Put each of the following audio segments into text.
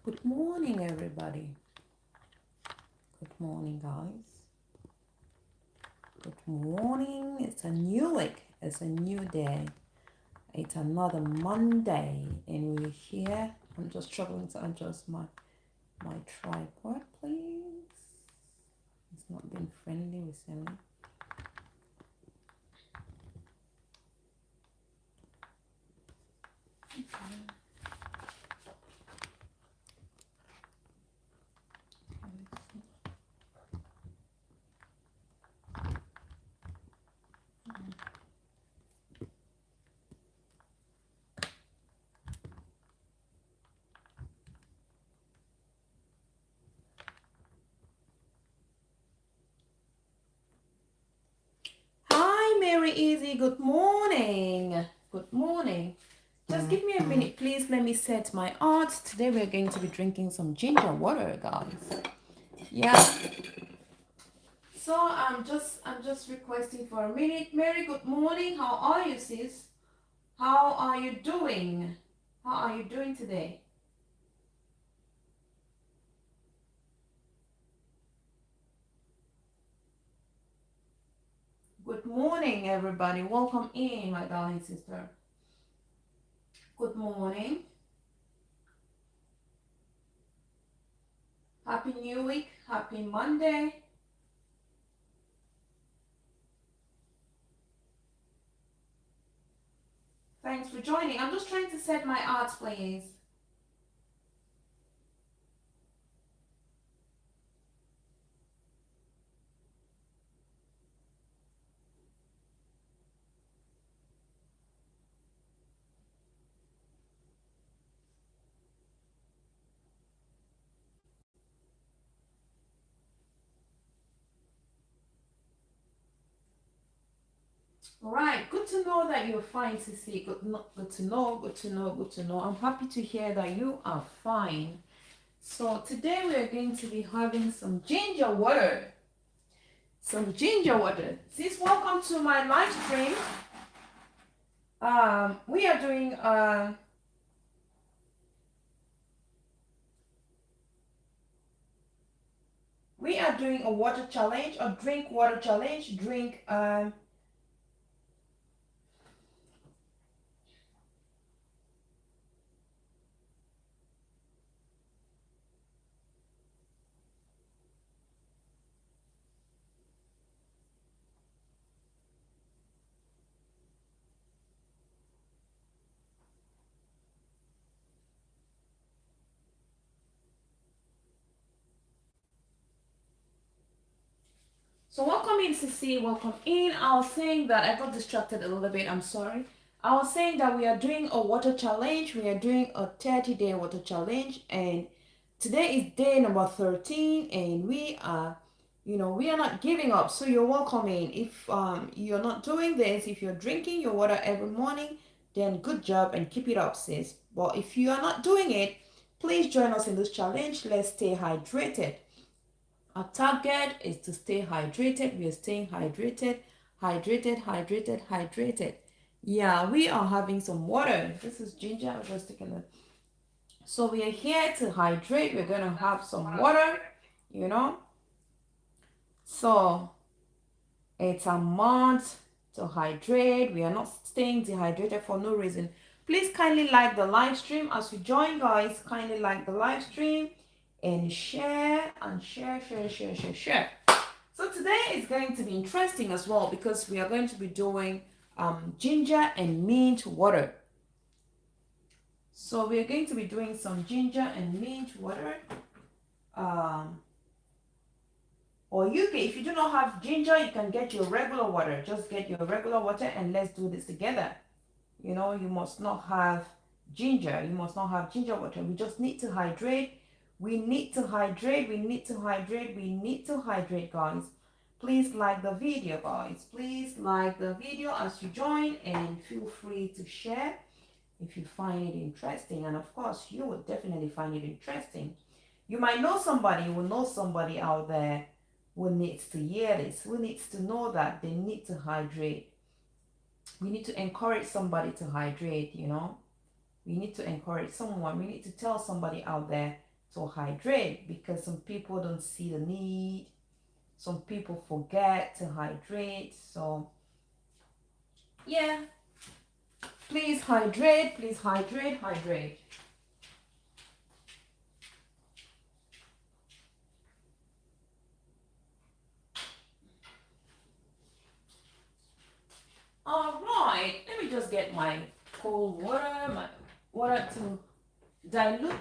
Good morning, everybody. Good morning, guys. Good morning. It's a new week. It's a new day. It's another Monday, and we're here. I'm just struggling to adjust my tripod, please. It's not been friendly recently. Okay. Hi, Mary Easy. Good morning. Good morning. Just give me a minute, please. Let me set my art. Today we're going to be drinking some ginger water, guys. Yeah. So I'm just requesting for a minute. Mary, good morning. How are you, sis? How are you doing? How are you doing today? Good morning, everybody. Welcome in, my darling sister. Good morning. Happy New Week. Happy Monday. Thanks for joining. I'm just trying to set my art, please. All right, good to know that you're fine, Sissy. Good to know, good to know, good to know. I'm happy to hear that you are fine. So today we are going to be having some ginger water. Some ginger water. Sis, welcome to my live stream. We are doing a water challenge, a drink water challenge. Drink So welcome in, Cece. Welcome in. I was saying that I got distracted a little bit. I'm sorry. I was saying that we are doing a water challenge. We are doing a 30-day water challenge, and today is day number 13, and we are not giving up. So you're welcome in. If you're not doing this, if you're drinking your water every morning, then good job and keep it up, sis. But if you are not doing it, please join us in this challenge. Let's stay hydrated. Our target is to stay hydrated. We are staying hydrated, hydrated. Yeah, we are having some water. This is ginger. I'm just taking it. So we are here to hydrate. We're going to have some water, you know. So it's a month to hydrate. We are not staying dehydrated for no reason. Please kindly like the live stream as we join, guys. Kindly like the live stream and share. So today is going to be interesting as well because we are going to be doing ginger and mint water. So we are going to be doing some ginger and mint water. Or if you do not have ginger, you can get your regular water. Just get your regular water and let's do this together. You know, you must not have ginger. You must not have ginger water. We just need to hydrate. We need to hydrate, guys. Please like the video, guys. Please like the video as you join and feel free to share if you find it interesting. And of course, you will definitely find it interesting. You might know somebody, you will know somebody out there who needs to hear this, who needs to know that they need to hydrate. We need to encourage somebody to hydrate, you know. We need to encourage someone. We need to tell somebody out there to hydrate, because some people don't see the need. Some people forget to hydrate. So yeah, please hydrate, please hydrate, hydrate. All right, let me just get my cold water, my water to dilute.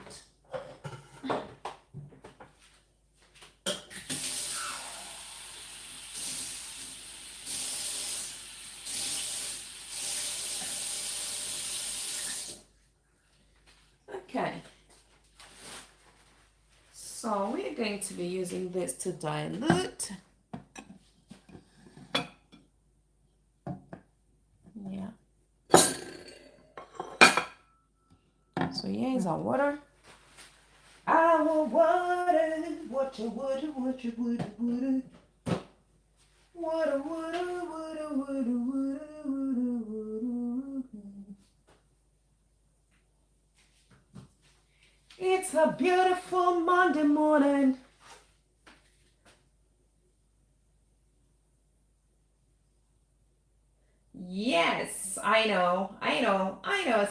Okay, so we're going to be using this to dilute. Yeah. So here's our water. Our water, water, water, water, water, water. Water, water, water, water, water, water. It's a beautiful Monday morning. Yes, I know,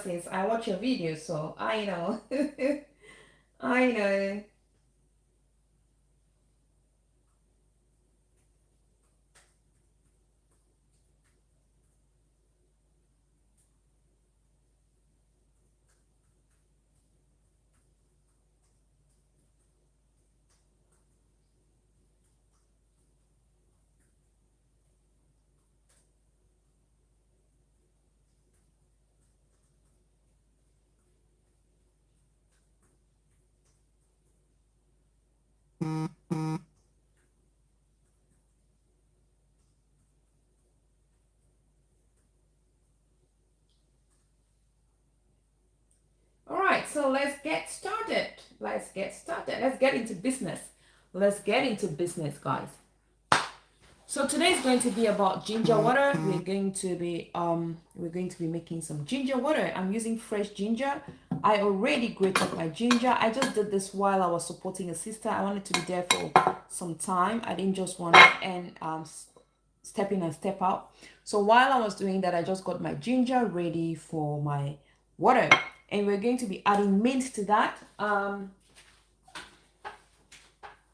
sis. I watch your videos, so I know. I know. All right, so let's get started. Let's get started. Let's get into business. Let's get into business, guys. So today is going to be about ginger water. We're going to be making some ginger water. I'm using fresh ginger. I already grated my ginger. I just did this while I was supporting a sister. I wanted to be there for some time. I didn't just want to end step in and step out. So while I was doing that, I just got my ginger ready for my water, and we're going to be adding mint to that.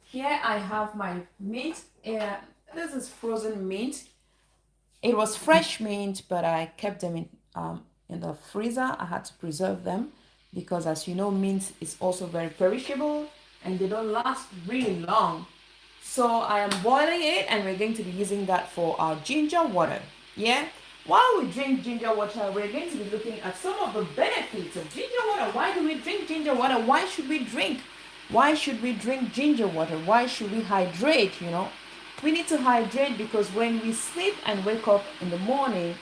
Here I have my mint. This is frozen mint. It was fresh mint, but I kept them in the freezer. I had to preserve them because, as you know, mint is also very perishable and they don't last really long. So I am boiling it, and we're going to be using that for our ginger water. Yeah. While we drink ginger water, we're going to be looking at some of the benefits of ginger water. Why do we drink ginger water? Why should we drink? Why should we drink ginger water? Why should we hydrate? We need to hydrate because when we sleep and wake up in the morning,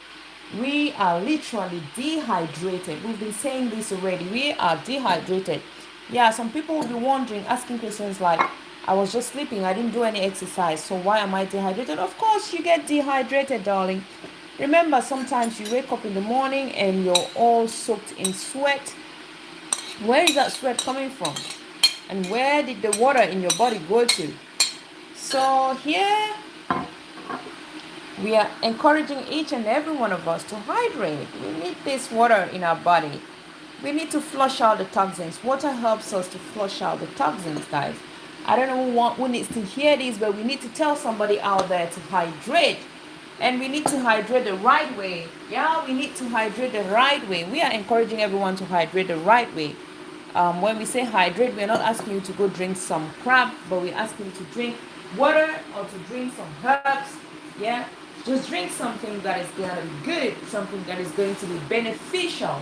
we are literally dehydrated. We've been saying this already. We are dehydrated. Yeah, some people will be wondering, asking questions like, I was just sleeping, I didn't do any exercise, so why am I dehydrated? Of course, you get dehydrated, darling. Remember, sometimes you wake up in the morning and you're all soaked in sweat. Where is that sweat coming from? And where did the water in your body go to? So here we are encouraging each and every one of us to hydrate. We need this water in our body. We need to flush out the toxins. Water helps us to flush out the toxins, guys. I don't know who needs to hear this, but we need to tell somebody out there to hydrate. And we need to hydrate the right way. Yeah, we need to hydrate the right way. We are encouraging everyone to hydrate the right way. When we say hydrate, we're not asking you to go drink some crap, but we're asking you to drink water or to drink some herbs. Yeah, just drink something that is going to be good, something that is going to be beneficial.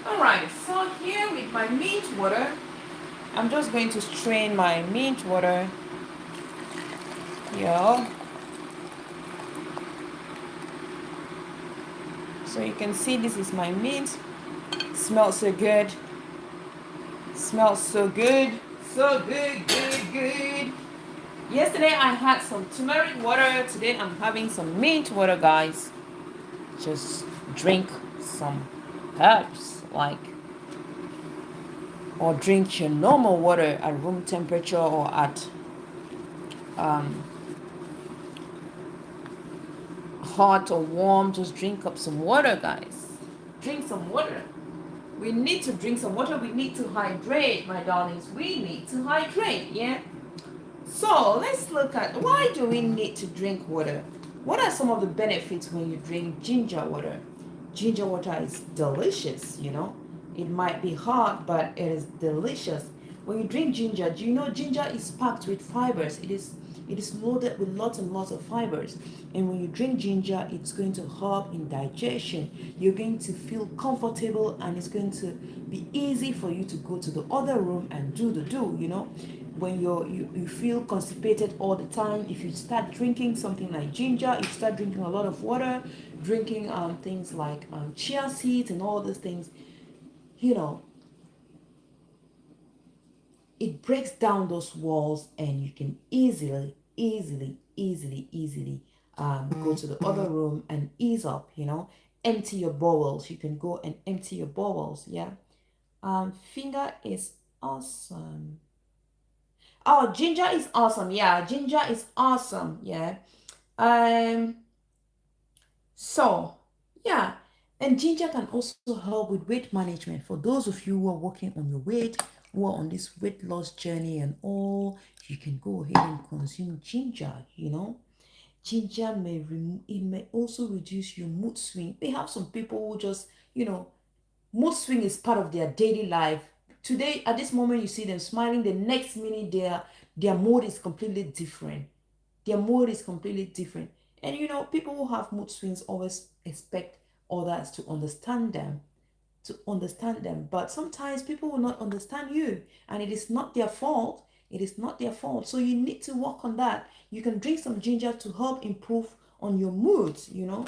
All right, so here with my mint water, I'm just going to strain my mint water. Yeah. So you can see this is my mint. Smells so good. Smells so good. So good, good, good. Yesterday I had some turmeric water. Today I'm having some mint water, guys. Just drink some herbs like or drink your normal water at room temperature or at hot or warm. Just drink up some water, guys. Drink some water. We need to drink some water. We need to hydrate, my darlings. We need to hydrate, yeah? So let's look at, why do we need to drink water? What are some of the benefits when you drink ginger water? Ginger water is delicious, you know. It might be hot, but it is delicious. When you drink ginger, do you know ginger is packed with fibers? It is loaded with lots and lots of fibers. And when you drink ginger, it's going to help in digestion. You're going to feel comfortable, and it's going to be easy for you to go to the other room and do the do, you know. When you feel constipated all the time, if you start drinking something like ginger, you start drinking a lot of water, drinking things like chia seeds and all those things, you know, it breaks down those walls, and you can easily go to the other room and ease up, you know. Empty your bowels. You can go and empty your bowels, yeah. Finger is awesome. Oh, ginger is awesome. Yeah, ginger is awesome. Yeah. Um, so yeah, and ginger can also help with weight management. For those of you who are working on your weight, who are on this weight loss journey and all, you can go ahead and consume ginger, you know. Ginger it may also reduce your mood swing. They have some people who just, you know, mood swing is part of their daily life. Today, at this moment, you see them smiling. The next minute, their mood is completely different. Their mood is completely different. And you know, people who have mood swings always expect others to understand them, But sometimes people will not understand you, and it is not their fault. It is not their fault. So you need to work on that. You can drink some ginger to help improve on your moods, you know.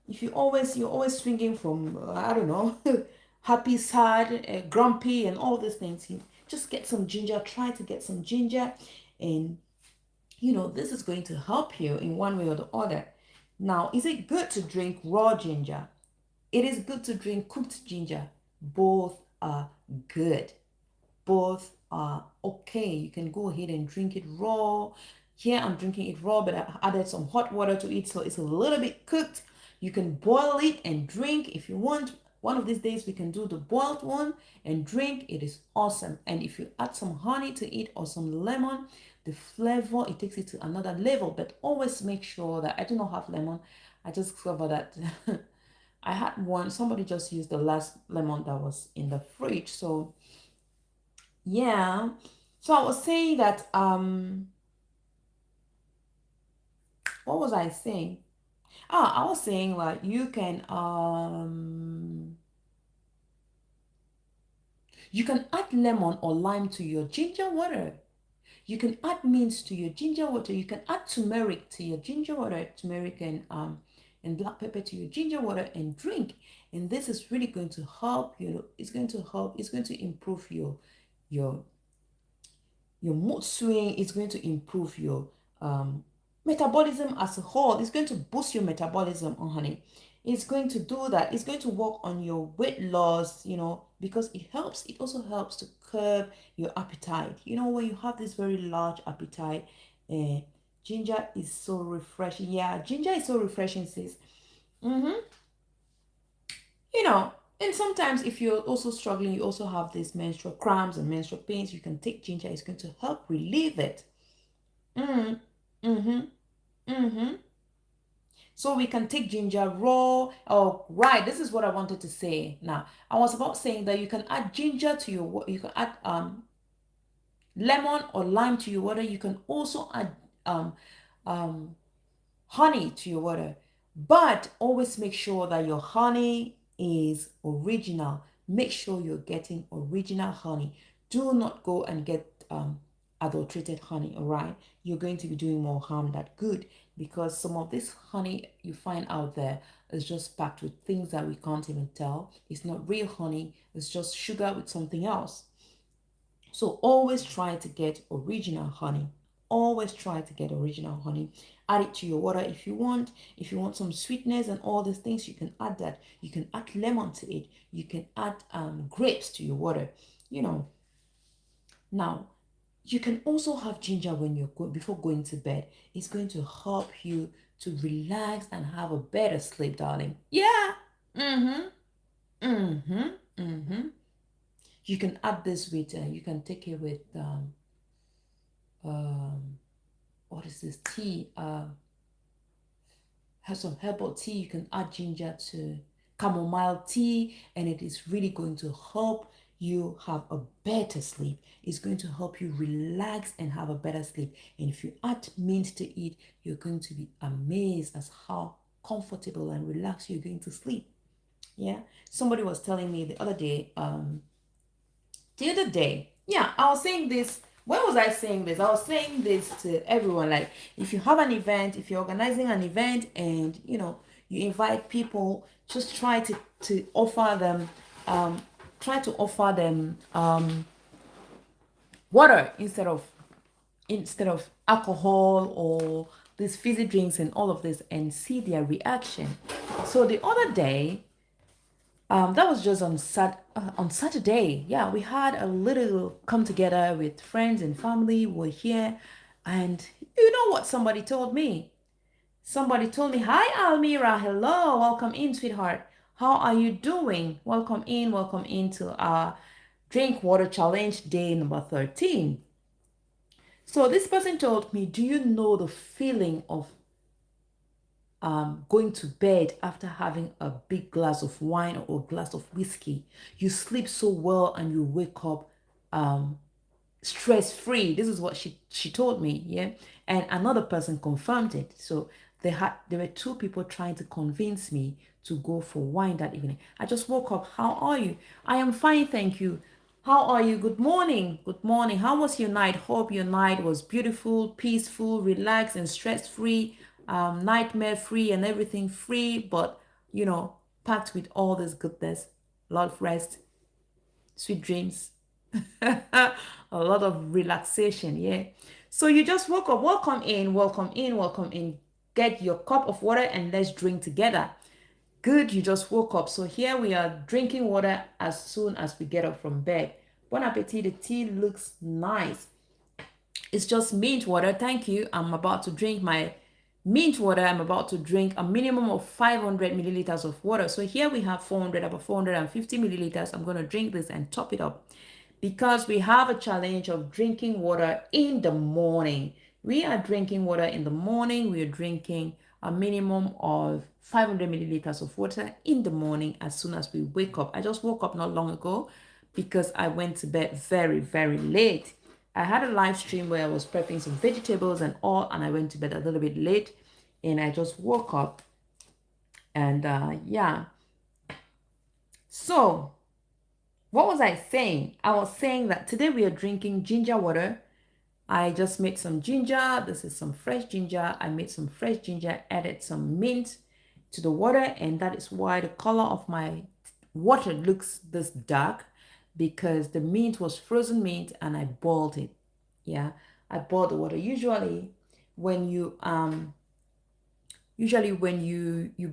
If you're always swinging from I don't know, happy, sad, grumpy, and all these things, you just get some ginger. Try to get some ginger, and you know, this is going to help you in one way or the other. Now, is it good to drink raw ginger? It is good to drink cooked ginger. Both are good. Both are okay. You can go ahead and drink it raw. Here I'm drinking it raw, but I added some hot water to it, so it's a little bit cooked. You can boil it and drink if you want. One of these days we can do the boiled one and drink. It is awesome. And if you add some honey to it or some lemon, the flavor, it takes it to another level. But always make sure that I do not have lemon. I just discovered that I had one. Somebody just used the last lemon that was in the fridge. So yeah. So I was saying that what was I saying? I was saying like you can add lemon or lime to your ginger water. You can add mint to your ginger water. You can add turmeric to your ginger water, turmeric and black pepper to your ginger water and drink. And this is really going to help you. It's going to help. It's going to improve your your mood swing. It's going to improve your metabolism as a whole. It's going to boost your metabolism, honey. It's going to do that. It's going to work on your weight loss, you know, because it helps. It also helps to curb your appetite. You know, when you have this very large appetite, uh, ginger is so refreshing. Yeah, ginger is so refreshing, sis. Mm-hmm. You know, and sometimes if you're also struggling, you also have these menstrual cramps and menstrual pains, you can take ginger. It's going to help relieve it. Mm-hmm. Mm-hmm. Mm-hmm. So we can take ginger raw. Oh, right. This is what I wanted to say. Now, I was about saying that you can add ginger to your you can add lemon or lime to your water. You can also add um um honey to your water. But always make sure that your honey is original. Make sure you're getting original honey. Do not go and get adulterated honey, all right? You're going to be doing more harm than good, because some of this honey you find out there is just packed with things that we can't even tell. It's not real honey, it's just sugar with something else. So always try to get original honey. Always try to get original honey. Add it to your water if you want. If you want some sweetness and all these things, you can add that. You can add lemon to it. You can add grapes to your water. You know, Now, you can also have ginger when you're going before going to bed. It's going to help you to relax and have a better sleep, darling. Yeah. Mm-hmm. Mm-hmm. Mm-hmm. You can add this with you can take it with um what is this tea? Have some herbal tea. You can add ginger to chamomile tea, and it is really going to help you have a better sleep. It's going to help you relax and have a better sleep. And if you add mint to it, you're going to be amazed as how comfortable and relaxed you're going to sleep. Yeah. Somebody was telling me the other day, yeah, I was saying this. When was I saying this? I was saying this to everyone. Like, if you have an event, if you're organizing an event, and you invite people, just try to offer them, try to offer them water instead of alcohol or these fizzy drinks and all of this, and see their reaction. So the other day, that was just on Saturday. Yeah, we had a little come together with friends and family. We're here, and you know what somebody told me? Somebody told me, "Hi, Almira. Hello, welcome in, sweetheart. How are you doing? Welcome in. Welcome into our drink water challenge day number 13." So this person told me, "Do you know the feeling of going to bed after having a big glass of wine or a glass of whiskey? You sleep so well and you wake up um, stress free." This is what she told me. Yeah, and another person confirmed it. So there were two people trying to convince me to go for wine that evening. I just woke up. How are you? I am fine, thank you. How are you? Good morning. Good morning. How was your night? Hope your night was beautiful, peaceful, relaxed, and stress free, nightmare free, and everything free, but packed with all this goodness, a lot of rest, sweet dreams, a lot of relaxation. Yeah. So you just woke up. Welcome in, welcome in, welcome in. Get your cup of water and let's drink together. Good, you just woke up. So here we are drinking water as soon as we get up from bed. Bon appetit. The tea looks nice. It's just mint water. Thank you. I'm about to drink my mint water. I'm about to drink a minimum of 500 milliliters of water. So here we have 400, about 450 milliliters. I'm going to drink this and top it up because we have a challenge of drinking water in the morning. We are drinking water in the morning. We are drinking a minimum of 500 milliliters of water in the morning as soon as we wake up. I just woke up not long ago because I went to bed very, very late. I had a live stream where I was prepping some vegetables and all, and I went to bed a little bit late, and I just woke up, and yeah. So what was I saying? I was saying that today we are drinking ginger water. I just made some ginger. This is some fresh ginger. I made some fresh ginger, added some mint to the water, and that is why the color of my water looks this dark, because the mint was frozen mint and I boiled it. Yeah, I boiled the water. Usually when you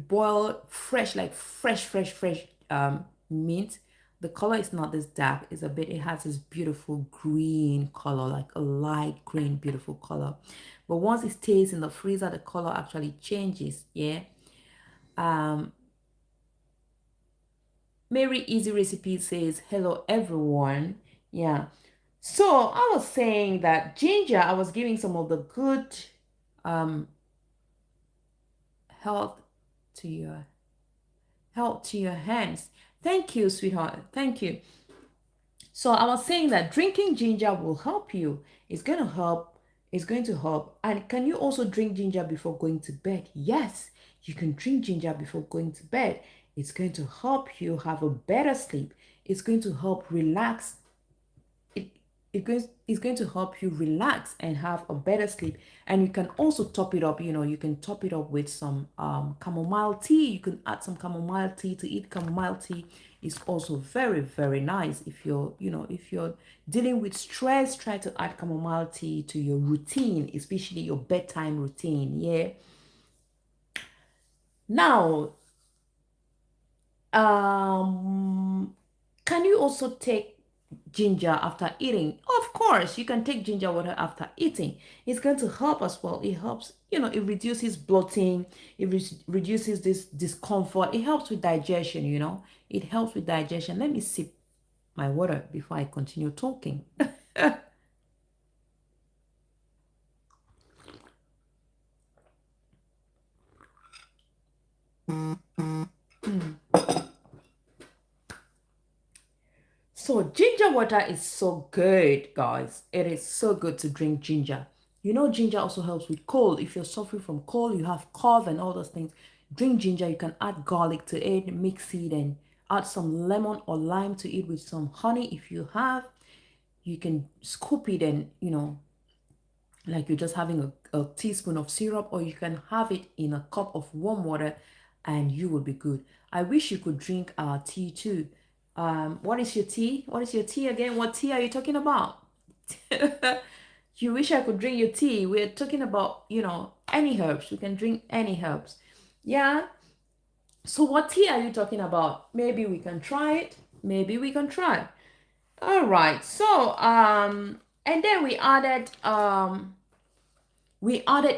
boil fresh, like fresh mint, the color is not this dark. It has this beautiful green color, like a light green beautiful color. But once it stays in the freezer, the color actually changes. Yeah. Mary Easy Recipe says, "Hello everyone." Yeah. So I was saying that ginger, I was giving some of the good um health to your hands. Thank you, sweetheart. Thank you. So I was saying that drinking ginger will help you. It's going to help. It's going to help. And can you also drink ginger before going to bed? Yes, you can drink ginger before going to bed. It's going to help you have a better sleep. It's going to help relax it it's going to help you relax and have a better sleep. And you can also top it up. You can top it up with some chamomile tea. You can add some chamomile tea to it. Chamomile tea is also very, very nice. If you're dealing with stress, try to add chamomile tea to your routine, especially your bedtime routine. Yeah. Now, can you also take ginger after eating? Of course, you can take ginger water after eating. It's going to help as well. It helps, it reduces bloating, it reduces this discomfort. It helps with digestion, It helps with digestion. Let me sip my water before I continue talking. So ginger water is so good, guys. It is so good to drink ginger. Ginger also helps with cold. If you're suffering from cold, you have cough and all those things, drink ginger. You can add garlic to it, mix it, and add some lemon or lime to it with some honey if you have. You can scoop it and, like you're just having a teaspoon of syrup, or you can have it in a cup of warm water and you will be good. I wish you could drink our tea too. What is your tea? What is your tea again? What tea are you talking about? You wish I could drink your tea. We're talking about, any herbs. We can drink any herbs. Yeah. So what tea are you talking about? Maybe we can try it. Maybe we can try. All right. So and then we added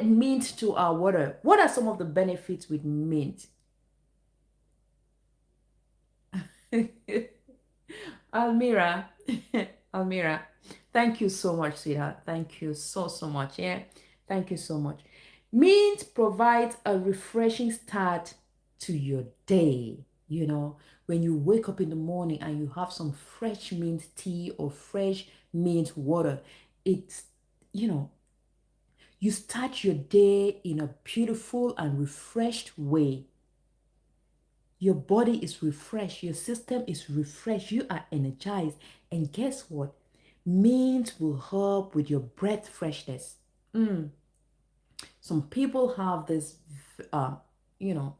mint to our water. What are some of the benefits with mint? Almira, Almira, thank you so much, sweetheart. Thank you so much. Yeah, thank you so much. Mint provides a refreshing start to your day. When you wake up in the morning and you have some fresh mint tea or fresh mint water, it's, you start your day in a beautiful and refreshed way. Your body is refreshed, your system is refreshed, you are energized. And guess what? Mint will help with your breath freshness. Some people have this, you know,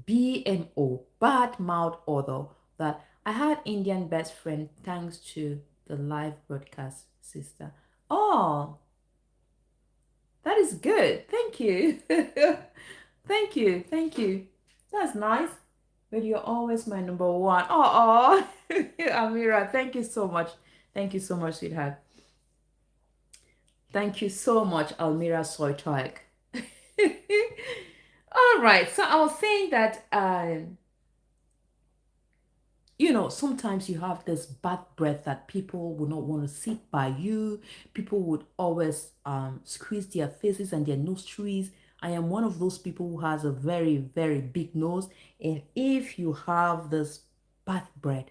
BMO, bad mouth odor, that I had Indian best friend thanks to the live broadcast, sister. Oh, that is good. Thank you. Thank you. Thank you. That's nice. But you're always my number one. Oh, Amira, thank you so much. Thank you so much, sweetheart. Thank you so much, Almira Soytoik. All right. So I was saying that sometimes you have this bad breath that people would not want to sit by you. People would always squeeze their faces and their nostrils. I am one of those people who has a very, very big nose. And if you have this bad breath,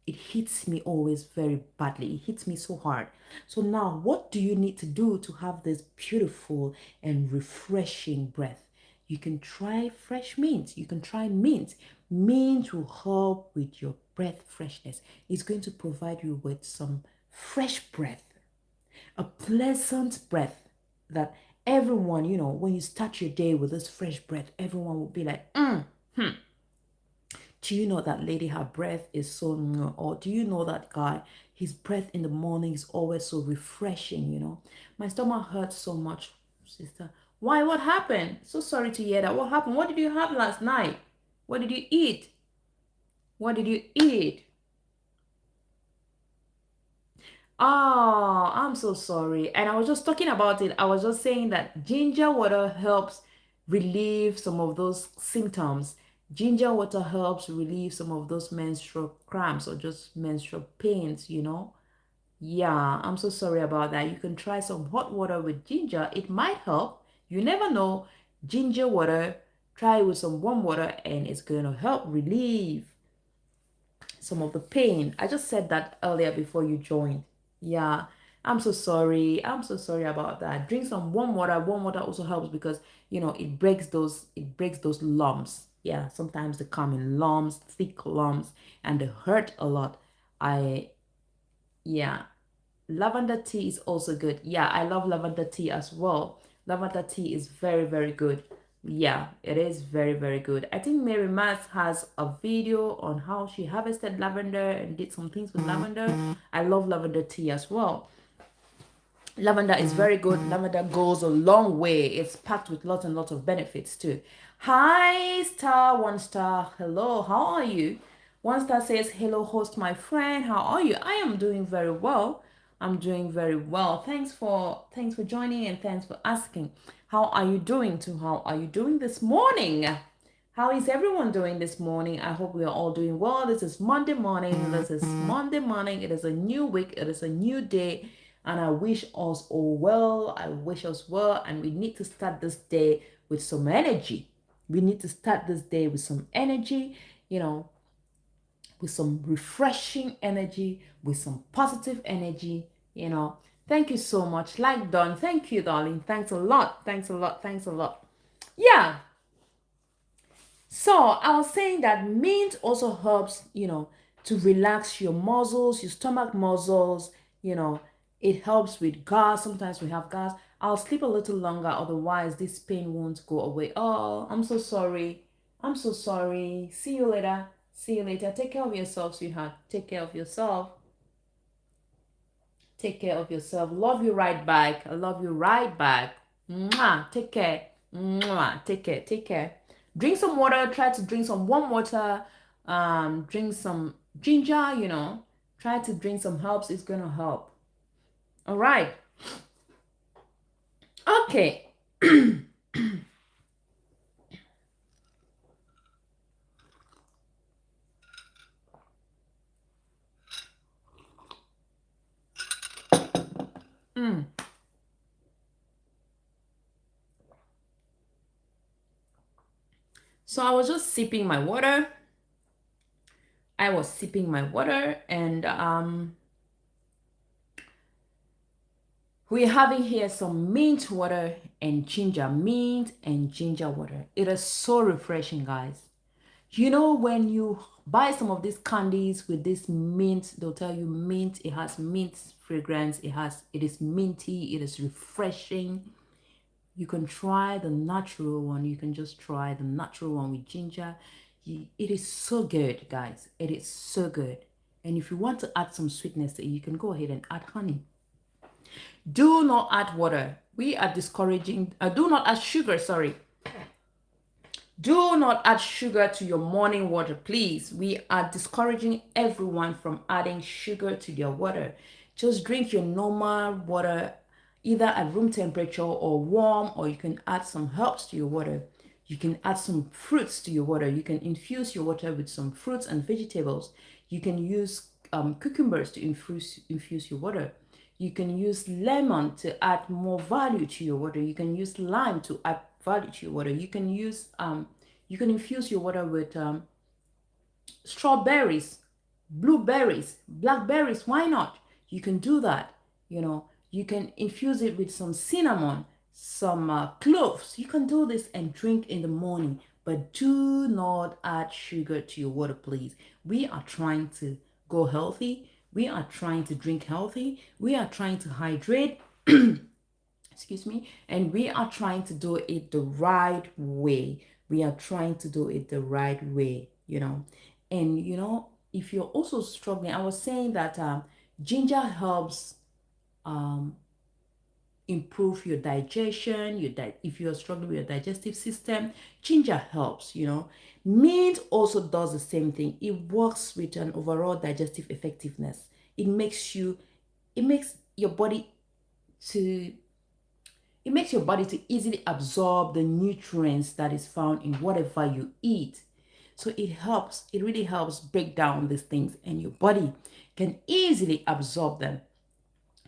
it hits me always very badly. It hits me so hard. So now, what do you need to do to have this beautiful and refreshing breath? You can try fresh mint. You can try mint. Mint will help with your breath freshness. It's going to provide you with some fresh breath, a pleasant breath that everyone, when you start your day with this fresh breath, everyone will be like, Do you know that lady, her breath is so, or do you know that guy, his breath in the morning is always so refreshing, My stomach hurts so much, sister. Why? What happened? So sorry to hear that. What happened? What did you have last night? What did you eat? What did you eat? Oh, I'm so sorry. And I was just talking about it. I was just saying that ginger water helps relieve some of those symptoms. Ginger water helps relieve some of those menstrual cramps or just menstrual pains. Yeah, I'm so sorry about that. You can try some hot water with ginger. It might help. You never know. Ginger water, try it with some warm water and it's going to help relieve some of the pain. I just said that earlier before you joined. Yeah, I'm so sorry. I'm so sorry about that. Drink some warm water. Warm water also helps because it breaks those lumps. Yeah, sometimes they come in lumps, thick lumps, and they hurt a lot. I Yeah, lavender tea is also good. Yeah, I love lavender tea as well. Lavender tea is very, very good. Yeah, it is very, very good. I think Mary Math has a video on how she harvested lavender and did some things with lavender. I love lavender tea as well. Lavender is very good. Lavender goes a long way. It's packed with lots and lots of benefits too. Hi, star one star. Hello, how are you? One star says, hello, host, my friend. How are you? I am doing very well. I'm doing very well. Thanks for joining and thanks for asking. How are you doing too? How are you doing this morning? How is everyone doing this morning? I hope we are all doing well. This is Monday morning. This is Monday morning. It is a new week. It is a new day. And I wish us all well. I wish us well. And we need to start this day with some energy. We need to start this day with some energy, you know, with some refreshing energy, with some positive energy, you know. Thank you so much. Like Don, thank you, darling. Thanks a lot. Thanks a lot. Thanks a lot. Yeah. So I was saying that mint also helps, to relax your muscles, your stomach muscles, you know, it helps with gas. Sometimes we have gas. I'll sleep a little longer, otherwise this pain won't go away. Oh, I'm so sorry. I'm so sorry. See you later. See you later. Take care of yourself, sweetheart. Take care of yourself. Take care of yourself. Love you right back. I love you right back. Mwah. Take care. Mwah. Take care. Take care. Drink some water. Try to drink some warm water. Drink some ginger, Try to drink some herbs. It's gonna help. All right. Okay. Mm. So I was just sipping my water. I was sipping my water and we're having here some mint water and ginger, mint and ginger water. It is so refreshing, guys. When you buy some of these candies with this mint, they'll tell you mint, it has mint fragrance, it is minty, it is refreshing. You can try the natural one. You can just try the natural one with ginger. It is so good, guys. It is so good. And if you want to add some sweetness to it, you can go ahead and add honey. Do not add water. We are discouraging, do not add sugar, sorry. Do not add sugar to your morning water, please. We are discouraging everyone from adding sugar to their water. Just drink your normal water, either at room temperature or warm, or you can add some herbs to your water. You can add some fruits to your water. You can infuse your water with some fruits and vegetables. You can use cucumbers to infuse your water. You can use lemon to add more value to your water. You can use lime to add value to your water. You can infuse your water with strawberries, blueberries, blackberries. Why not? You can do that. You can infuse it with some cinnamon, some cloves. You can do this and drink in the morning, but do not add sugar to your water, please. We are trying to go healthy. We are trying to drink healthy. We are trying to hydrate. Excuse me. And we are trying to do it the right way. We are trying to do it the right way, And, if you're also struggling, I was saying that ginger helps improve your digestion. If you're struggling with your digestive system, ginger helps. Mint also does the same thing. It works with an overall digestive effectiveness. It makes your body to easily absorb the nutrients that is found in whatever you eat. So it really helps break down these things, and your body can easily absorb them.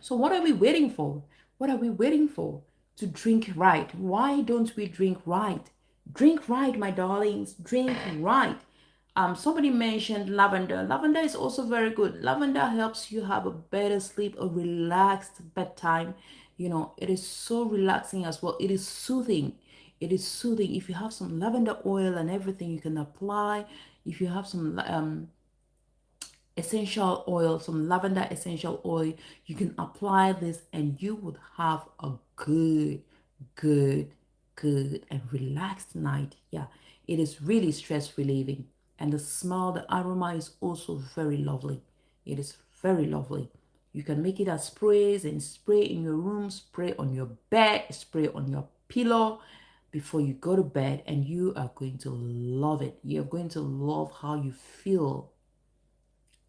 So what are we waiting for? What are we waiting for? To drink right. Why don't we drink right? Drink right, my darlings. Drink right. Somebody mentioned lavender. Lavender is also very good. Lavender helps you have a better sleep, a relaxed bedtime. It is so relaxing as well. It is soothing. It is soothing. If you have some lavender oil and everything, you can apply. If you have some essential oil, some lavender essential oil, you can apply this and you would have a good and relaxed night. Yeah, it is really stress relieving, and the smell, the aroma is also very lovely. It is very lovely. You can make it as sprays and spray in your room, spray on your bed, spray on your pillow before you go to bed, and you are going to love it. You're going to love how you feel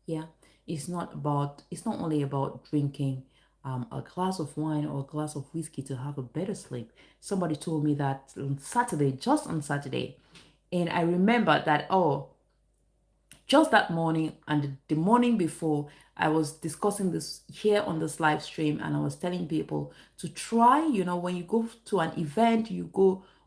Yeah, it's not only about drinking a glass of wine or a glass of whiskey to have a better sleep. Somebody told me that on Saturday, just on Saturday, and I remember that, oh, just that morning and the morning before, I was discussing this here on this live stream, and I was telling people to try, when you go to an event,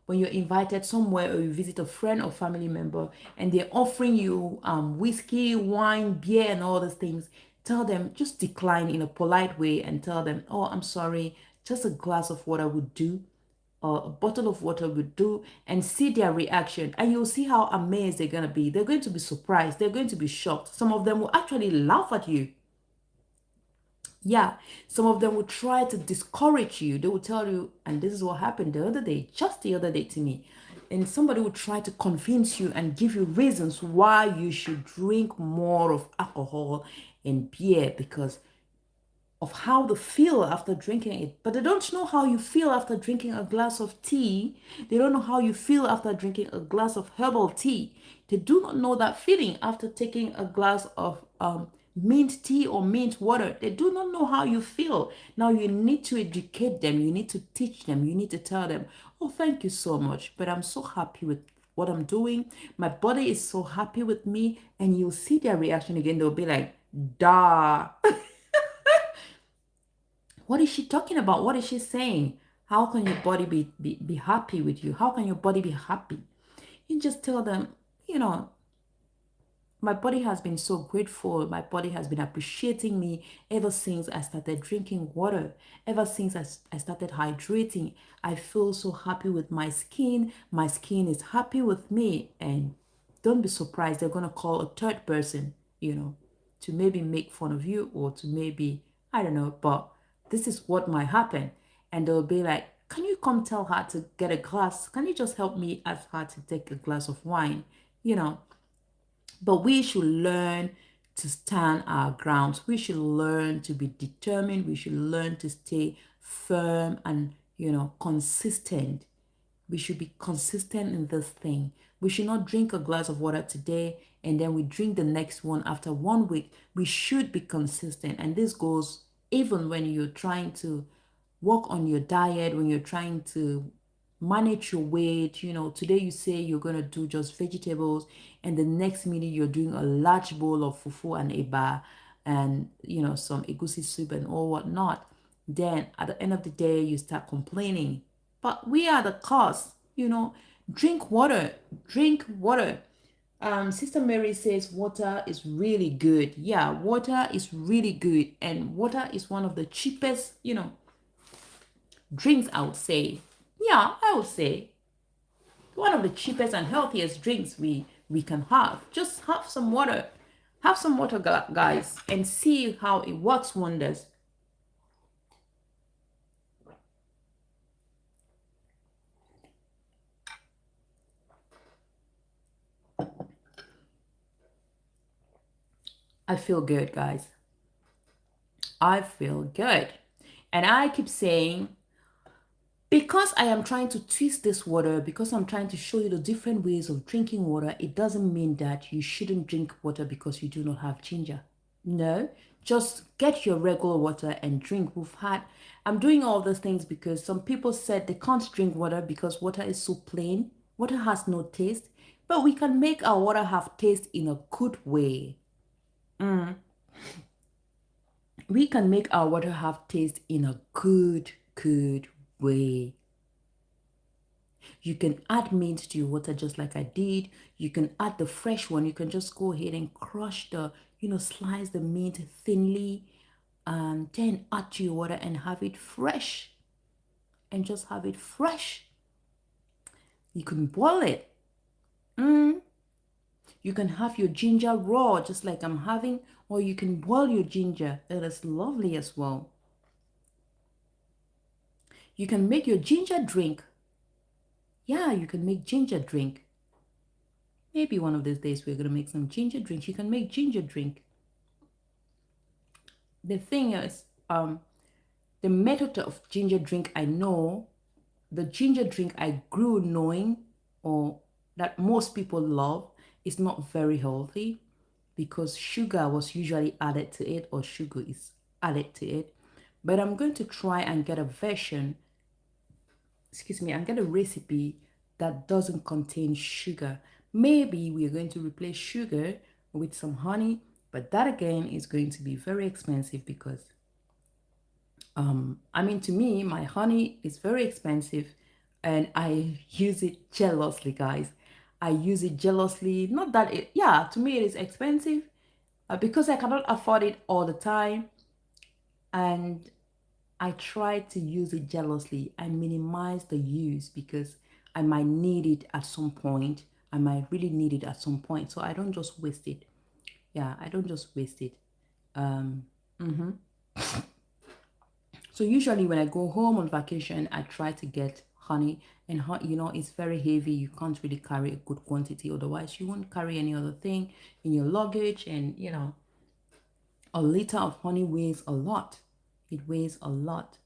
when you're invited somewhere, or you visit a friend or family member, and they're offering you whiskey, wine, beer, and all these things, tell them, just decline in a polite way and tell them, oh, I'm sorry, just a glass of water would do, or a bottle of water would do, and see their reaction. And you'll see how amazed they're going to be. They're going to be surprised. They're going to be shocked. Some of them will actually laugh at you. Yeah, some of them will try to discourage you. They will tell you, and this is what happened the other day, just the other day to me. And somebody will try to convince you and give you reasons why you should drink more of alcohol and beer, because of how they feel after drinking it. But they don't know how you feel after drinking a glass of tea. They don't know how you feel after drinking a glass of herbal tea. They do not know that feeling after taking a glass of mint tea or mint water. They do not know how you feel. Now you need to educate them. You need to teach them. You need to tell them, oh, thank you so much, but I'm so happy with what I'm doing. My body is so happy with me. And you'll see their reaction again. They'll be like, duh. What is she talking about? What is she saying? How can your body be happy with you? How can your body be happy? You just tell them, you know, my body has been so grateful. My body has been appreciating me ever since I started drinking water. Ever since I started hydrating, I feel so happy with my skin. My skin is happy with me. And don't be surprised, they're going to call a third person, to maybe make fun of you, or to maybe, I don't know, but this is what might happen. And they'll be like, can you come tell her to get a glass? Can you just help me ask her to take a glass of wine? You know, but we should learn to stand our grounds. We should learn to be determined. We should learn to stay firm and, consistent. We should be consistent in this thing. We should not drink a glass of water today and then we drink the next one after 1 week. We should be consistent. And this goes even when you're trying to work on your diet, when you're trying to manage your weight. Today you say you're going to do just vegetables, and the next minute you're doing a large bowl of fufu and eba, and some egusi soup and all whatnot. Then at the end of the day you start complaining, but we are the cause. Drink water. Drink water. Sister Mary says water is really good. Yeah, water is really good, and water is one of the cheapest drinks, I would say. Yeah, I would say one of the cheapest and healthiest drinks we can have. Just have some water. Have some water, guys, and see how it works wonders. I feel good, guys. I feel good. And I keep saying, because I am trying to twist this water, because I'm trying to show you the different ways of drinking water, it doesn't mean that you shouldn't drink water because you do not have ginger. No, just get your regular water and drink. I'm doing all these things because some people said they can't drink water because water is so plain. Water has no taste, but we can make our water have taste in a good way. We can make our water have taste in a good way. You can add mint to your water just like I did. You can add the fresh one. You can just go ahead and crush slice the mint thinly and then add to your water and have it fresh. And just have it fresh. You can boil it. You can have your ginger raw just like I'm having, or you can boil your ginger. It is lovely as well. You can make your ginger drink. Yeah, you can make ginger drink. Maybe one of these days we're going to make some ginger drinks. You can make ginger drink. The thing is, the method of ginger drink I know, the ginger drink I grew knowing, or that most people love, is not very healthy. because sugar was usually added to it, or sugar is added to it. But I'm going to try and get a version, excuse me, and get a recipe that doesn't contain sugar. Maybe we are going to replace sugar with some honey, but that again is going to be very expensive because I mean, to me, my honey is very expensive and I use it jealously, guys. I use it jealously. Not that it, yeah, to me it is expensive because I cannot afford it all the time. And I try to use it jealously. I minimize the use because I might need it at some point. I might really need it at some point. So I don't just waste it. Yeah, I don't just waste it. Um, So usually when I go home on vacation, I try to get honey, and you know, it's very heavy. You can't really carry a good quantity, otherwise you won't carry any other thing in your luggage. And you know, a liter of honey weighs a lot. It weighs a lot.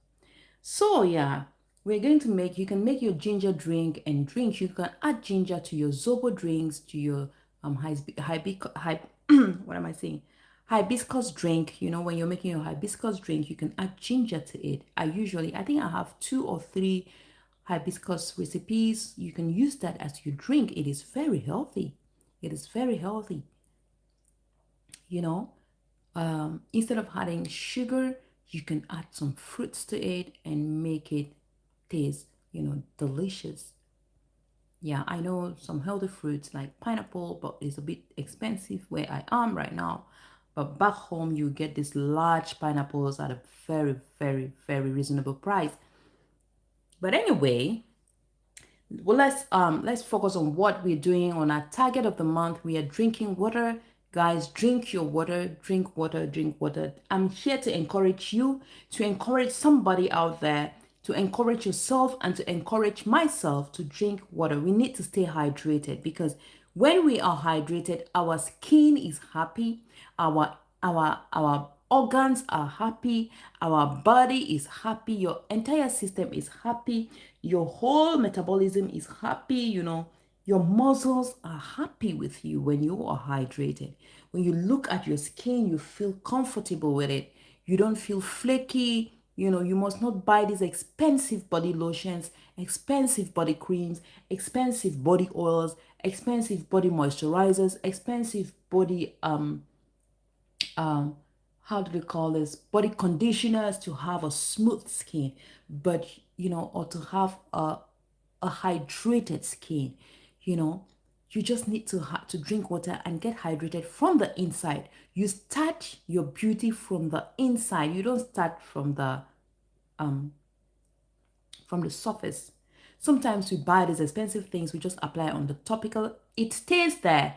So yeah, we're going to make, you can make your ginger drink and drinks. You can add ginger to your zobo drinks, to your what am I saying? Hibiscus drink. You know, when you're making your hibiscus drink, you can add ginger to it. I think I have 2 or 3 hibiscus recipes. You can use that as your drink. It is very healthy. It is very healthy. You know, instead of adding sugar, you can add some fruits to it and make it taste, you know, delicious. Yeah, I know some healthy fruits like pineapple, but it's a bit expensive where I am right now. But back home, you get these large pineapples at a very, very, very reasonable price. But anyway, well, let's focus on what we're doing on our target of the month. We are drinking water. Guys, drink your water, drink water, drink water. I'm here to encourage you, to encourage somebody out there, to encourage yourself, and to encourage myself to drink water. We need to stay hydrated because when we are hydrated, our skin is happy, our organs are happy, our body is happy, your entire system is happy, your whole metabolism is happy, you know, your muscles are happy with you when you are hydrated. When you look at your skin, you feel comfortable with it. You don't feel flaky. You know, you must not buy these expensive body lotions, expensive body creams, expensive body oils, expensive body moisturizers, expensive body um how do they call this, body conditioners to have a smooth skin, but you know, or to have a hydrated skin. You know, you just need to drink water and get hydrated from the inside. You start your beauty from the inside. You don't start from the surface. Sometimes we buy these expensive things, we just apply on the topical, it stays there.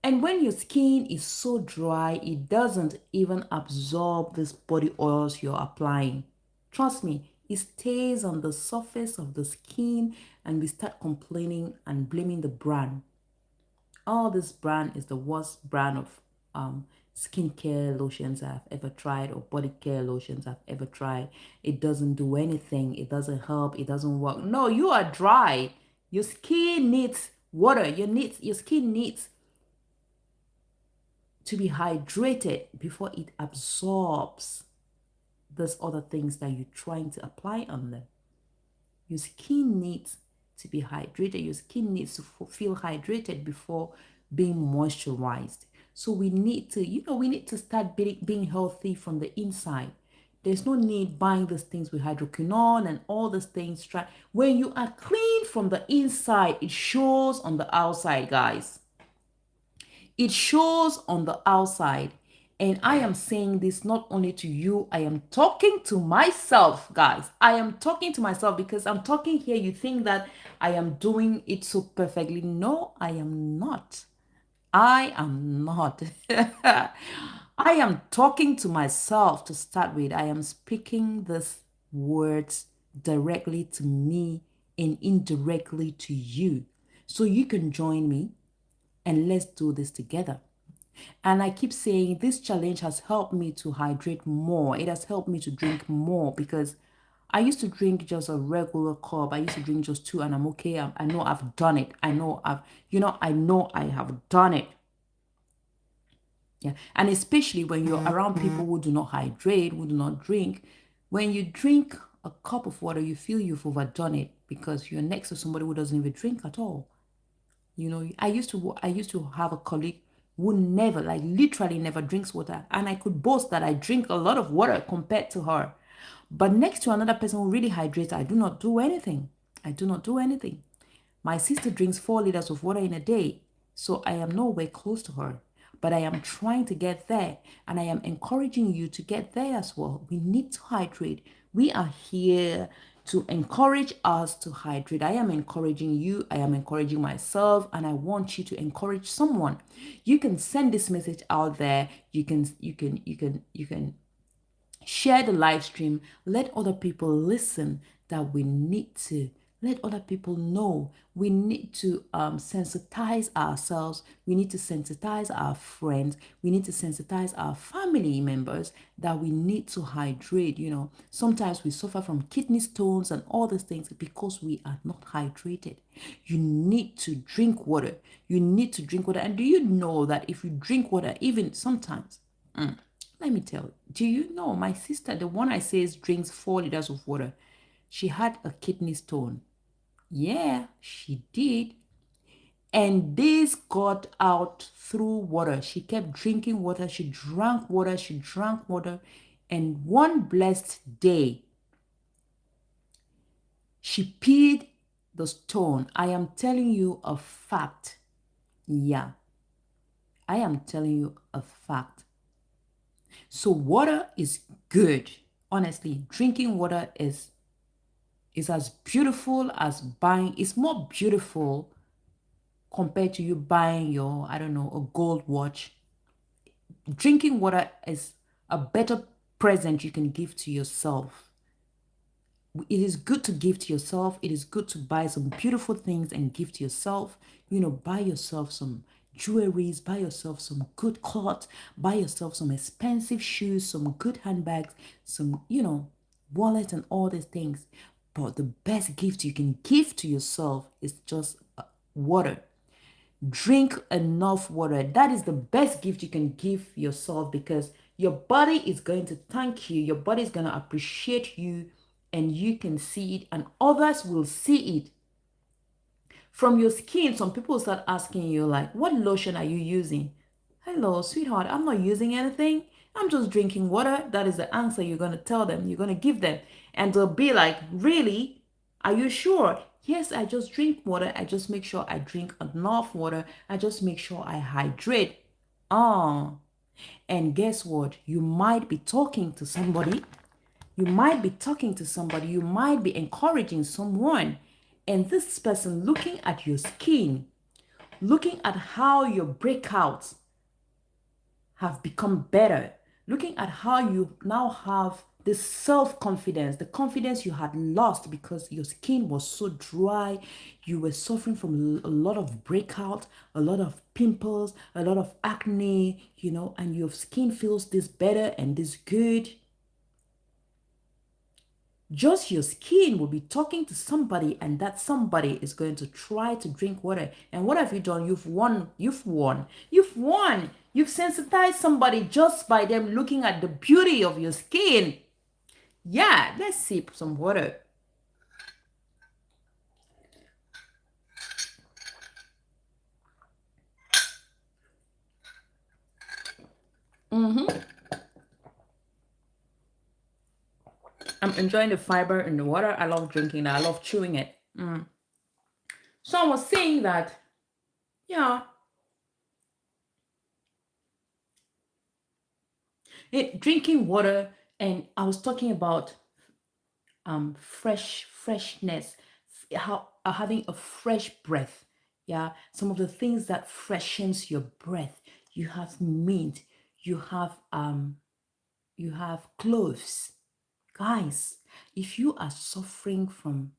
And when your skin is so dry, it doesn't even absorb these body oils you're applying. Trust me, it stays on the surface of the skin, and we start complaining and blaming the brand. All this brand is the worst brand of skincare lotions I've ever tried, or body care lotions I've ever tried. It doesn't do anything. It doesn't help. It doesn't work. No, you are dry. Your skin needs water. Your skin needs to be hydrated before it absorbs those other things that you're trying to apply on them. Your skin needs to be hydrated. Your skin needs to feel hydrated before being moisturized. So we need to, you know, we need to start being healthy from the inside. There's no need buying these things with hydroquinone and all these things. When you are clean from the inside, it shows on the outside, guys. It shows on the outside. And I am saying this not only to you, I am talking to myself, guys. I am talking to myself because I'm talking here. You think that I am doing it so perfectly. No, I am not. I am not. I am talking to myself to start with. I am speaking these words directly to me and indirectly to you. So you can join me and let's do this together. And I keep saying this challenge has helped me to hydrate more. It has helped me to drink more because I used to drink just a regular cup. I used to drink just 2 and I'm okay. I know I've done it. I know I have done it. Yeah. And especially when you're around people who do not hydrate, who do not drink, when you drink a cup of water, you feel you've overdone it because you're next to somebody who doesn't even drink at all. You know, I used to have a colleague who never, like literally never drinks water, and I could boast that I drink a lot of water compared to her. But next to another person who really hydrates, I do not do anything. I do not do anything. My sister drinks 4 liters of water in a day, so I am nowhere close to her. But I am trying to get there, and I am encouraging you to get there as well. We need to hydrate. We are here to encourage us to hydrate. I am encouraging you, I am encouraging myself, and I want you to encourage someone. You can send this message out there. You can share the live stream, let other people listen that we need to let other people know. We need to sensitize ourselves. We need to sensitize our friends. We need to sensitize our family members that we need to hydrate. You know, sometimes we suffer from kidney stones and all these things because we are not hydrated. You need to drink water. You need to drink water. And do you know that if you drink water, even sometimes, let me tell you, do you know my sister, the one I say drinks 4 liters of water, she had a kidney stone. Yeah, she did. And this got out through water. She kept drinking water. She drank water. She drank water. And one blessed day, she peed the stone. I am telling you a fact. Yeah, I am telling you a fact. So water is good. Honestly, drinking water is as beautiful as buying. It's more beautiful compared to you buying your, I don't know, a gold watch. Drinking water is a better present you can give to yourself. It is good to give to yourself. It is good to buy some beautiful things and give to yourself. You know, buy yourself some jewelries, buy yourself some good clothes, buy yourself some expensive shoes, some good handbags, some, wallet and all these things. But the best gift you can give to yourself is just water. Drink enough water. That is the best gift you can give yourself because your body is going to thank you. Your body is going to appreciate you and you can see it and others will see it. From your skin, some people start asking you like, what lotion are you using? Hello, sweetheart, I'm not using anything. I'm just drinking water. That is the answer you're going to tell them. You're going to give them. And they'll be like, really? Are you sure? Yes, I just drink water. I just make sure I drink enough water. I just make sure I hydrate. Ah. And guess what? You might be talking to somebody. You might be talking to somebody. You might be encouraging someone. And this person looking at your skin, looking at how your breakouts have become better, looking at how you now have the self-confidence, the confidence you had lost because your skin was so dry, you were suffering from a lot of breakout, a lot of pimples, a lot of acne, and your skin feels this better and this good. Just your skin will be talking to somebody and that somebody is going to try to drink water. And what have you done? You've won. You've won. You've won. You've sensitized somebody just by them looking at the beauty of your skin. Yeah, let's sip some water. I'm enjoying the fiber in the water. I love drinking that. I love chewing it. So I was saying that, yeah, drinking water, and I was talking about freshness, how having a fresh breath. Yeah, some of the things that freshens your breath. You have mint. You have cloves. Guys, if you are suffering from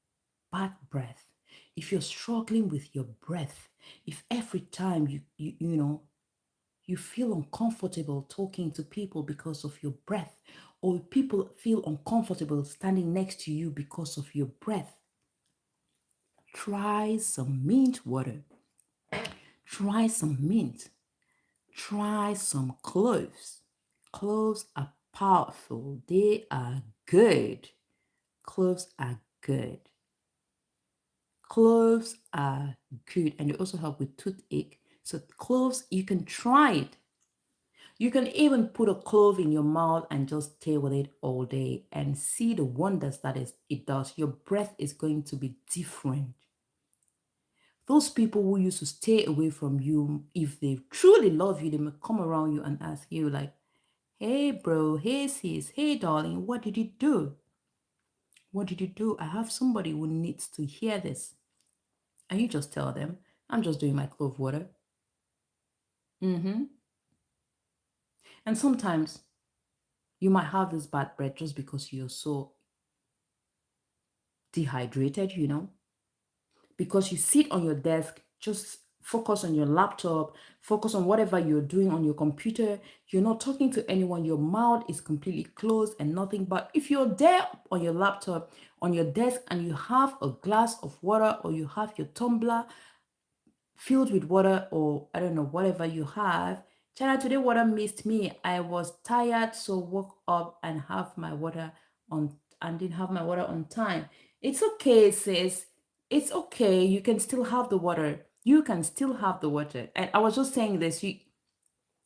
bad breath, if you're struggling with your breath, if every time you feel uncomfortable talking to people because of your breath, or people feel uncomfortable standing next to you because of your breath, try some mint water. Try some mint. Try some cloves. Cloves are powerful. They are good. Cloves are good. Cloves are good and they also help with toothache. So cloves, you can try it. You can even put a clove in your mouth and just stay with it all day and see the wonders that it does. Your breath is going to be different. Those people who used to stay away from you, if they truly love you, they may come around you and ask you, like, hey, bro, hey, sis, hey, darling, what did you do? What did you do? I have somebody who needs to hear this. And you just tell them, I'm just doing my clove water. Mm-hmm. And sometimes you might have this bad breath just because you're so dehydrated, because you sit on your desk, just focus on your laptop, focus on whatever you're doing on your computer. You're not talking to anyone, your mouth is completely closed and nothing. But if you're there on your laptop, on your desk, and you have a glass of water or you have your tumbler filled with water, or I don't know, whatever you have. China, today water missed me. I was tired, so woke up and have my water on and didn't have my water on time. It's okay, sis. It's okay. You can still have the water. You can still have the water. And I was just saying this. You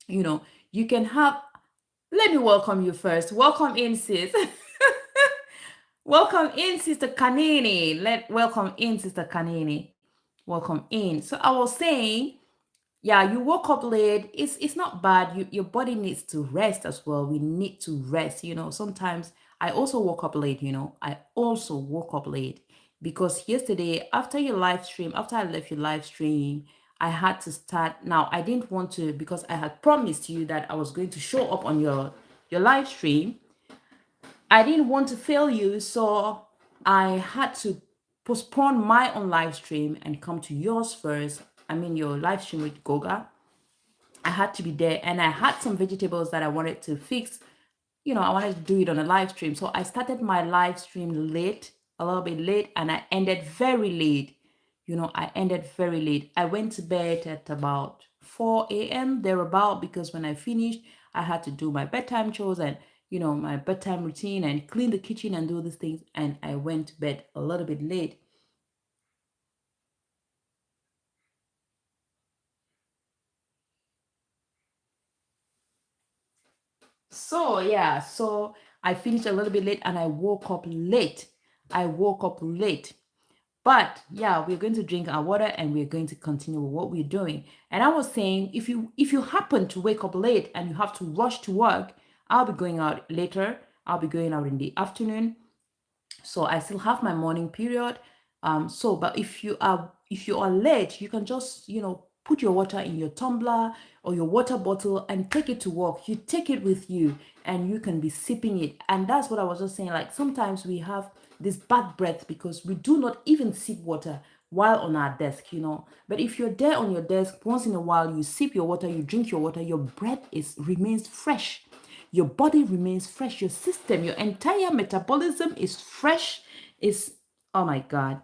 know, you can have. Let me welcome you first. Welcome in, sis. Welcome in, Sister Kanini. Welcome in, Sister Kanini. Welcome in. So I was saying, yeah, you woke up late. It's not bad. Your body needs to rest as well. We need to rest. Sometimes I also woke up late. I also woke up late because yesterday after your live stream, after I left your live stream, I had to start. Now I didn't want to, because I had promised you that I was going to show up on your live stream. I didn't want to fail you, so I had to postpone my own live stream and come to yours first. I mean, your live stream with Goga. I had to be there, and I had some vegetables that I wanted to fix. I wanted to do it on a live stream. So I started my live stream late, a little bit late, and I ended very late. I ended very late. I went to bed at about 4 a.m. thereabout, because when I finished, I had to do my bedtime chores and my bedtime routine and clean the kitchen and do these things. And I went to bed a little bit late. So yeah, so I finished a little bit late and I woke up late. I woke up late. But yeah, we're going to drink our water and we're going to continue with what we're doing. And I was saying, if you happen to wake up late and you have to rush to work, I'll be going out later. I'll be going out in the afternoon, so I still have my morning period. But if you are late, you can just put your water in your tumbler or your water bottle and take it to work. You take it with you and you can be sipping it. And that's what I was just saying. Like, sometimes we have this bad breath because we do not even sip water while on our desk. But if you're there on your desk, once in a while you sip your water, you drink your water, your breath is remains fresh, your body remains fresh, your system, your entire metabolism is fresh. Is Oh my god.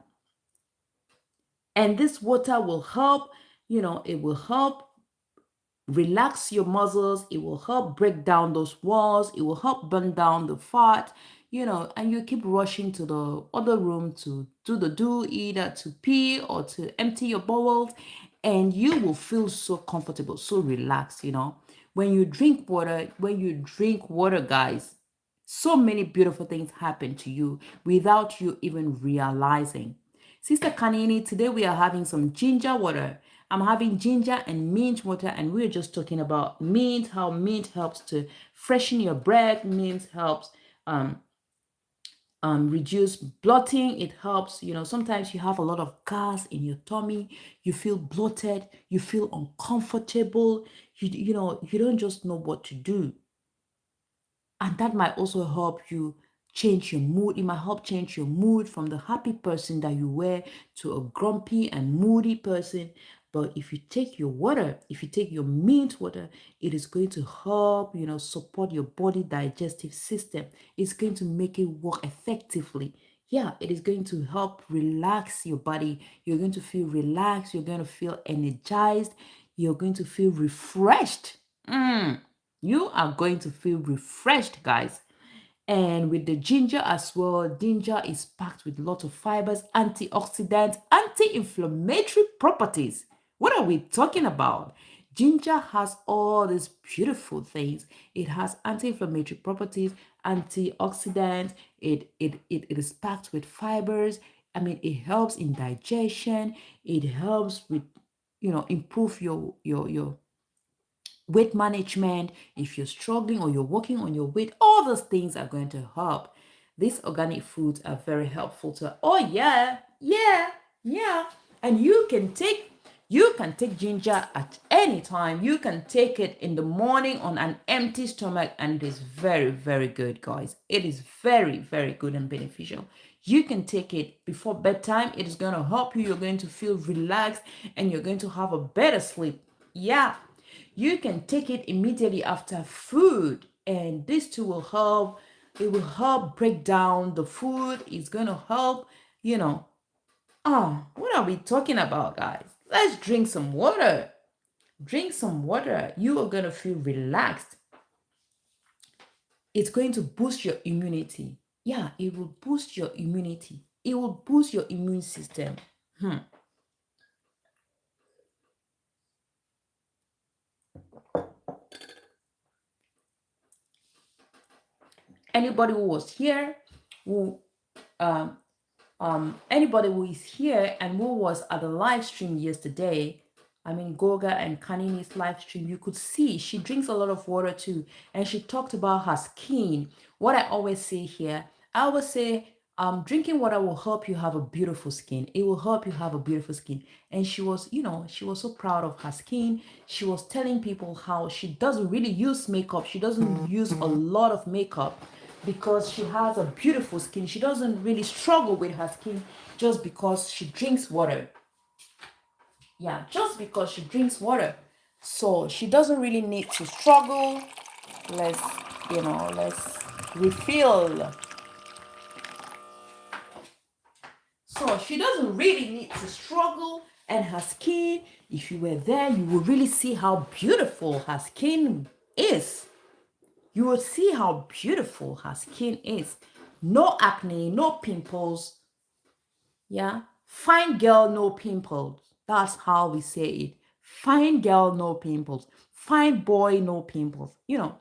And this water will help, it will help relax your muscles, it will help break down those walls, it will help burn down the fat, and you keep rushing to the other room to do either to pee or to empty your bowels, and you will feel so comfortable, so relaxed. When you drink water, guys, so many beautiful things happen to you without you even realizing. Sister Kanini, today we are having some ginger water. I'm having ginger and mint water, and we're just talking about mint, how mint helps to freshen your breath. Mint helps um, reduce bloating. It helps, sometimes you have a lot of gas in your tummy, you feel bloated, you feel uncomfortable, you don't just know what to do. And that might also help you change your mood. It might help change your mood from the happy person that you were to a grumpy and moody person. But if you take your water, if you take your mint water, it is going to help, support your body digestive system. It's going to make it work effectively. Yeah, it is going to help relax your body. You're going to feel relaxed. You're going to feel energized. You're going to feel refreshed. You are going to feel refreshed, guys. And with the ginger as well, ginger is packed with a lot of fibers, antioxidants, anti-inflammatory properties. What are we talking about? Ginger has all these beautiful things. It has anti-inflammatory properties, antioxidants. It is packed with fibers. I mean, it helps in digestion. It helps with, improve your weight management. If you're struggling or you're working on your weight, all those things are going to help. These organic foods are very helpful to. Oh yeah, yeah, yeah. And you can take ginger at any time. You can take it in the morning on an empty stomach, and it is very, very good, guys. It is very, very good and beneficial. You can take it before bedtime. It is going to help you. You're going to feel relaxed and you're going to have a better sleep. Yeah, you can take it immediately after food, and this too will help. It will help break down the food. It's going to help, you know. What are we talking about, guys? Let's drink some water. Drink some water. You are going to feel relaxed. It's going to boost your immunity. Yeah, it will boost your immunity. It will boost your immune system. Anybody who was here, who um, anybody who is here and who was at the live stream yesterday, I mean Goga and Kanini's live stream, you could see she drinks a lot of water too, and she talked about her skin. What I always say here, I always say, drinking water will help you have a beautiful skin. It will help you have a beautiful skin. And she was so proud of her skin. She was telling people how she doesn't really use makeup. She doesn't use a lot of makeup because she has a beautiful skin. She doesn't really struggle with her skin just because she drinks water. Yeah, just because she drinks water. So she doesn't really need to struggle. Let's refill. So she doesn't really need to struggle. And her skin, if you were there, you will really see how beautiful her skin is. You will see how beautiful her skin is. No acne, no pimples. Yeah. Fine girl, no pimples. That's how we say it. Fine girl, no pimples. Fine boy, no pimples. You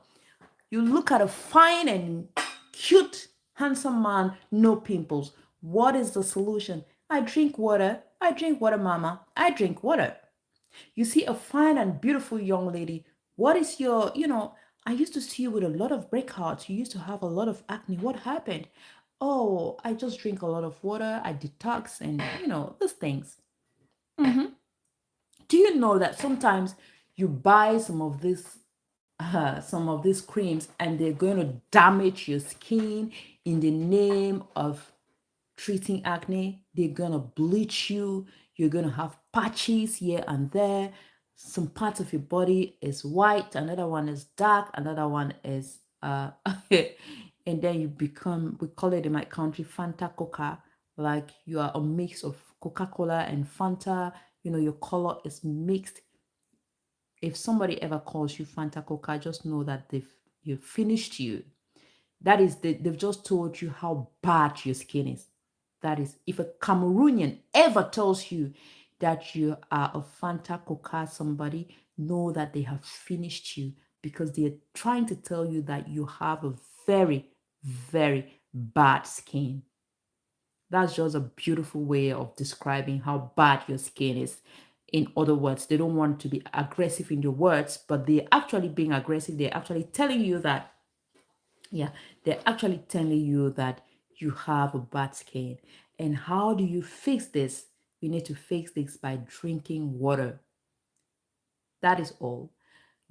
look at a fine and cute, handsome man, no pimples. What is the solution? I drink water. I drink water, mama. I drink water. You see a fine and beautiful young lady. What is I used to see you with a lot of breakouts. You used to have a lot of acne. What happened? Oh, I just drink a lot of water. I detox and, those things. Do you know that sometimes you buy some of these creams and they're going to damage your skin in the name of treating acne? They're gonna bleach you. You're gonna have patches here and there. Some parts of your body is white, another one is dark, another one is and then you become, we call it in my country Fanta Coca, like you are a mix of Coca-Cola and Fanta. Your color is mixed. If somebody ever calls you Fanta Coca, just know that you've finished you. That is, they've just told you how bad your skin is. That is, if a Cameroonian ever tells you that you are a Fanta Coca somebody, know that they have finished you, because they're trying to tell you that you have a very, very bad skin. That's just a beautiful way of describing how bad your skin is. In other words, they don't want to be aggressive in their words, but they're actually being aggressive. They're actually telling you that, yeah, they're actually telling you that you have a bad skin. And how do you fix this? You need to fix this by drinking water. That is all.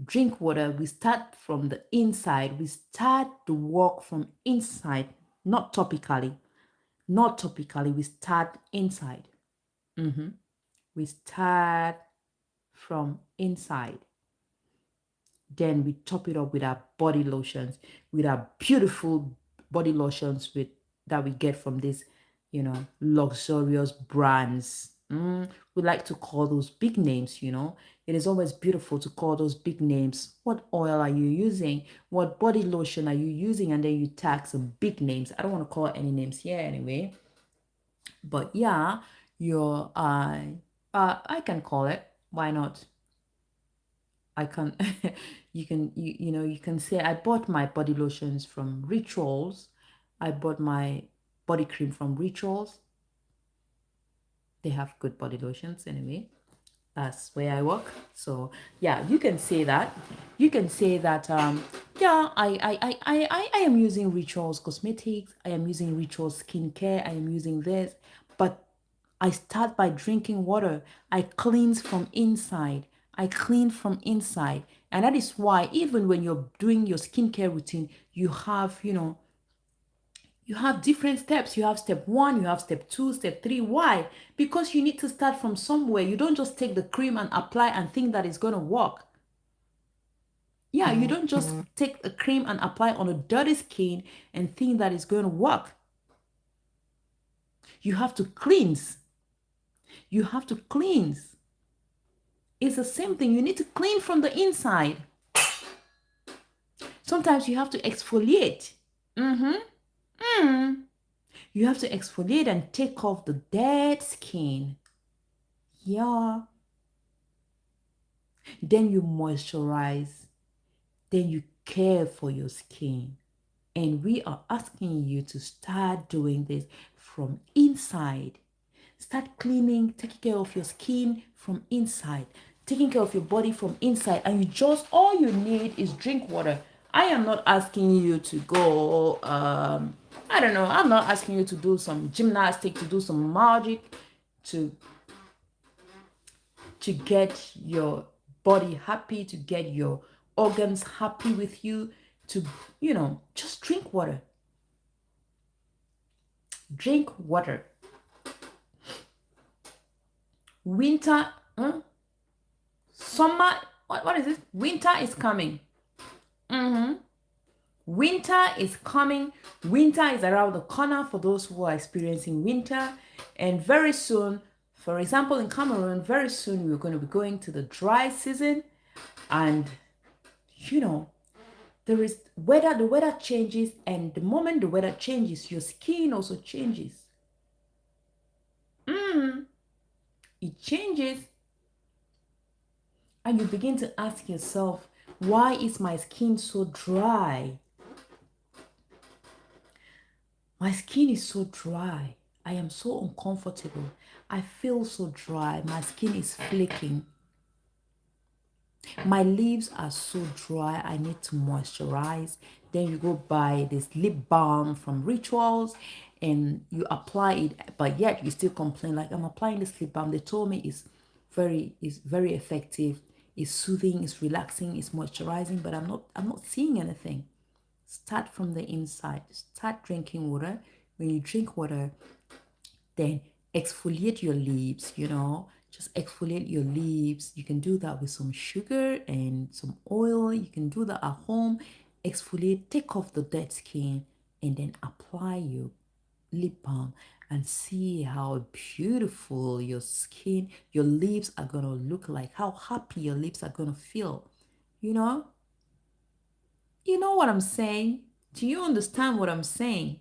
Drink water. We start from the inside. We start the work from inside, not topically. Not topically. We start inside. We start from inside. Then we top it up with our body lotions, with our beautiful body lotions with that we get from these, luxurious brands. We like to call those big names, It is always beautiful to call those big names. What oil are you using? What body lotion are you using? And then you tag some big names. I don't want to call any names here anyway. But yeah, your I can call it. Why not? I can you can say I bought my body lotions from Rituals. I bought my body cream from Rituals. They have good body lotions anyway. That's where I work. So yeah, you can say that. You can say that yeah, I am using Rituals cosmetics, I am using Rituals skincare, I am using this, but I start by drinking water. I cleanse from inside. I clean from inside. And that is why even when you're doing your skincare routine, you have different steps. You have step one, you have step two, step three. Why? Because you need to start from somewhere. You don't just take the cream and apply and think that it's going to work. Yeah, you don't just take the cream and apply on a dirty skin and think that it's going to work. You have to cleanse. You have to cleanse. It's the same thing. You need to clean from the inside. Sometimes you have to exfoliate. You have to exfoliate and take off the dead skin. Yeah. Then you moisturize. Then you care for your skin. And we are asking you to start doing this from inside. Start cleaning, taking care of your skin from inside, taking care of your body from inside. And all you need is drink water. I am not asking you to go, I don't know, I'm not asking you to do some gymnastic, to do some magic, to get your body happy, to get your organs happy with you, to, just drink water. Drink water. Winter, summer, what is this? Winter is coming. Winter is coming. Winter is around the corner for those who are experiencing winter. And very soon, for example, in Cameroon, very soon we're going to be going to the dry season. And, the weather changes. And the moment the weather changes, your skin also changes. It changes. And you begin to ask yourself, why is my skin so dry? My skin is so dry. I am so uncomfortable. I feel so dry. My skin is flaking. My leaves are so dry. I need to moisturize. Then you go buy this lip balm from Rituals and you apply it, but yet you still complain like, I'm applying this lip balm. They told me it's very effective. It's soothing, it's relaxing, it's moisturizing, but I'm not seeing anything. Start from the inside. Start drinking water. When you drink water, then exfoliate your lips, just exfoliate your lips. You can do that with some sugar and some oil. You can do that at home. Exfoliate, take off the dead skin, and then apply your lip balm and see how beautiful your skin, your lips are going to look like, how happy your lips are going to feel. You know what I'm saying? Do you understand what I'm saying?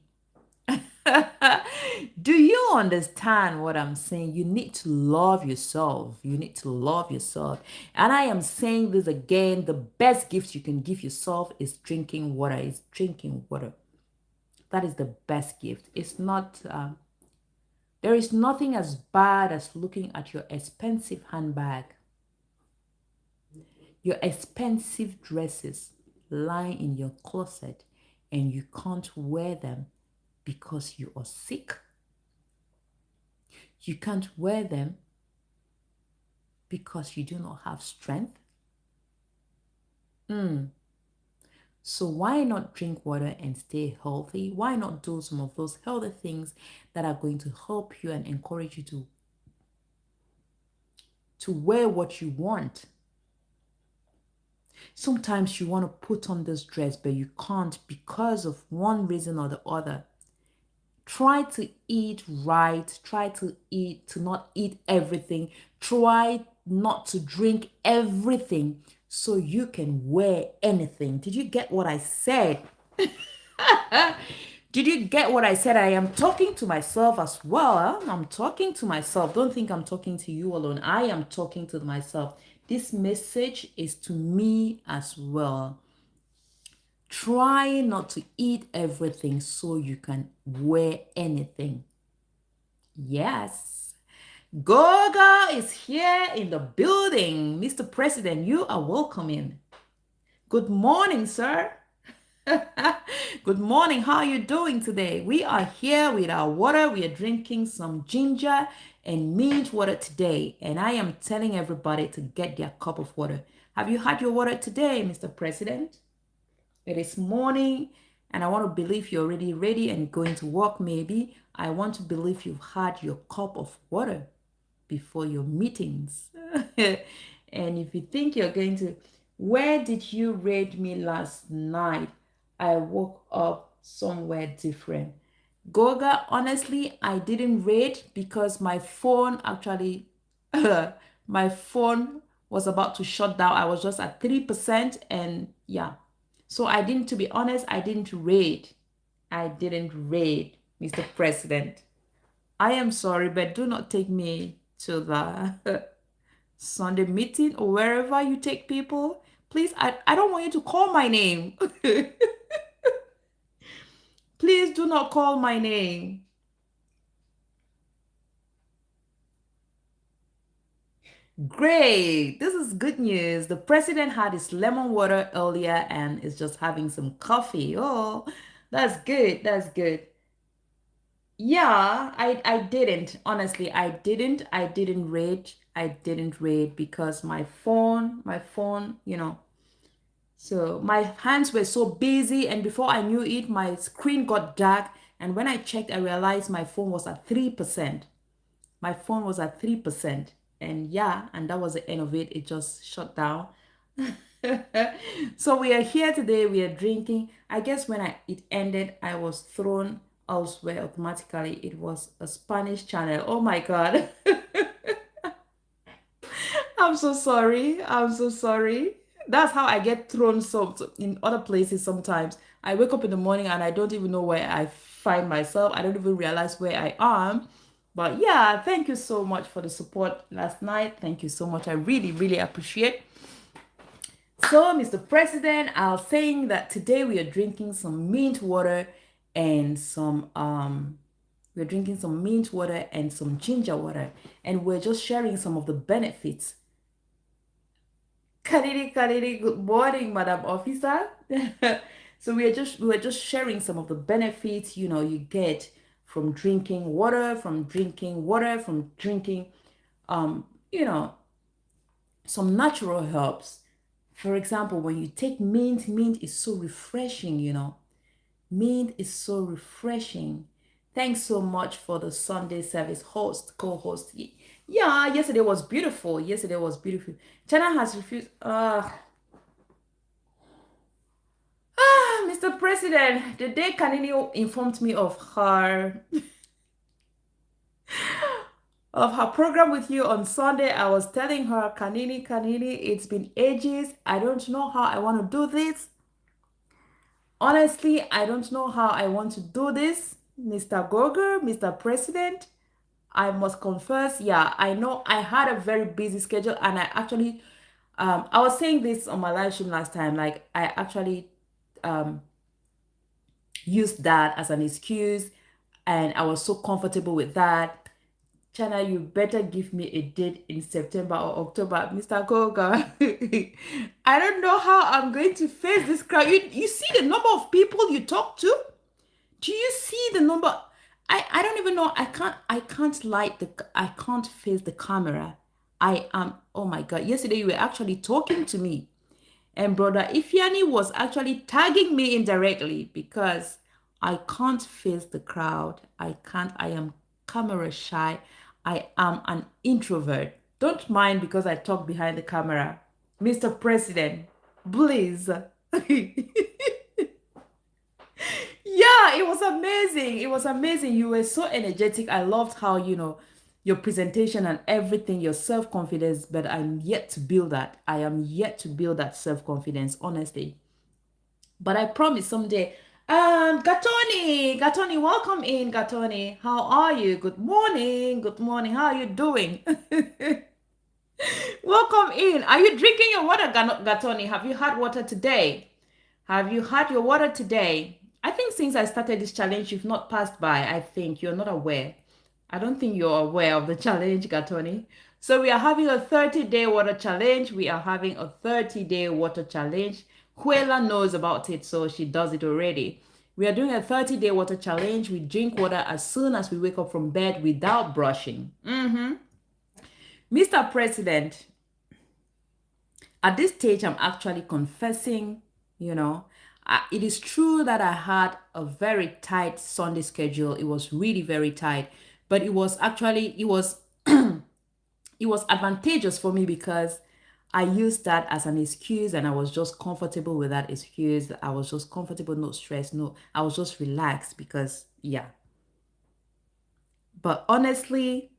Do you understand what I'm saying? You need to love yourself. You need to love yourself. And I am saying this again, the best gift you can give yourself is drinking water. Is drinking water. That is the best gift. It's not, there is nothing as bad as looking at your expensive handbag, your expensive dresses lying in your closet, and you can't wear them because you are sick. You can't wear them because you do not have strength. So why not drink water and stay healthy? Why not do some of those healthy things that are going to help you and encourage you to wear what you want? Sometimes you want to put on this dress, but you can't because of one reason or the other. Try to eat right. Try to not eat everything. Try not to drink everything so you can wear anything. Did you get what I said? Did you get what I said? I am talking to myself as well. I'm talking to myself. Don't think I'm talking to you alone. I am talking to myself. This message is to me as well. Try not to eat everything so you can wear anything. Yes. Goga is here in the building. Mr. President, you are welcome in. Good morning, sir. Good morning. How are you doing today? We are here with our water. We are drinking some ginger and mint water today. And I am telling everybody to get their cup of water. Have you had your water today, Mr. President? It is morning, and I want to believe you're already ready and going to work maybe. I want to believe you've had your cup of water before your meetings. And if you think you're going to, where did you raid me last night? I woke up somewhere different. Goga, honestly, I didn't raid because my phone actually, my phone was about to shut down. I was just at 3%, and yeah. So I didn't, to be honest, I didn't raid. I didn't raid, Mr. President. I am sorry, but do not take me to the Sunday meeting or wherever you take people. Please, I don't want you to call my name. Please do not call my name. Great. This is good news. The president had his lemon water earlier and is just having some coffee. Oh, that's good. That's good. Yeah, I didn't. Honestly, I didn't rage. I didn't rage because my phone, so my hands were so busy, and before I knew it, my screen got dark, and when I checked, I realized my phone was at 3%. My phone was at 3%. And yeah, and that was the end of it. It just shut down. So we are here today. We are drinking. I guess when it ended, I was thrown elsewhere automatically. It was a Spanish channel. Oh my God. I'm so sorry. I'm so sorry. That's how I get thrown in other places sometimes. I wake up in the morning and I don't even know where I find myself. I don't even realize where I am. But yeah, thank you so much for the support last night. Thank you so much. I really, really appreciate. So, Mr. President, I was saying that today we are drinking some mint water and we're drinking some mint water and some ginger water, and we're just sharing some of the benefits. Kadiri, good morning, Madam Officer. So we're just sharing some of the benefits you get from drinking water, from drinking you know some natural herbs. For example, when you take mint is so refreshing. Mint is so refreshing. Thanks so much for the Sunday service co-host. Yeah, yesterday was beautiful. Yesterday was beautiful. China has refused. Mr. President, the day Kanini informed me of her program with you on Sunday, I was telling her, Kanini, it's been ages. I don't know how I want to do this. Honestly, I don't know how I want to do this, Mr. Goger, Mr. President. I must confess, yeah, I know I had a very busy schedule, and I actually, I was saying this on my live stream last time, like I actually used that as an excuse, and I was so comfortable with that. China, you better give me a date in September or October, Mr. Koga. I don't know how I'm going to face this crowd. You see the number of people you talk to? Do you see the number? I don't even know. I can't face the camera. I am, oh my God. Yesterday you were actually talking to me. And Brother Ifyani was actually tagging me indirectly because I can't face the crowd. I can't. I am camera shy. I am an introvert. Don't mind because I talk behind the camera. Mr. President, please. Yeah, Yeah, it was amazing. It was amazing. You were so energetic. I loved how, your presentation and everything, your self-confidence, but I'm yet to build that. I am yet to build that self-confidence, honestly. But I promise someday. Gatoni, welcome in, Gatoni. How are you? Good morning. Good morning. How are you doing? Welcome in. Are you drinking your water, Gatoni? Have you had water today? Have you had your water today? I think since I started this challenge, you've not passed by. I think you're not aware. I don't think you're aware of the challenge, Gatoni. So we are having a 30-day water challenge. We are having a 30-day water challenge. Huela knows about it, so she does it already. We are doing a 30-day water challenge. We drink water as soon as we wake up from bed without brushing. Mr. President, at this stage, I'm actually confessing, it is true that I had a very tight Sunday schedule. It was really very tight, but it was it was advantageous for me because I used that as an excuse and I was just comfortable with that excuse. I was just comfortable, no stress, no, I was just relaxed because, yeah. But honestly,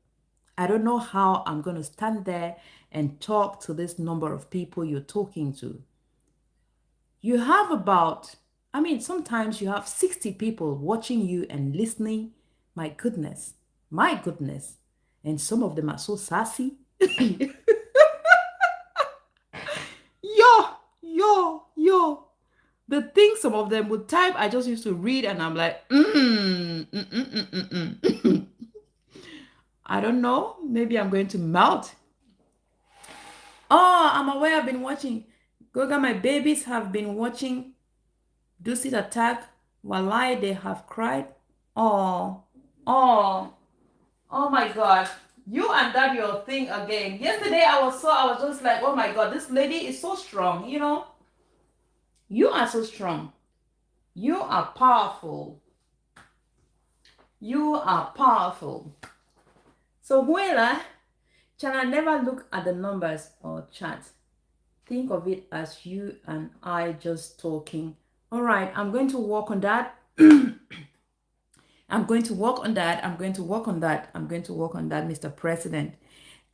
I don't know how I'm going to stand there and talk to this number of people you're talking to. You have sometimes you have 60 people watching you and listening. My goodness, my goodness. And some of them are so sassy. Yo, yo. The things some of them would type, I just used to read and I'm like, I don't know. Maybe I'm going to melt. Oh, I'm aware I've been watching. Goga, my babies have been watching Dusit attack. Walai, they have cried. Oh, oh, oh my God. You and that your thing again. Yesterday I was just like, oh my God, this lady is so strong, You are so strong. You are powerful. You are powerful. So, Huela, Chana, never look at the numbers or chat. Think of it as you and I just talking. All right, I'm going to work on that. I'm going to work on that. I'm going to work on that. I'm going to work on that, Mr. President.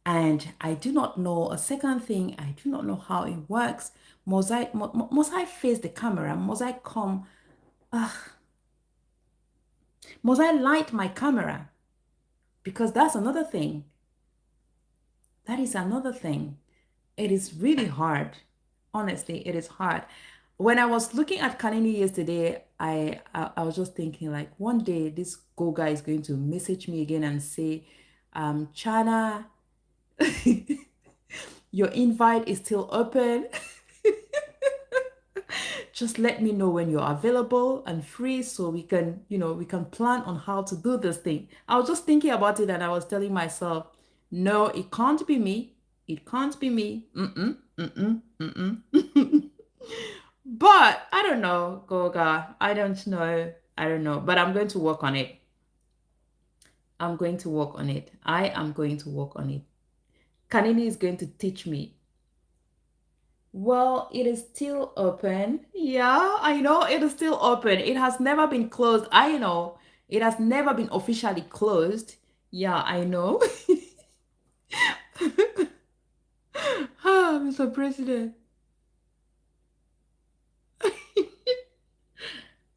And I do not know a second thing. I do not know how it works. Must I face the camera? Must I come? Must I light my camera? Because that's another thing. That is another thing. It is really hard. Honestly, it is hard. When I was looking at Kanini yesterday, I was just thinking like one day this go guy is going to message me again and say, Chana, your invite is still open. Just let me know when you're available and free so we can, we can plan on how to do this thing. I was just thinking about it and I was telling myself, no, it can't be me. It can't be me. But I don't know, Goga. I don't know. I don't know. But I'm going to work on it. I'm going to work on it. I am going to work on it. Kanini is going to teach me. Well, it is still open. Yeah, I know it is still open. It has never been closed. I know. It has never been officially closed. Yeah, I know. Ah, Mr. President.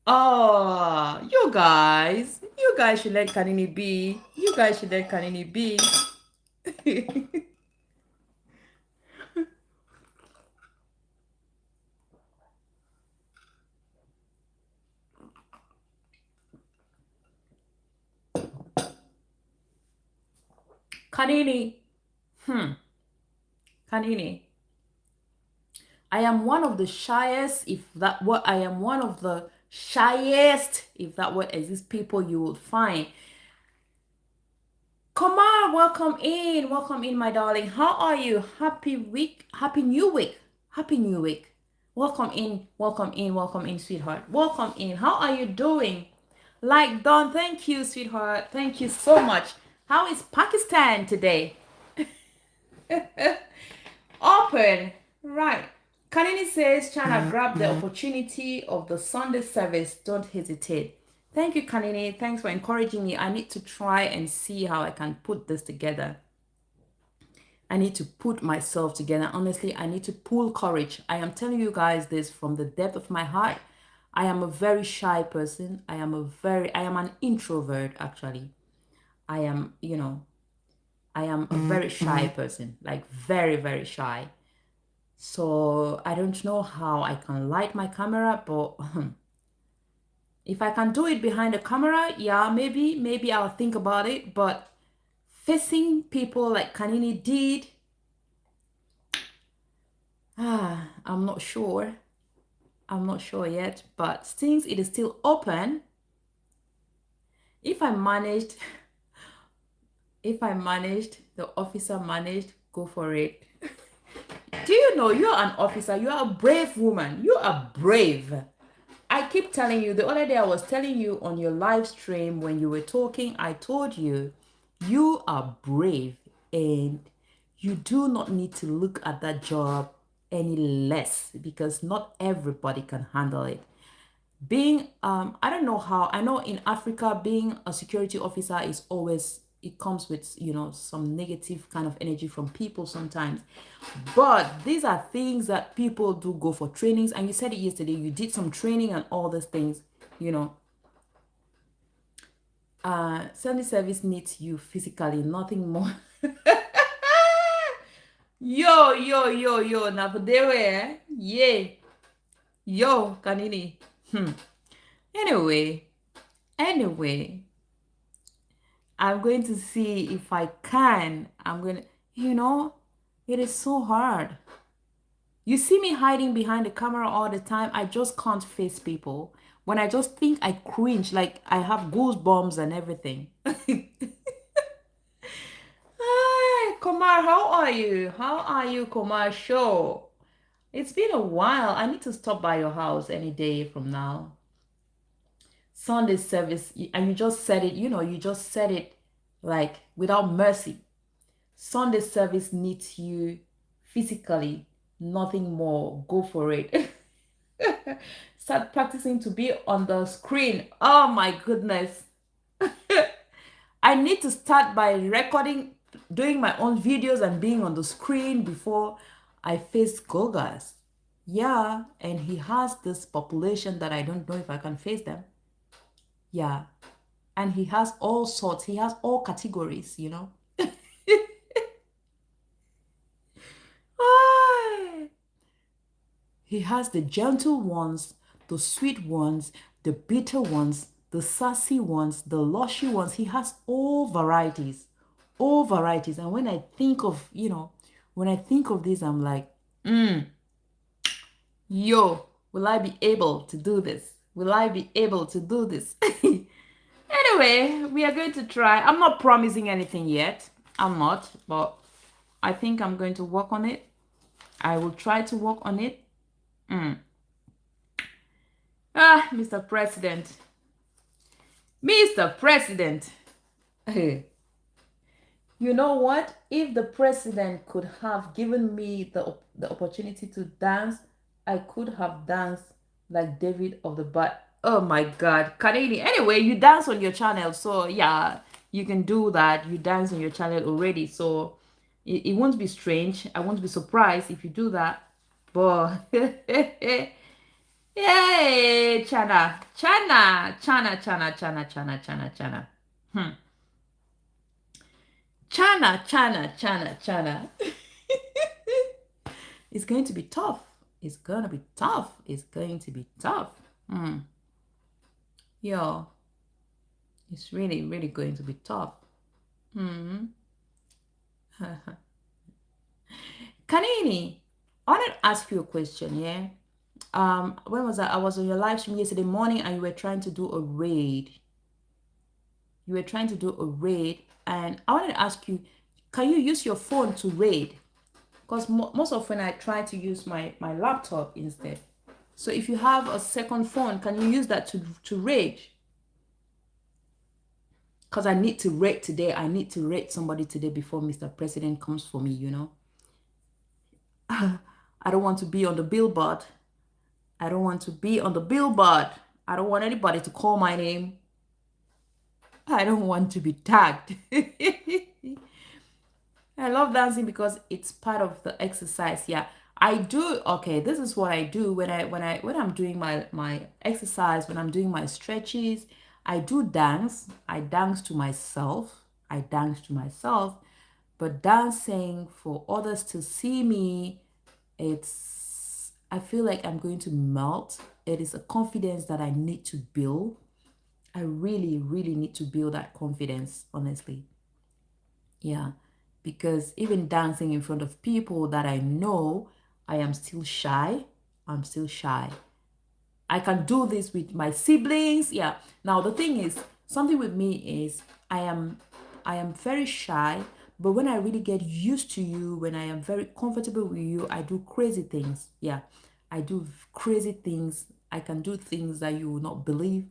Oh, you guys should let Kanini be. You guys should let Kanini be. Kanini. Kanini. I am one of the shyest, if that what I am one of the shyest, if that word exists, people you will find. Come on, welcome in, my darling. How are you? Happy week, happy new week, happy new week. Welcome in, welcome in, welcome in, sweetheart. Welcome in. How are you doing? Like Dawn, thank you, sweetheart. Thank you so much. How is Pakistan today? Open, right. Kanini says, China, grab the opportunity of the Sunday service. Don't hesitate. Thank you, Kanini. Thanks for encouraging me. I need to try and see how I can put this together. I need to put myself together. Honestly, I need to pull courage. I am telling you guys this from the depth of my heart. I am a very shy person. I am an introvert actually. I am, I am a very shy person, like very, very shy. So I don't know how I can light my camera, but if I can do it behind the camera, yeah, maybe I'll think about it. But facing people like Kanini did, I'm not sure. I'm not sure yet. But since it is still open, if I managed, the officer managed, go for it. Do you know you're an officer? You are a brave woman. You are brave. I keep telling you, the other day I was telling you on your live stream when you were talking, I told you, you are brave and you do not need to look at that job any less because not everybody can handle it. Being, I don't know how, I know in Africa, being a security officer is always, it comes with, some negative kind of energy from people sometimes. But these are things that people do go for trainings. And you said it yesterday, you did some training and all these things, you know. Sunday service needs you physically, nothing more. Yo, now they were, yeah. Yo, Kanini. Anyway, I'm going to see if I can. It is so hard. You see me hiding behind the camera all the time. I just can't face people. When I just think, I cringe, like I have goosebumps and everything. Hi, Komar, how are you? How are you, Komar Show? It's been a while. I need to stop by your house any day from now. Sunday service, and you just said it, you just said it like without mercy. Sunday service needs you physically, nothing more. Go for it. Start practicing to be on the screen. Oh my goodness. I need to start by recording, doing my own videos and being on the screen before I face Gogas. Yeah, and he has this population that I don't know if I can face them. Yeah. And he has all sorts, he has all categories, He has the gentle ones, the sweet ones, the bitter ones, the sassy ones, the lushy ones. He has all varieties, all varieties. And when I think of, when I think of this, I'm like, yo, will I be able to do this? Will I be able to do this? Anyway, we are going to try. I'm not promising anything yet. I'm not, but I think I'm going to work on it. I will try to work on it. Mr. President. Mr. President. You know what? If the president could have given me the opportunity to dance, I could have danced like David of the Bat. Oh my God, Kanini. Anyway, you dance on your channel, so yeah, you can do that. You dance on your channel already, so it won't be strange. I won't be surprised if you do that. But yay, Chana. Chana. It's going to be tough. It's going to be tough. It's going to be tough. Yo, it's really, really going to be tough. Kanini, I want to ask you a question, yeah? When was that? I was on your live stream yesterday morning and you were trying to do a raid. And I wanted to ask you, can you use your phone to raid? Because most often I try to use my laptop instead. So if you have a second phone, can you use that to raid? Because I need to raid today. I need to raid somebody today before Mr. President comes for me, I don't want to be on the billboard. I don't want anybody to call my name I don't want to be tagged. I love dancing because it's part of the exercise. Yeah. I do okay, this is what I do when I'm doing my exercise, when I'm doing my stretches, I do dance. I dance to myself. I dance to myself, but dancing for others to see me, it's I feel like I'm going to melt. It is a confidence that I need to build. I really, really need to build that confidence, honestly. Yeah, because even dancing in front of people that I know, I am still shy. I'm still shy. I can do this with my siblings. Yeah. Now the thing is, something with me is I am very shy, but when I really get used to you, when I am very comfortable with you, I do crazy things. Yeah. I do crazy things. I can do things that you will not believe.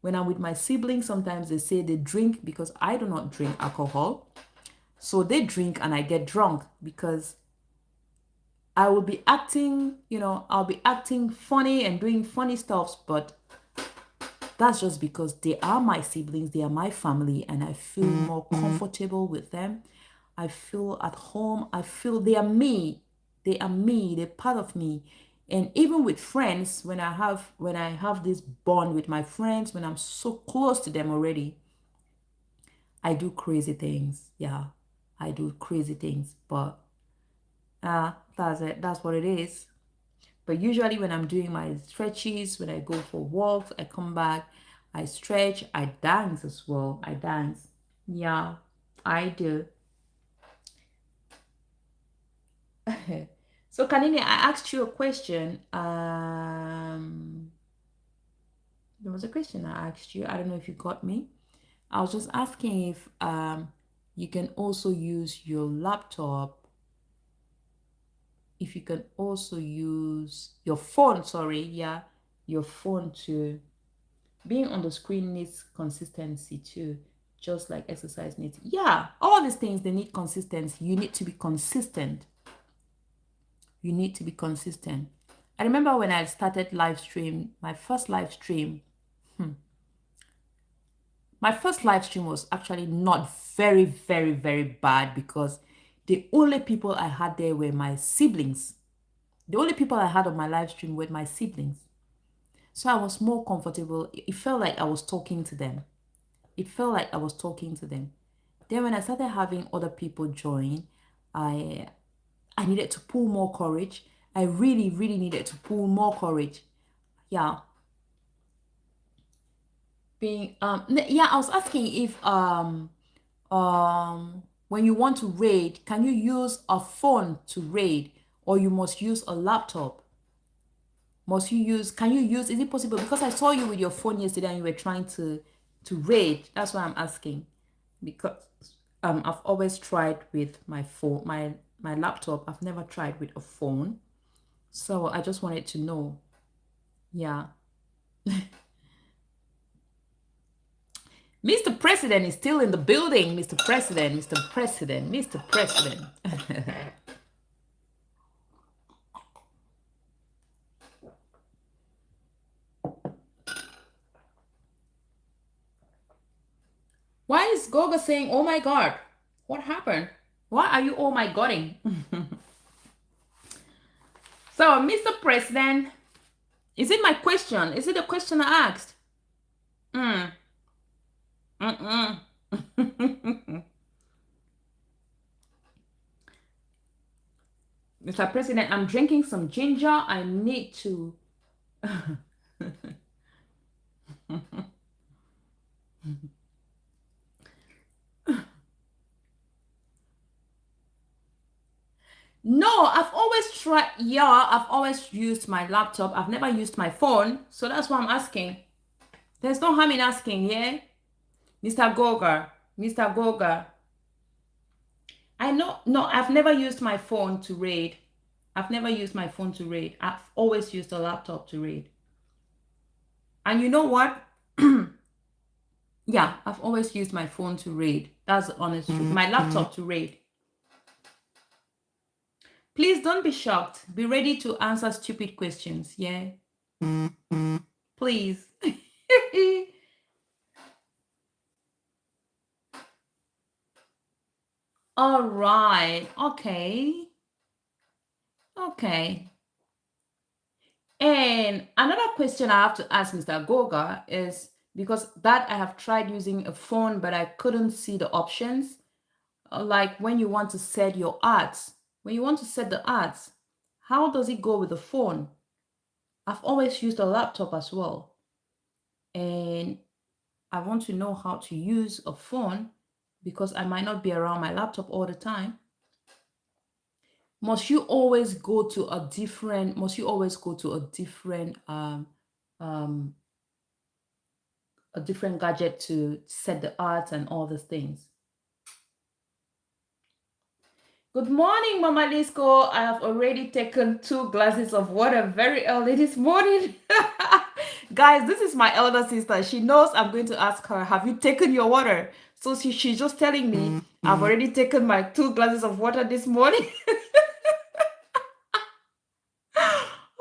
When I'm with my siblings, sometimes they say they drink because I do not drink alcohol. So they drink and I get drunk because I will be acting, I'll be acting funny and doing funny stuff, but that's just because they are my siblings, they are my family, and I feel more comfortable with them. I feel at home. I feel they are me. They are me. They're part of me. And even with friends, when I have this bond with my friends, when I'm so close to them already, I do crazy things. Yeah, I do crazy things. But that's it. That's what it is. But usually when I'm doing my stretches, when I go for walks, I come back, I stretch, I dance as well. I dance. Yeah, I do. So Kanini, I asked you a question. There was a question I asked you. I don't know if you got me. I was just asking if you can also use your laptop, if you can also use your phone, sorry, yeah, your phone to being on the screen needs consistency too, just like exercise needs. Yeah, all these things they need consistency. You need to be consistent. You need to be consistent. I remember when I started live stream, my first live stream was actually not very, very, very bad because the only people I had there were my siblings. The only people I had on my live stream were my siblings. So I was more comfortable. It felt like I was talking to them. It felt like I was talking to them. Then when I started having other people join, I I needed to pull more courage. I really, really needed to pull more courage. Yeah. Yeah, I was asking if when you want to raid, can you use a phone to raid or you must use a laptop? Can you use, is it possible? Because I saw you with your phone yesterday and you were trying to raid. That's why I'm asking. Because I've always tried with my phone, my laptop. I've never tried with a phone. So I just wanted to know. Yeah. Mr. President is still in the building. Mr. President, Mr. President, Mr. President. Why is Goga saying, oh my God? What happened? Why are you oh my godding? So, Mr. President, is it my question? Is it the question I asked? Mm. Mm-mm. Mr. President, I'm drinking some ginger. I need to. No, I've always tried. Yeah, I've always used my laptop. I've never used my phone. So that's why I'm asking. There's no harm in asking, yeah? Mr. Goga. Mr. Goga. I know. No, I've never used my phone to read. I've never used my phone to read. I've always used a laptop to read. And you know what? Yeah, I've always used my phone to read. That's the honest truth. My laptop to read. Please don't be shocked. Be ready to answer stupid questions. Yeah. Please. All right. Okay. Okay. And another question I have to ask Mr. Goga is because that I have tried using a phone, but I couldn't see the options. Like when you want to set your ads, when you want to set the ads, how does it go with the phone? I've always used a laptop as well, and I want to know how to use a phone because I might not be around my laptop all the time. Must you always go to um a different gadget to set the art and all these things? Good morning, Mama Lisco. I have already taken 2 glasses of water very early this morning. Guys, this is my elder sister. She knows I'm going to ask her, have you taken your water? So she's just telling me I've already taken my 2 glasses of water this morning.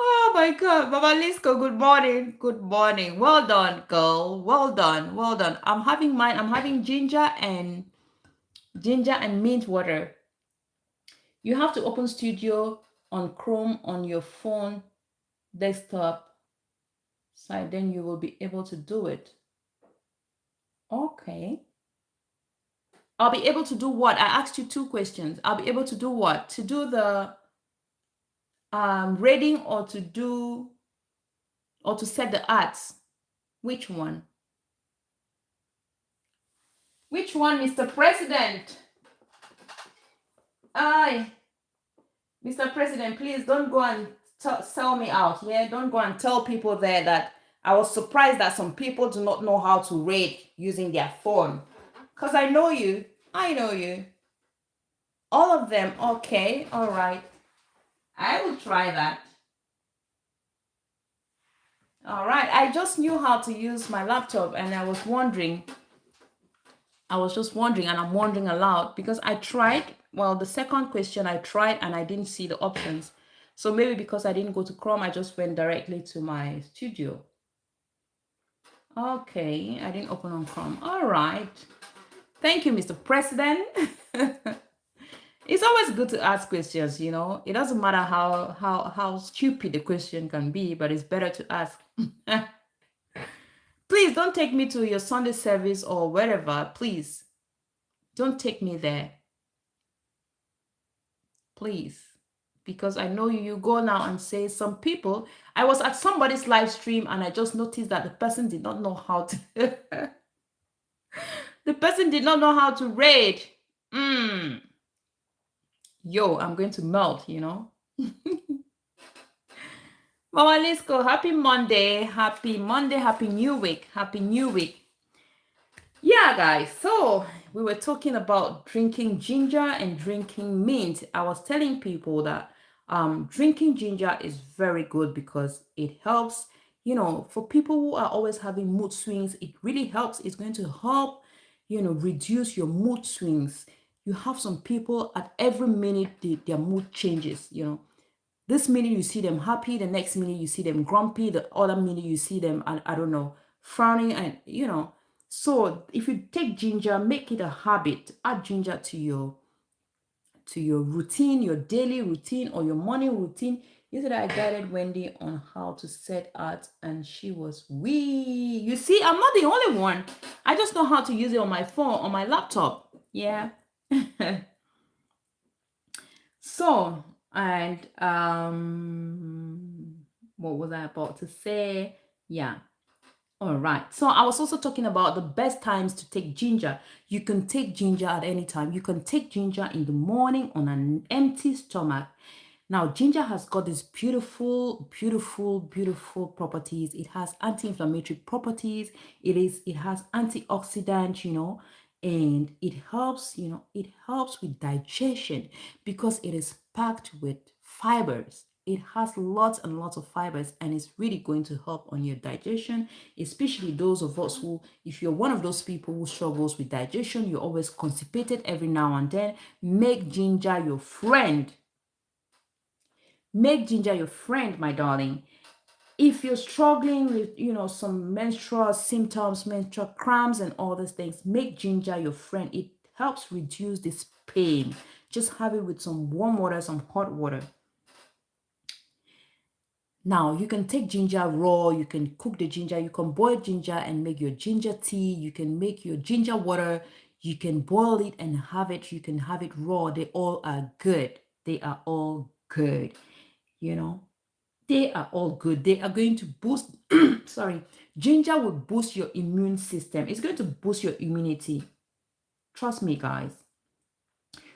Oh my God, Mama Lisco, good morning. Good morning. Well done, girl. Well done. Well done. I'm having mine. I'm having ginger and mint water. You have to open Studio on Chrome on your phone desktop side, then you will be able to do it. Okay. I'll be able to do what? I asked you 2 questions. I'll be able to do what? To do the rating or to set the ads. Which one? Which one, Mr. President? Aye. Mr. President, please don't go and sell me out. Yeah, don't go and tell people there that I was surprised that some people do not know how to rate using their phone. Because I know you. I know you. All of them. Okay, all right. I will try that. All right. I just knew how to use my laptop and I was just wondering, and I'm wondering aloud because I tried. Well, the second question I tried and I didn't see the options. So maybe because I didn't go to Chrome, I just went directly to my studio. Okay, I didn't open on Chrome. All right. Thank you, Mr. President. It's always good to ask questions, you know. It doesn't matter how stupid the question can be, but it's better to ask. Please don't take me to your Sunday service or wherever. Please don't take me there. Please. Because I know you go now and say some people. I was at somebody's live stream and I just noticed that the person did not know how to. The person did not know how to rate. Yo, I'm going to melt, you know. Mama Lisco, happy Monday. Happy Monday. Happy New Week. Happy New Week. Yeah, guys. So we were talking about drinking ginger and drinking mint. I was telling people that drinking ginger is very good because it helps, you know, for people who are always having mood swings. It really helps. It's going to help, you know, reduce your mood swings. You have some people at every minute their mood changes, you know. This minute you see them happy, the next minute you see them grumpy, the other minute you see them, I don't know, frowning, and you know. So if you take ginger, make it a habit. Add ginger to your routine, your daily routine or your morning routine. Yesterday I guided Wendy on how to set art and she was wee. You see, I'm not the only one. I just know how to use it on my phone, on my laptop. Yeah. So, and what was I about to say? Yeah. All right. So I was also talking about the best times to take ginger. You can take ginger at any time. You can take ginger in the morning on an empty stomach. Now, ginger has got these beautiful, beautiful, beautiful properties. It has anti-inflammatory properties. It has antioxidant, you know, and it helps, you know, it helps with digestion because it is packed with fibers. It has lots and lots of fibers and it's really going to help on your digestion, especially those of us who, if you're one of those people who struggles with digestion, you're always constipated every now and then, make ginger your friend. Make ginger your friend, my darling. If you're struggling with, you know, some menstrual symptoms, menstrual cramps and all these things, make ginger your friend. It helps reduce this pain. Just have it with some warm water, some hot water. Now, you can take ginger raw, you can cook the ginger, you can boil ginger and make your ginger tea, you can make your ginger water, you can boil it and have it, you can have it raw. They all are good. They are all good, you know. They are all good. They are going to boost, sorry, ginger will boost your immune system. It's going to boost your immunity. Trust me, guys.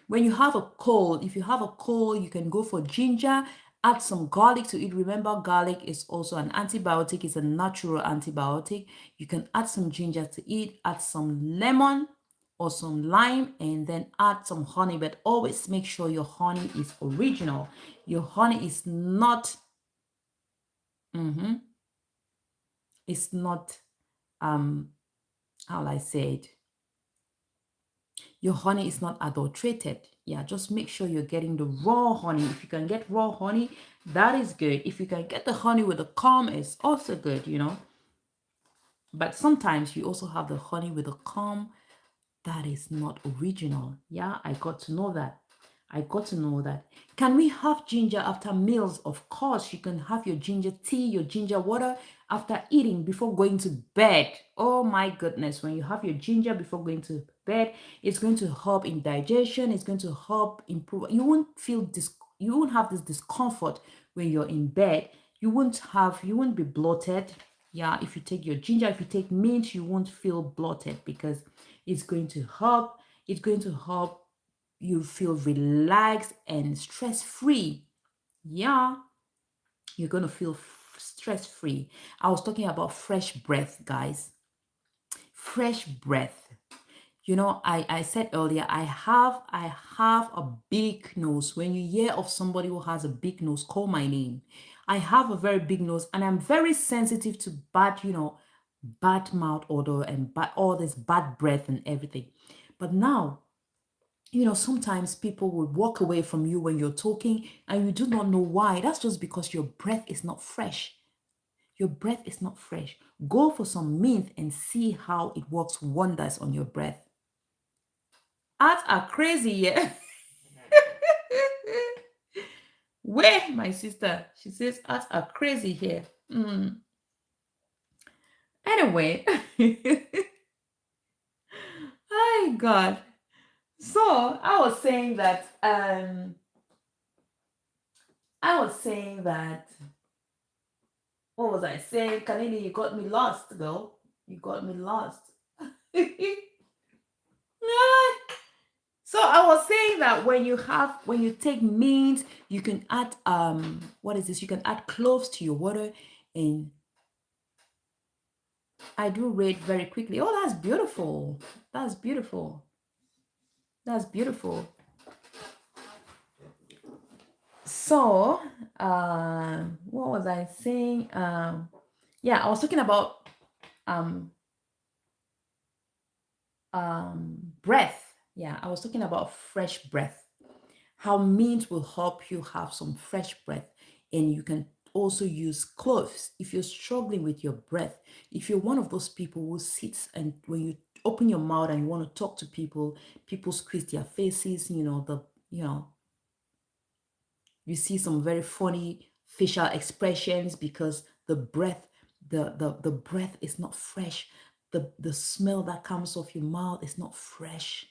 When you have a cold, if you have a cold, you can go for ginger, add some garlic to it. Remember, garlic is also an antibiotic, it's a natural antibiotic. You can add some ginger to it, add some lemon or some lime, and then add some honey. But always make sure your honey is original. Your honey is not, it's not, how will I say it? Your honey is not adulterated. Yeah, just make sure you're getting the raw honey. If you can get raw honey, that is good. If you can get the honey with the comb, it's also good, you know. But sometimes you also have the honey with the comb that is not original. Yeah, I got to know that. I got to know that. Can we have ginger after meals? Of course, you can have your ginger tea, your ginger water after eating before going to bed. Oh my goodness, when you have your ginger before going to bed, it's going to help in digestion, it's going to help improve. You won't feel this, you won't have this discomfort when you're in bed. You won't be bloated. Yeah, if you take your ginger, if you take mint, you won't feel bloated because it's going to help. It's going to help you feel relaxed and stress-free. Yeah, you're going to feel stress-free. I was talking about fresh breath, guys. Fresh breath. You know, I said earlier, I have a big nose. When you hear of somebody who has a big nose, call my name. I have a very big nose and I'm very sensitive to bad, bad mouth odor and all this bad breath and everything. But now, sometimes people will walk away from you when you're talking and you do not know why. That's just because your breath is not fresh. Your breath is not fresh. Go for some mint and see how it works wonders on your breath. Art are crazy, yeah. Where, my sister? She says art are crazy here. Anyway, my God. So I was saying that what was I saying? Kanini, you got me lost, girl. You got me lost. So I was saying that when you take mint, you can add what is this? You can add cloves to your water, and I do read very quickly. Oh, that's beautiful. That's beautiful. That's beautiful. So, what was I saying? Yeah, I was talking about um breath. Yeah, I was talking about fresh breath. How mint will help you have some fresh breath, and you can also use cloves if you're struggling with your breath. If you're one of those people who sits and when you open your mouth and you want to talk to people, people squeeze their faces, you see some very funny facial expressions because the breath, the breath is not fresh. The smell that comes off your mouth is not fresh.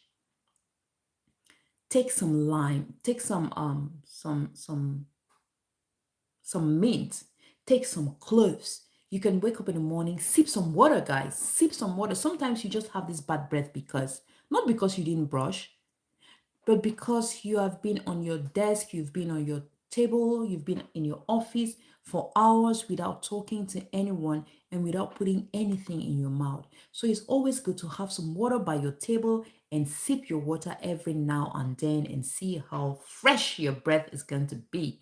Take some lime, take some mint, take some cloves. You can wake up in the morning, sip some water, guys. Sip some water. Sometimes you just have this bad breath because not because you didn't brush, but because you have been on your desk, you've been on your table, you've been in your office for hours without talking to anyone and without putting anything in your mouth. So it's always good to have some water by your table and sip your water every now and then and see how fresh your breath is going to be.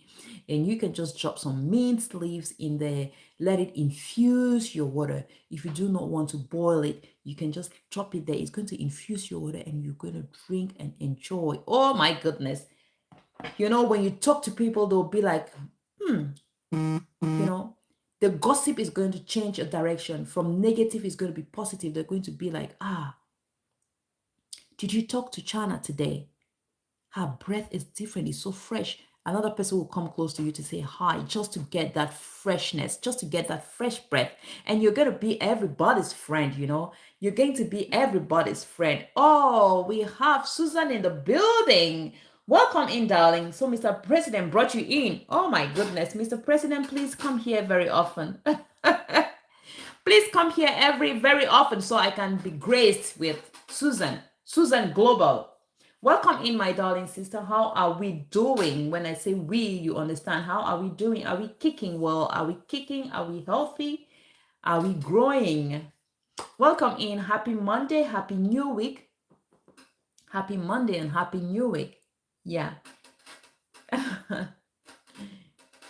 And you can just drop some mint leaves in there, let it infuse your water. If you do not want to boil it, you can just drop it there. It's going to infuse your water and you're going to drink and enjoy. Oh my goodness. When you talk to people, they'll be like, the gossip is going to change a direction. From negative is going to be positive. They're going to be like, Did you talk to Chana today? Her breath is different, it's so fresh. Another person will come close to you to say hi, just to get that freshness, just to get that fresh breath. And you're going to be everybody's friend, you know. You're going to be everybody's friend. Oh, we have Susan in the building. Welcome in, darling. So Mr. President brought you in. Oh my goodness. Mr. President, please come here very often. Please come here very often so I can be graced with Susan. Susan Global. Welcome in, my darling sister. How are we doing? When I say we, you understand. How are we doing? Are we kicking well? Are we kicking? Are we healthy? Are we growing? Welcome in. Happy Monday. Happy New Week. Happy Monday and Happy New Week. Yeah.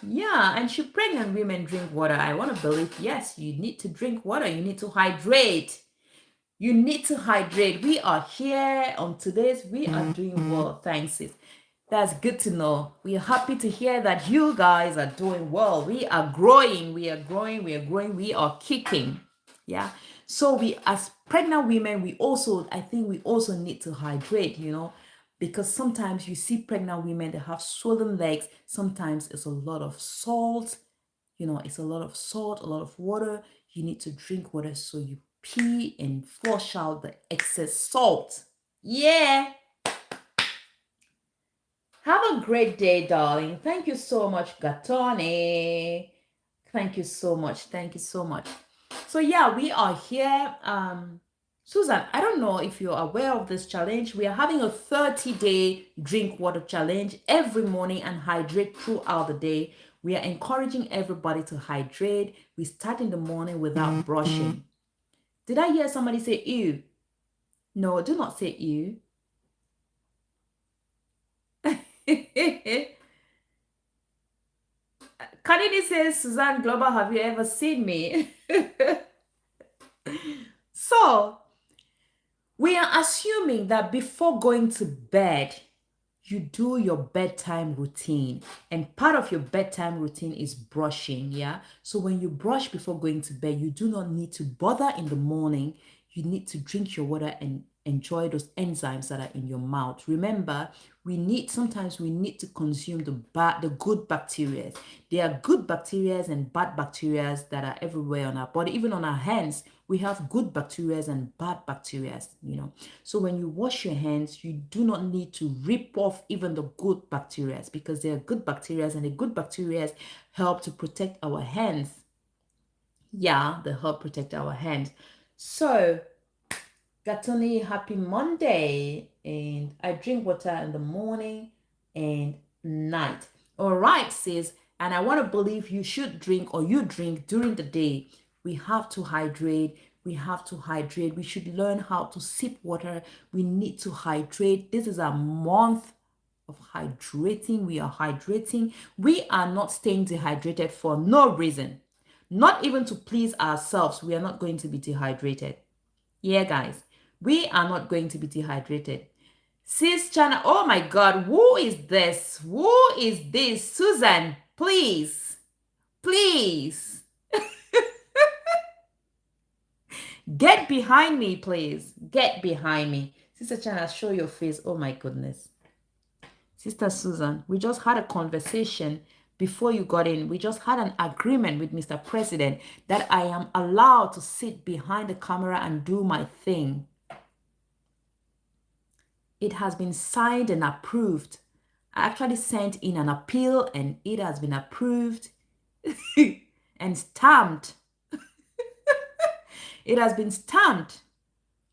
Yeah, and should pregnant women drink water? I want to believe, yes, you need to drink water. You need to hydrate. You need to hydrate. We are here on today's. We are doing well. Thanks, sis. That's good to know. We are happy to hear that you guys are doing well. We are growing. We are growing. We are growing. We are kicking. Yeah. So we, as pregnant women, we also, I think we also need to hydrate, you know, because sometimes you see pregnant women that have swollen legs. Sometimes it's a lot of salt. You know, it's a lot of salt, a lot of water. You need to drink water so you pee and flush out the excess salt. Yeah. Have a great day, darling. Thank you so much, Gatone. Thank you so much. Thank you so much. So yeah, we are here. Susan, I don't know if you're aware of this challenge. We are having a 30-day drink water challenge every morning and hydrate throughout the day. We are encouraging everybody to hydrate. We start in the morning without brushing. Did I hear somebody say ew? No, do not say ew. Kanini says, Suzanne Global, have you ever seen me? So, we are assuming that before going to bed, you do your bedtime routine. And part of your bedtime routine is brushing, yeah? So when you brush before going to bed, you do not need to bother in the morning. You need to drink your water and enjoy those enzymes that are in your mouth. Remember, sometimes we need to consume the good bacteria. There are good bacteria and bad bacteria that are everywhere on our body. Even on our hands, we have good bacteria and bad bacteria, you know. So when you wash your hands, you do not need to rip off even the good bacteria, because they are good bacteria, and the good bacteria help to protect our hands. Yeah, they help protect our hands. So Gatoni, happy Monday. And I drink water in the morning and night. All right, sis. And I want to believe you should drink, or you drink during the day. We have to hydrate. We have to hydrate. We should learn how to sip water. We need to hydrate. This is a month of hydrating. We are hydrating. We are not staying dehydrated for no reason. Not even to please ourselves. We are not going to be dehydrated. Yeah, guys. We are not going to be dehydrated. Sis Chana, oh my God, who is this? Who is this? Susan, please, please. Get behind me, please. Get behind me. Sister Chana, show your face. Oh my goodness. Sister Susan, we just had a conversation before you got in. We just had an agreement with Mr. President that I am allowed to sit behind the camera and do my thing. It has been signed and approved. I actually sent in an appeal and it has been approved and stamped. It has been stamped.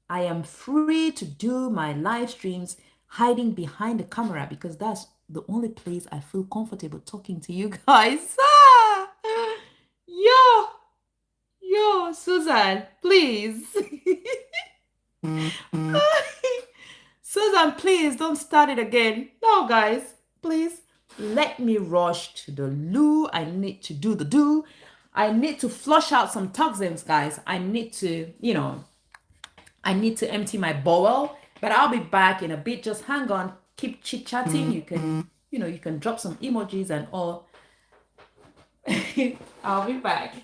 I am free to do my live streams hiding behind the camera, because that's the only place I feel comfortable talking to you guys. Ah! Yo, Susan, please. Susan, please don't start it again. No, guys, please let me rush to the loo. I need to do the do. I need to flush out some toxins, guys. I need to, I need to empty my bowel, but I'll be back in a bit. Just hang on, keep chit-chatting. You can, you can drop some emojis and all. I'll be back.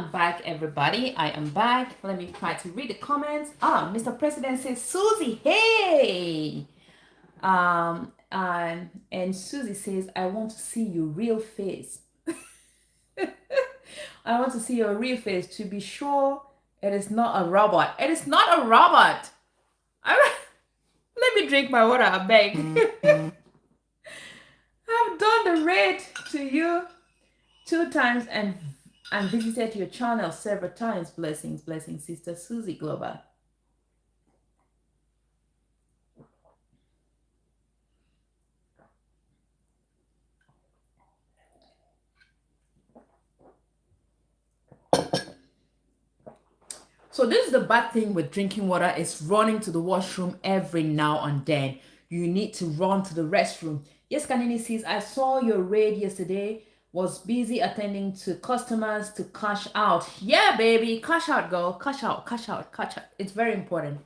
am back, everybody. I am back. Let me try to read the comments. Mr. President says, Susie, hey. And Susie says, I want to see your real face. I want to see your real face to be sure it is not a robot. It is not a robot. Let me drink my water, I beg. I've done the raid to you 2 times and visited your channel several times. Blessings, blessings, Sister Susie Glover. So this is the bad thing with drinking water, is running to the washroom every now and then. You need to run to the restroom. Yes, Kanini says, I saw your raid yesterday. Was busy attending to customers to cash out. Yeah, baby, cash out, girl. Cash out, cash out, cash out. It's very important.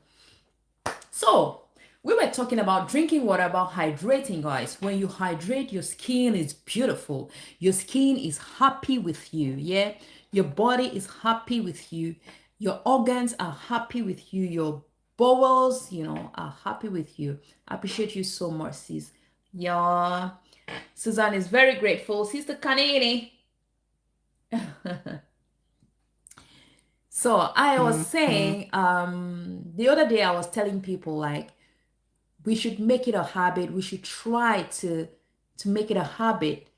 So we were talking about drinking water, about hydrating, guys. When you hydrate, your skin is beautiful. Your skin is happy with you. Yeah, your body is happy with you. Your organs are happy with you. Your bowels, are happy with you. I appreciate you so much, sis. Yeah. Suzanne is very grateful. Sister Kanini. So I was saying, the other day I was telling people, like, we should make it a habit. We should try to make it a habit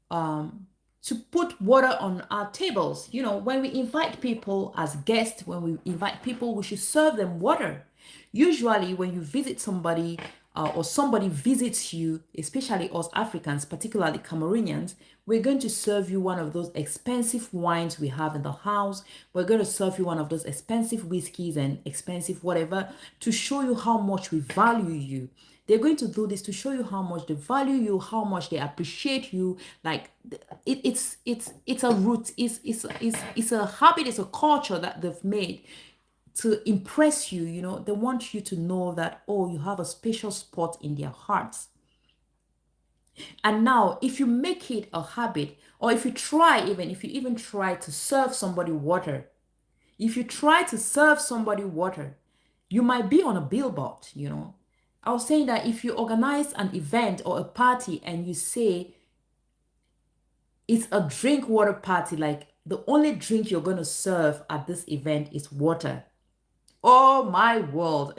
to put water on our tables. When we invite people as guests, when we invite people, we should serve them water. Usually when you visit somebody or somebody visits you, especially us Africans, particularly Cameroonians, we're going to serve you one of those expensive wines we have in the house. We're going to serve you one of those expensive whiskeys and expensive whatever to show you how much we value you. They're going to do this to show you how much they value you, how much they appreciate you. Like it's a root, it's a habit, it's a culture that they've made to impress you. They want you to know that, oh, you have a special spot in their hearts. And now if you make it a habit, or if you even try to serve somebody water, you might be on a billboard. I was saying that if you organize an event or a party and you say it's a drink water party, like the only drink you're going to serve at this event is water, oh my world,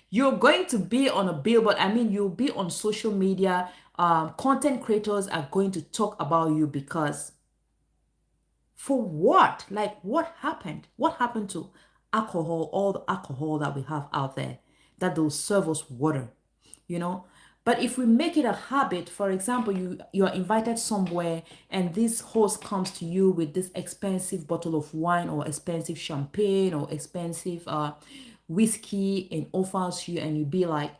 you're going to be on a billboard. I mean, you'll be on social media. Content creators are going to talk about you, because for what? Like, what happened? What happened to alcohol, all the alcohol that we have out there, that they'll serve us water, But if we make it a habit, for example, you're invited somewhere and this host comes to you with this expensive bottle of wine or expensive champagne or expensive whiskey and offers you, and you be like,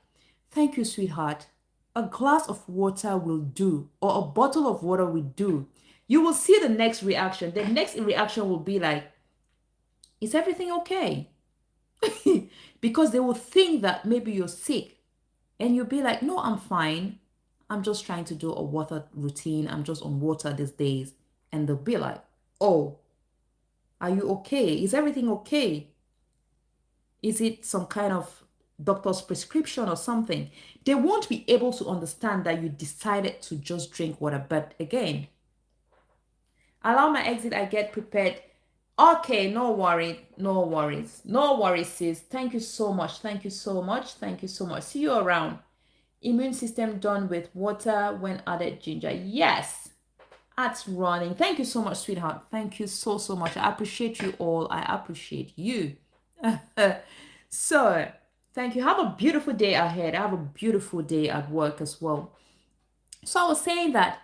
thank you, sweetheart. A glass of water will do, or a bottle of water will do. You will see the next reaction. The next reaction will be like, is everything okay? Because they will think that maybe you're sick. And you'll be like, no, I'm fine. I'm just trying to do a water routine. I'm just on water these days. And they'll be like, oh, are you okay? Is everything okay? Is it some kind of doctor's prescription or something? They won't be able to understand that you decided to just drink water. But again, allow my exit. I get prepared. Okay, no worries, sis. Thank you so much. Thank you so much. See you around. Immune system done with water when added ginger. Yes, that's running. Thank you so much, sweetheart. Thank you so much. I appreciate you all. I appreciate you. So thank you. Have a beautiful day ahead. Have a beautiful day at work as well. So I was saying that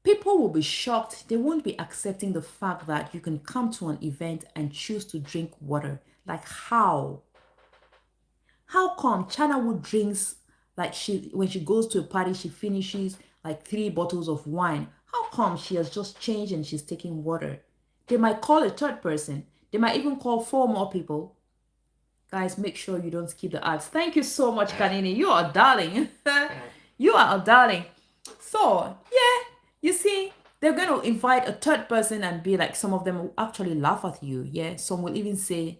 people will be shocked. They won't be accepting the fact that you can come to an event and choose to drink water. Like, how? How come ChanaZie drinks, like, when she goes to a party, she finishes like 3 bottles of wine? How come she has just changed and she's taking water? They might call a third person. They might even call 4 more people. Guys, make sure you don't skip the ads. Thank you so much, Kanini. You are a darling. You are a darling. So, yeah. You see, they're going to invite a third person and be like, some of them will actually laugh at you. Yeah. Some will even say,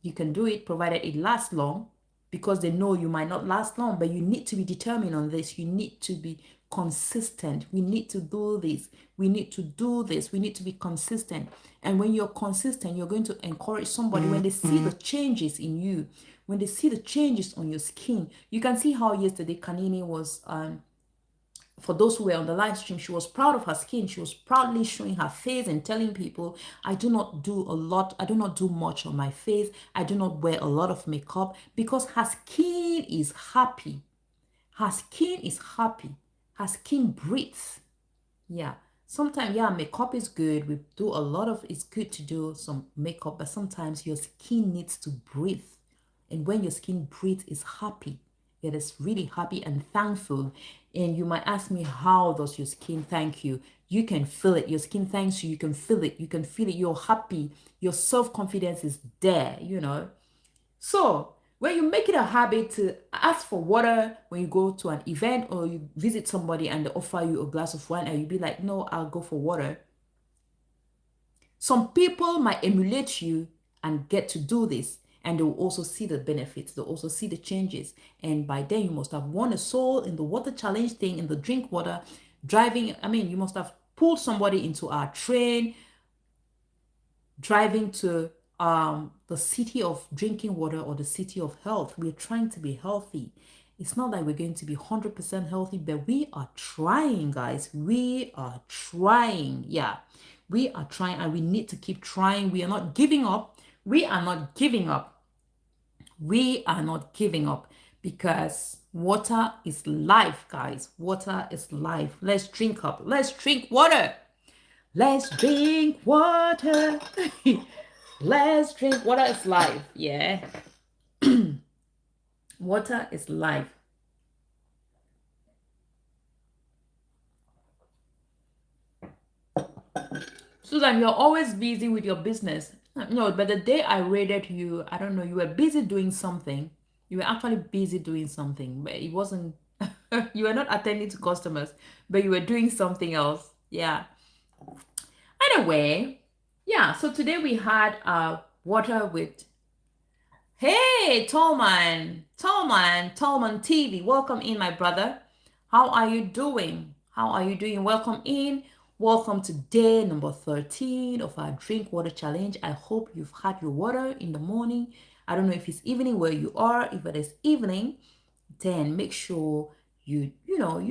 you can do it provided it lasts long, because they know you might not last long, but you need to be determined on this. You need to be consistent. We need to do this. We need to do this. We need to be consistent. And when you're consistent, you're going to encourage somebody when they see the changes in you, when they see the changes on your skin. You can see how yesterday Kanini was for those who were on the live stream, she was proud of her skin. She was proudly showing her face and telling people, I do not do a lot. I do not do much on my face. I do not wear a lot of makeup, because her skin is happy. Her skin is happy. Her skin breathes. Yeah. Sometimes, yeah, makeup is good. We do a lot of, it's good to do some makeup, but sometimes your skin needs to breathe. And when your skin breathes, it's happy. It is really happy and thankful. And you might ask me, how does your skin thank you? You can feel it. Your skin thanks you. You can feel it. You can feel it. You're happy. Your self-confidence is there, you know. So when you make it a habit to ask for water when you go to an event or you visit somebody and they offer you a glass of wine and you be like, no, I'll go for water. Some people might emulate you and get to do this, and they'll also see the benefits. They'll also see the changes. And by then you must have won a soul in the water challenge thing, in the drink water, driving. I mean, you must have pulled somebody into our train, driving to the city of drinking water or the city of health. We're trying to be healthy. It's not that we're going to be 100% healthy, but we are trying, guys. We are trying. Yeah, we are trying, and we need to keep trying. We are not giving up. We are not giving up. We are not giving up, because water is life, guys. Water is life. Let's drink up. Let's drink water. Let's drink water. Let's drink. Water is life. Yeah. Water is life. Susan, you're always busy with your business. No, but the day I raided you, I don't know, you were busy doing something. You were actually busy doing something, but it wasn't, you were not attending to customers, but you were doing something else. Yeah. Anyway, yeah, so today we had water with, hey, Tallman TV. Welcome in, my brother. How are you doing? How are you doing? Welcome in. Welcome to day number 13 of our drink water challenge. I hope you've had your water in the morning. I don't know if it's evening where you are. If it is evening, then make sure you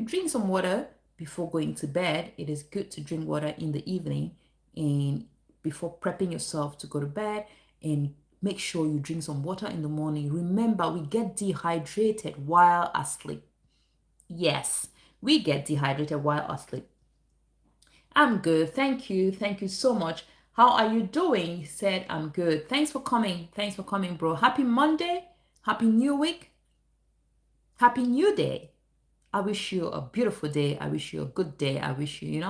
drink some water before going to bed. It is good to drink water in the evening and before prepping yourself to go to bed, and make sure you drink some water in the morning. Remember, we get dehydrated while asleep. Yes, we get dehydrated while asleep. I'm good. Thank you. Thank you so much. How are you doing? He said, I'm good. Thanks for coming. Thanks for coming, bro. Happy Monday. Happy new week. Happy new day. I wish you a beautiful day. I wish you a good day. I wish you,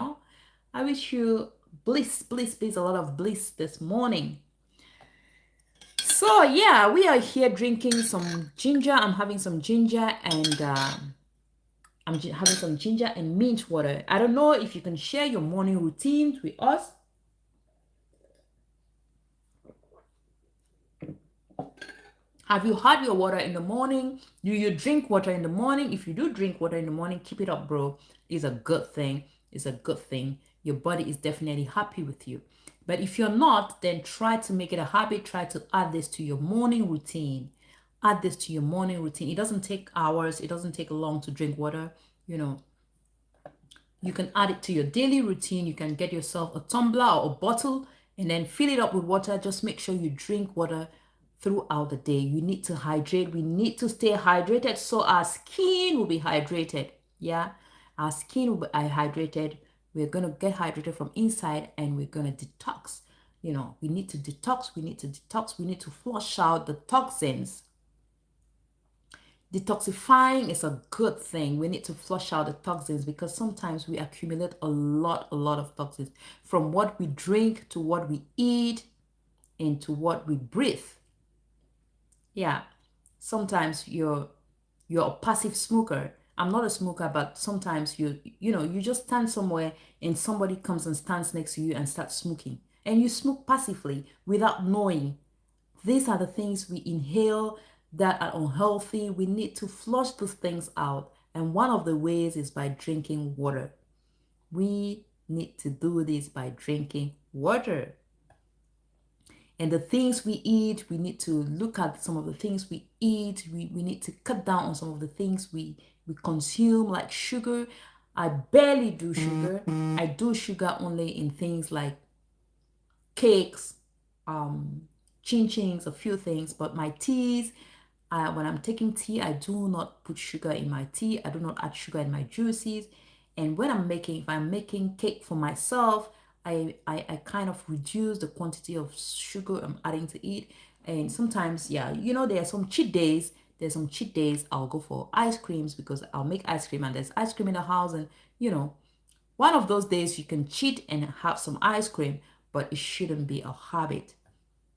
I wish you bliss, bliss, bliss, a lot of bliss this morning. So yeah, we are here drinking some ginger. I'm having some ginger and I'm having some ginger and mint water. I don't know if you can share your morning routines with us. Have you had your water in the morning? Do you drink water in the morning? If you do drink water in the morning, keep it up, bro. It's a good thing. It's a good thing. Your body is definitely happy with you. But if you're not, then try to make it a habit. Try to add this to your morning routine. Add this to your morning routine. It doesn't take hours. It doesn't take long to drink water. You can add it to your daily routine. You can get yourself a tumbler or a bottle and then fill it up with water. Just make sure you drink water throughout the day. You need to hydrate. We need to stay hydrated so our skin will be hydrated. Yeah, our skin will be hydrated. We're going to get hydrated from inside and we're going to detox. We need to detox. We need to detox. We need to flush out the toxins. Detoxifying is a good thing. We need to flush out the toxins because sometimes we accumulate a lot of toxins from what we drink to what we eat and to what we breathe. Yeah, sometimes you're a passive smoker. I'm not a smoker, but sometimes you just stand somewhere and somebody comes and stands next to you and starts smoking. And you smoke passively without knowing. These are the things we inhale that are unhealthy. We need to flush those things out. And one of the ways is by drinking water. We need to do this by drinking water. And the things we eat, we need to look at some of the things we eat. We need to cut down on some of the things we consume, like sugar. I barely do sugar. I do sugar only in things like cakes, chin chins, a few things. But my teas, when I'm taking tea, I do not put sugar in my tea. I do not add sugar in my juices. And when if I'm making cake for myself, I kind of reduce the quantity of sugar I'm adding to it. And sometimes, yeah, there are some cheat days. There's some cheat days I'll go for ice creams because I'll make ice cream and there's ice cream in the house. And, one of those days you can cheat and have some ice cream, but it shouldn't be a habit.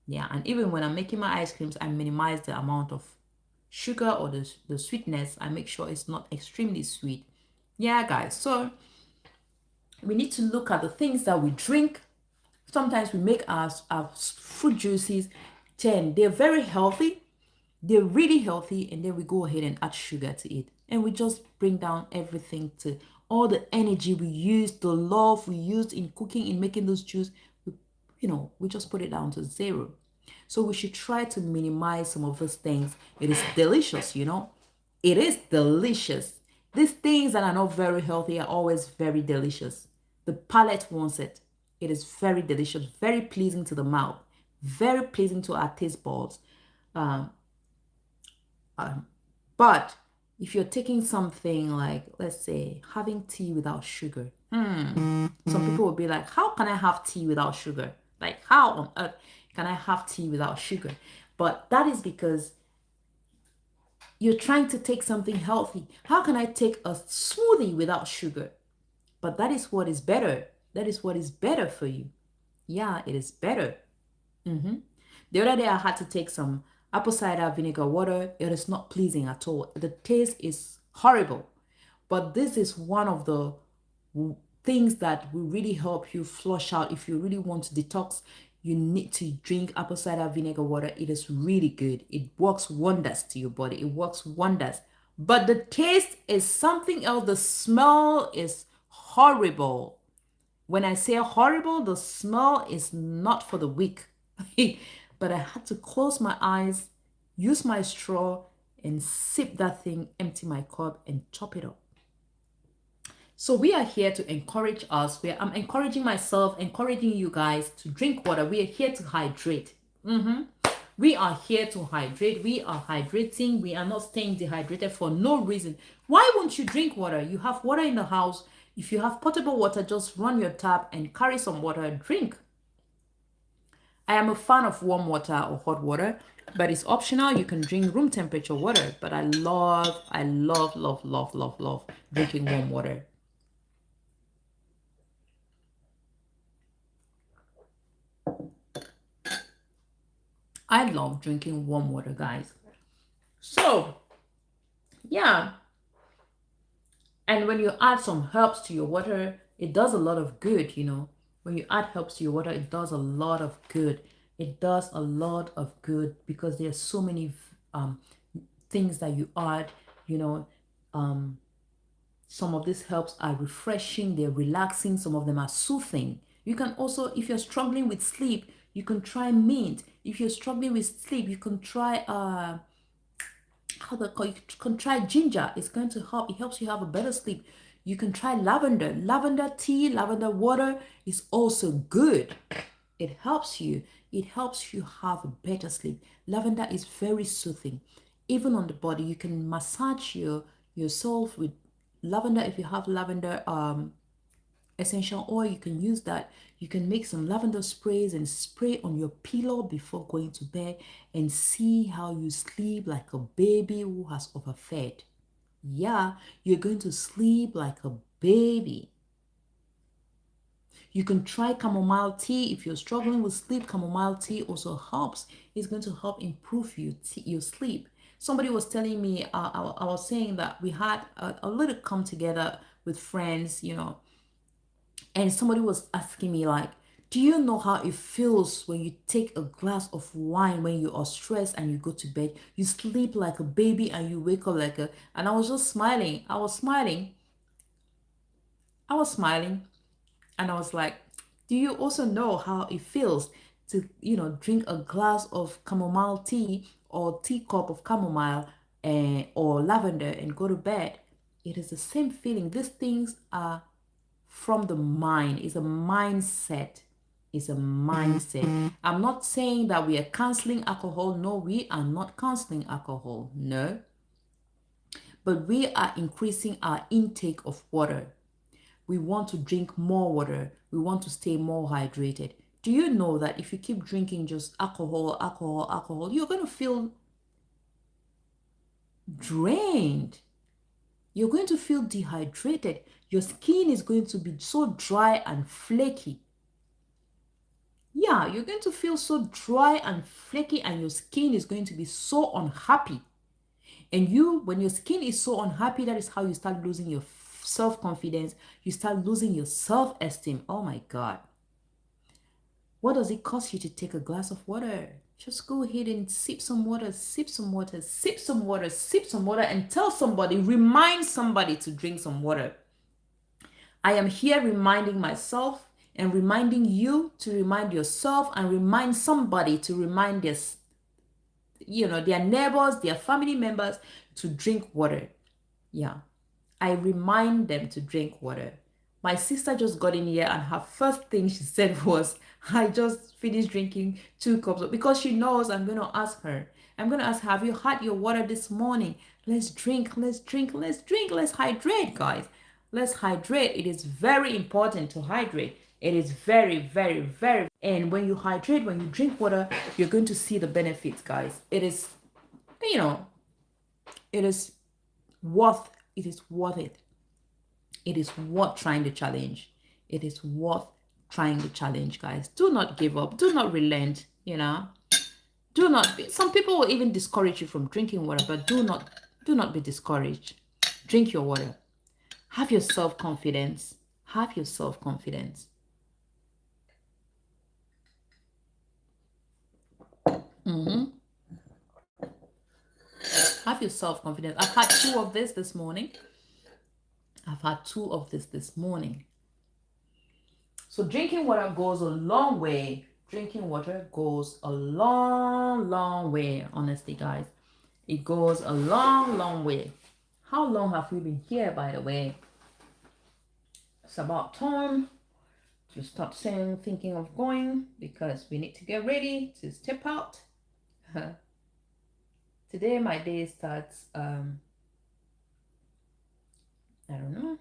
Yeah, and even when I'm making my ice creams, I minimize the amount of sugar or the sweetness. I make sure it's not extremely sweet. Yeah, guys. So we need to look at the things that we drink. Sometimes we make our fruit juices, then they're very healthy. They're really healthy, and then we go ahead and add sugar to it. And we just bring down everything to all the energy we used, the love we used in cooking, in making those juice. We just put it down to zero. So we should try to minimize some of those things. It is delicious, It is delicious. These things that are not very healthy are always very delicious. The palate wants it. It is very delicious, very pleasing to the mouth, very pleasing to our taste buds. But if you're taking something like, let's say, having tea without sugar, some people will be like, how can I have tea without sugar? Like, how on earth can I have tea without sugar? But that is because you're trying to take something healthy. How can I take a smoothie without sugar? But that is what is better. That is what is better for you. Yeah, it is better. The other day I had to take some apple cider vinegar water. It is not pleasing at all. The taste is horrible. But this is one of the things that will really help you flush out. If you really want to detox, you need to drink apple cider vinegar water. It is really good. It works wonders to your body. It works wonders. But the taste is something else. The smell is horrible. When I say horrible, the smell is not for the weak. But I had to close my eyes, use my straw, and sip that thing, empty my cup, and chop it up. So we are here to encourage us. I'm encouraging myself, encouraging you guys to drink water. We are here to hydrate. We are here to hydrate. We are hydrating. We are not staying dehydrated for no reason. Why won't you drink water? You have water in the house. If you have potable water, just run your tap and carry some water and drink. I am a fan of warm water or hot water, but it's optional. You can drink room temperature water, but I love, love, love drinking warm water. I love drinking warm water, guys. So, yeah. And when you add some herbs to your water, it does a lot of good, When you add herbs to your water, it does a lot of good. It does a lot of good because there's so many things that you add, some of these herbs are refreshing, they're relaxing, some of them are soothing. You can also, if you're struggling with sleep, you can try mint. If you're struggling with sleep, you can try you can try ginger. It's going to help. It helps you have a better sleep. You can try lavender. Lavender tea, lavender water is also good. It helps you. It helps you have a better sleep. Lavender is very soothing. Even on the body, you can massage yourself with lavender. If you have lavender essential oil, you can use that. You can make some lavender sprays and spray on your pillow before going to bed and see how you sleep like a baby who has overfed. Yeah, you're going to sleep like a baby. You can try chamomile tea. If you're struggling with sleep, chamomile tea also helps. It's going to help improve your sleep. Somebody was telling me, I was saying that we had a little come together with friends, and somebody was asking me like, do you know how it feels when you take a glass of wine when you are stressed and you go to bed? You sleep like a baby and you wake up like a, and I was just smiling. I was smiling and I was like, do you also know how it feels to, drink a glass of chamomile tea or teacup of chamomile or lavender and go to bed? It is the same feeling. These things are from the mind. It's a mindset. It's a mindset. I'm not saying that we are canceling alcohol. No, we are not canceling alcohol. No. But we are increasing our intake of water. We want to drink more water. We want to stay more hydrated. Do you know that if you keep drinking just alcohol, alcohol, alcohol, you're going to feel drained? You're going to feel dehydrated. Your skin is going to be so dry and flaky. Yeah, you're going to feel so dry and flaky, and your skin is going to be so unhappy. And when your skin is so unhappy, that is how you start losing your self-confidence. You start losing your self-esteem. Oh my God. What does it cost you to take a glass of water? Just go ahead and sip some water, sip some water, sip some water, sip some water, and tell somebody, remind somebody to drink some water. I am here reminding myself and reminding you to remind yourself and remind somebody to remind their neighbors, their family members to drink water. Yeah. I remind them to drink water. My sister just got in here and her first thing she said was, I just finished drinking 2 cups because she knows I'm going to ask her. I'm going to ask her, have you had your water this morning? Let's drink, let's drink, let's drink, let's hydrate, guys. Let's hydrate. It is very important to hydrate. It is very, very, very. And when you hydrate, when you drink water, you're going to see the benefits, guys. It is, it is worth it. It is worth trying the challenge. It is worth trying the challenge, guys. Do not give up. Do not relent, Do not be, some people will even discourage you from drinking water, but do not be discouraged. Drink your water. Have your self-confidence. Have your self-confidence. Have your self-confidence. I've had 2 of this morning. So drinking water goes a long way. Drinking water goes a long, long way, honestly, guys. It goes a long, long way. How long have we been here, by the way? It's about time to start thinking of going because we need to get ready to step out. Today, my day starts, I don't know.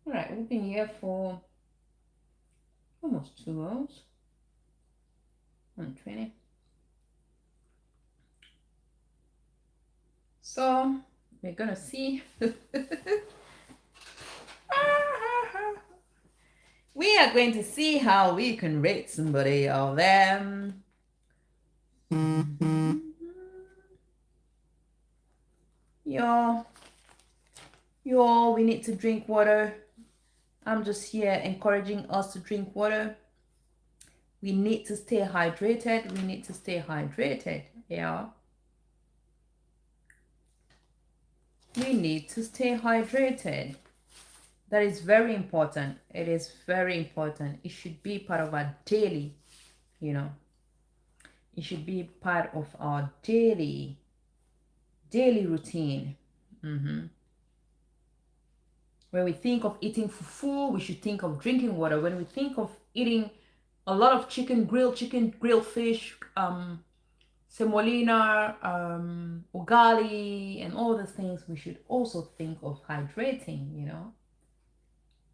All right, we've been here for almost 2 hours. 120. So we're gonna see. We are going to see how we can rate somebody of them. Y'all, we need to drink water. I'm just here encouraging us to drink water. We need to stay hydrated. Yeah. We need to stay hydrated. That is very important. It is very important. It should be part of our daily, It should be part of our daily routine. When we think of eating fufu, we should think of drinking water. When we think of eating a lot of grilled fish, semolina, ugali, and all those things, we should also think of hydrating,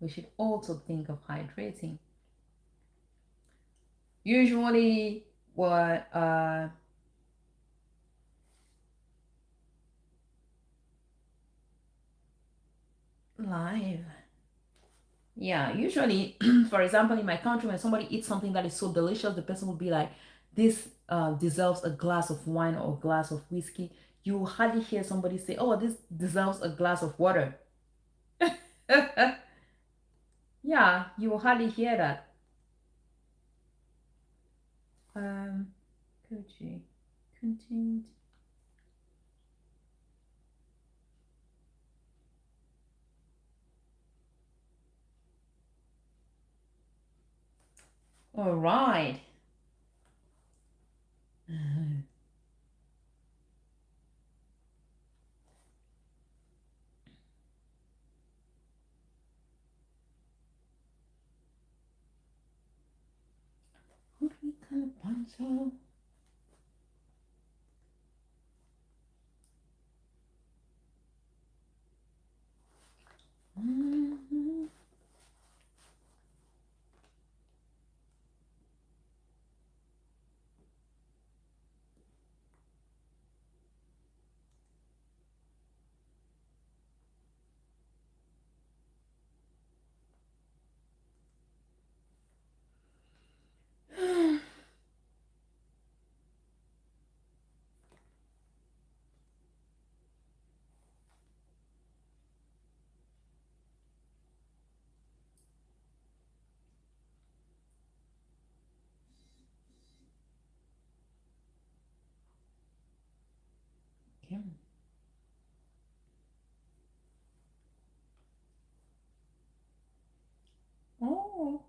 We should also think of hydrating. Usually, what live. Yeah, usually, for example, in my country, when somebody eats something that is so delicious, the person will be like, this deserves a glass of wine or a glass of whiskey. You will hardly hear somebody say, oh, this deserves a glass of water. Yeah, you will hardly hear that. Could you continue? All right. Okay. Oh,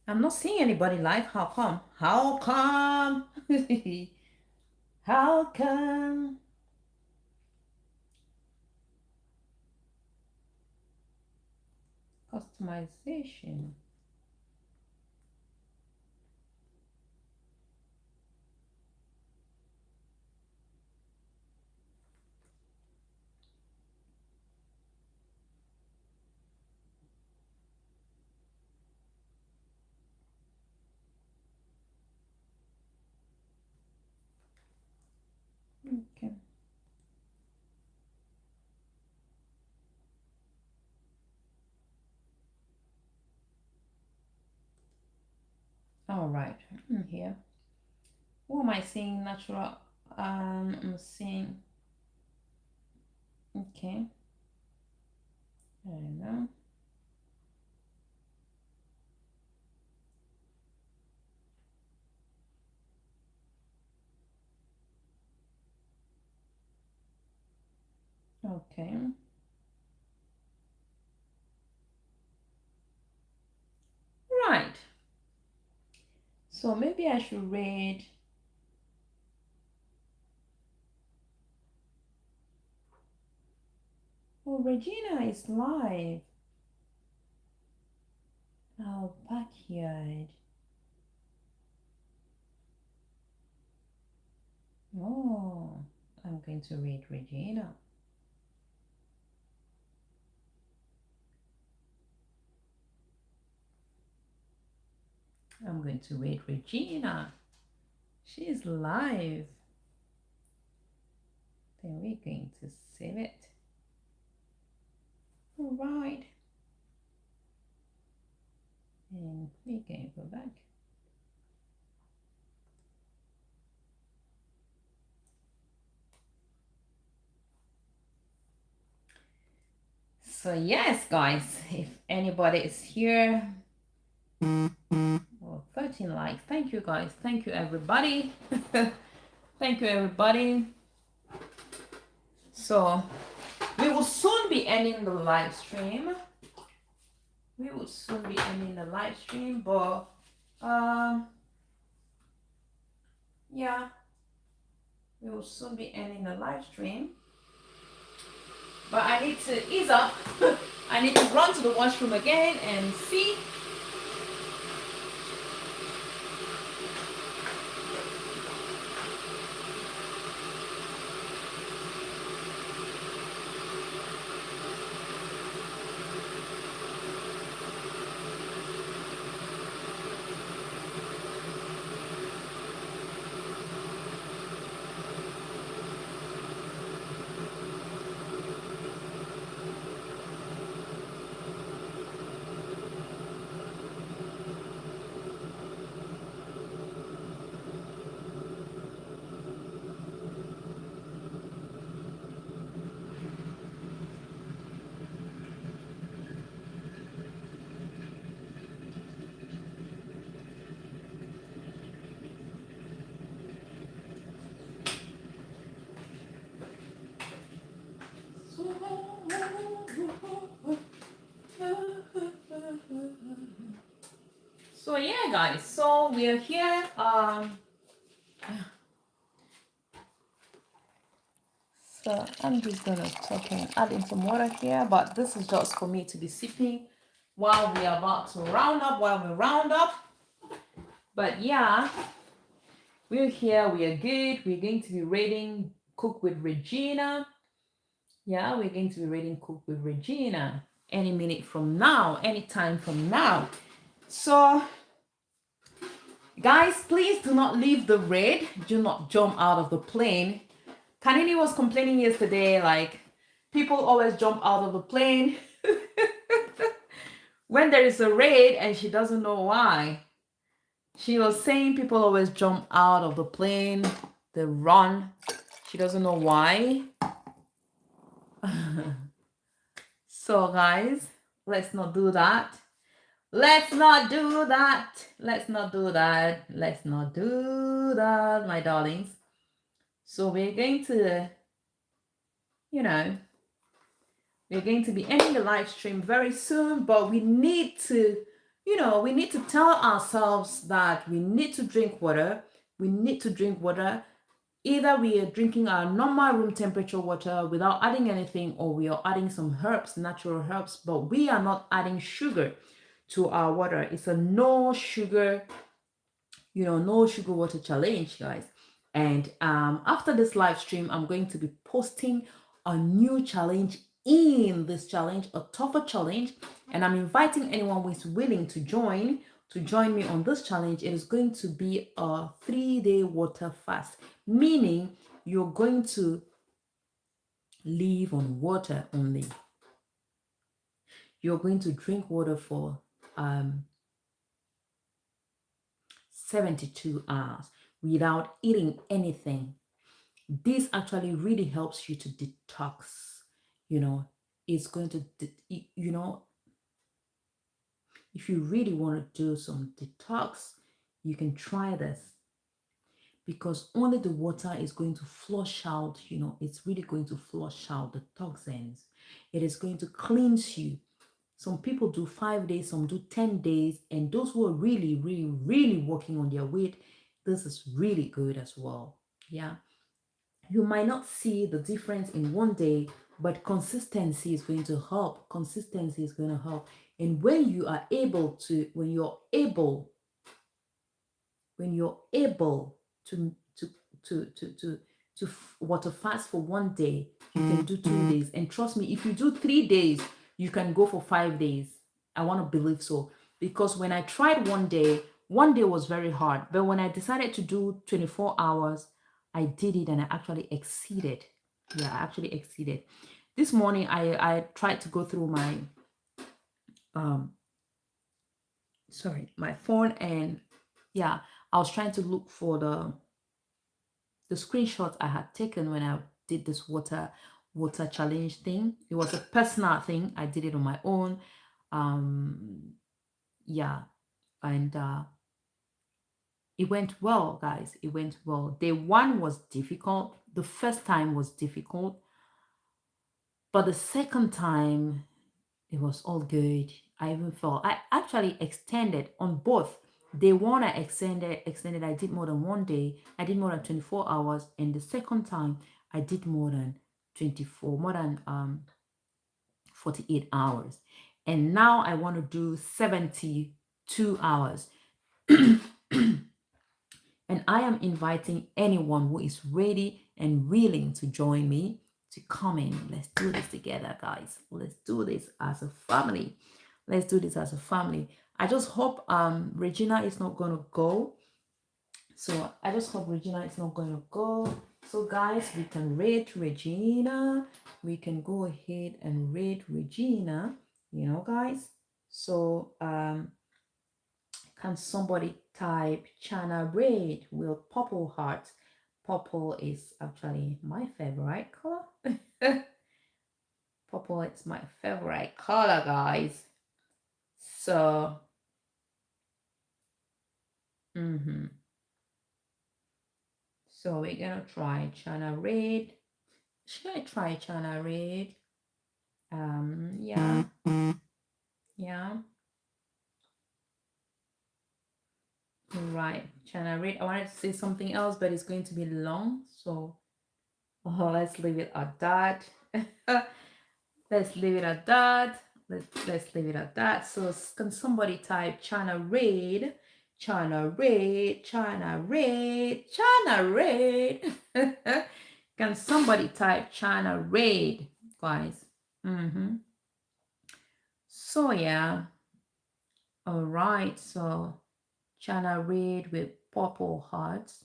I'm not seeing anybody live. How come? How come? How come? Customization. Okay. All right. Here. What am I seeing? Natural. I'm seeing. Okay. I don't know. Okay. Right. So maybe I should read. Oh, Regina is live. Our backyard. Oh, I'm going to read Regina. I'm going to read Regina. She's live. Then we're going to save it. All right. And we're going to go back. So yes, guys, if anybody is here, oh, 13 likes. Thank you, guys. Thank you, everybody. Thank you, everybody. So we will soon be ending the live stream. We will soon be ending the live stream, but yeah. We will soon be ending the live stream. But I need to ease up. I need to run to the washroom again and see. So yeah, guys. So we're here. So I'm just gonna add in some water here, but this is just for me to be sipping while we are about to round up. While we round up, but yeah, we're here. We are good. We're going to be reading Cook with Regina. Yeah, we're going to be reading Cook with Regina any minute from now, any time from now. So, guys, please do not leave the raid. Do not jump out of the plane. Kanini was complaining yesterday, like, people always jump out of the plane when there is a raid and she doesn't know why. She was saying people always jump out of the plane, they run. She doesn't know why. So, guys, let's not do that. Let's not do that. Let's not do that. Let's not do that, my darlings. So we're going to, you know, we're going to be ending the live stream very soon, but we need to, we need to tell ourselves that we need to drink water. We need to drink water. Either we are drinking our normal room temperature water without adding anything, or we are adding some herbs, natural herbs, but we are not adding sugar to our water. It's a no sugar, no sugar water challenge, guys. And after this live stream, I'm going to be posting a new challenge in this challenge, a tougher challenge, and I'm inviting anyone who is willing to join me on this challenge. It is going to be a 3-day water fast, meaning you're going to live on water only. You're going to drink water for 72 hours without eating anything. This actually really helps you to detox. It's going to, if you really want to do some detox, you can try this, because only the water is going to flush out, it's really going to flush out the toxins. It is going to cleanse you. Some people do 5 days, some do 10 days, and those who are really, really, really working on their weight, this is really good as well. Yeah. You might not see the difference in one day, but consistency is going to help. Consistency is going to help. And when you're able to water fast for 1 day, you can do 2 days. And trust me, if you do 3 days, you can go for 5 days. I want to believe so. Because when I tried 1 day was very hard. But when I decided to do 24 hours, I did it and I actually exceeded. Yeah, I actually exceeded. This morning, I tried to go through my my phone, and yeah, I was trying to look for the screenshots I had taken when I did this water challenge thing. It was a personal thing. I did it on my own. Yeah, and it went well, guys. It went well. Day 1 was difficult. The first time was difficult, but the second time it was all good. I actually extended on both They want to extended. I did more than 1 day. I did more than 24 hours. And the second time I did more than 24, more than 48 hours. And now I want to do 72 hours. And I am inviting anyone who is ready and willing to join me to come in. Let's do this together, guys. Let's do this as a family. Let's do this as a family. I just hope Regina is not gonna go. So I just hope Regina is not gonna go. So guys, we can rate Regina. We can go ahead and rate Regina, you know, guys. So can somebody type China red with purple heart? Purple is actually my favorite color. Purple is my favorite color, guys. So, so we're gonna try China red. Should I try China red? Yeah, yeah. Right, China red. I wanted to say something else, but it's going to be long, so let's leave it at that. Let's leave it at that. Let's leave it at that. So can somebody type China red, China red, China red, China red? Can somebody type China red, guys? So yeah. All right. So China red with purple hearts.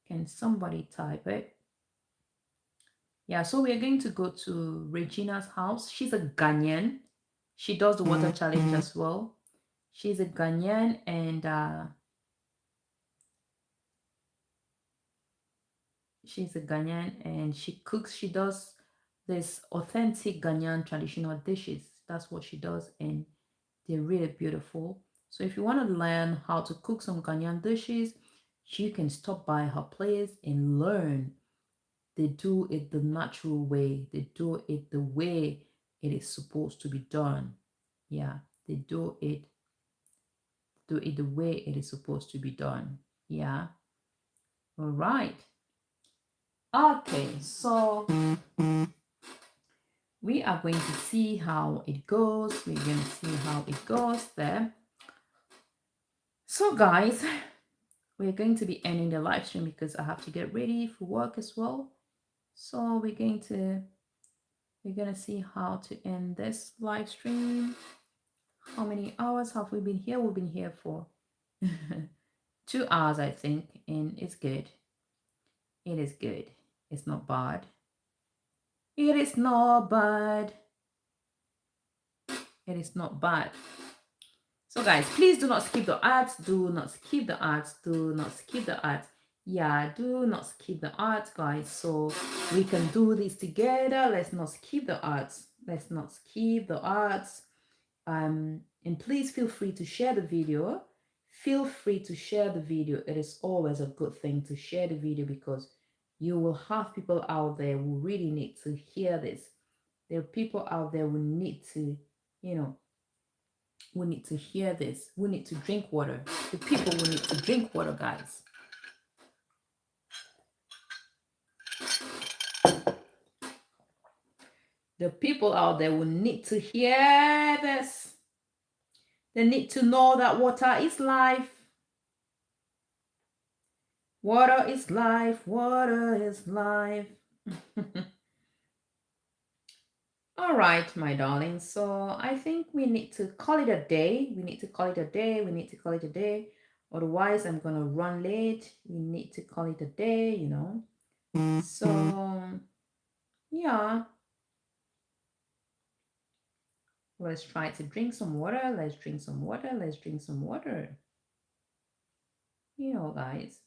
Can somebody type it? Yeah, so we're going to go to Regina's house. She's a Ghanaian. She does the water challenge as well. She's a Ghanaian and she cooks. She does this authentic Ghanaian traditional dishes. That's what she does, and they're really beautiful. So if you want to learn how to cook some Ghanaian dishes, you can stop by her place and learn. They do it the natural way. They do it the way it is supposed to be done. Yeah, they do it the way it is supposed to be done. Yeah. All right. Okay, so we are going to see how it goes. We're going to see how it goes there. So guys, we're going to be ending the live stream because I have to get ready for work as well. So we're gonna see how to end this live stream. How many hours have we been here? We've been here for 2 hours, I think, and it's good. It is good. It's not bad. It is not bad. It is not bad. So guys, please do not skip the ads. Do not skip the ads. Do not skip the ads. Yeah, do not skip the ads, guys. So we can do this together. Let's not skip the ads. Let's not skip the ads. And please feel free to share the video. Feel free to share the video. It is always a good thing to share the video because you will have people out there who really need to hear this. There are people out there who need to, you know, we need to hear this. We need to drink water. The people will need to drink water, guys. The people out there will need to hear this. They need to know that water is life. Water is life. Water is life. All right, my darling. So I think we need to call it a day. We need to call it a day. We need to call it a day. Otherwise, I'm going to run late. We need to call it a day, you know. So, yeah. Let's try to drink some water. Let's drink some water. Let's drink some water. You know, guys.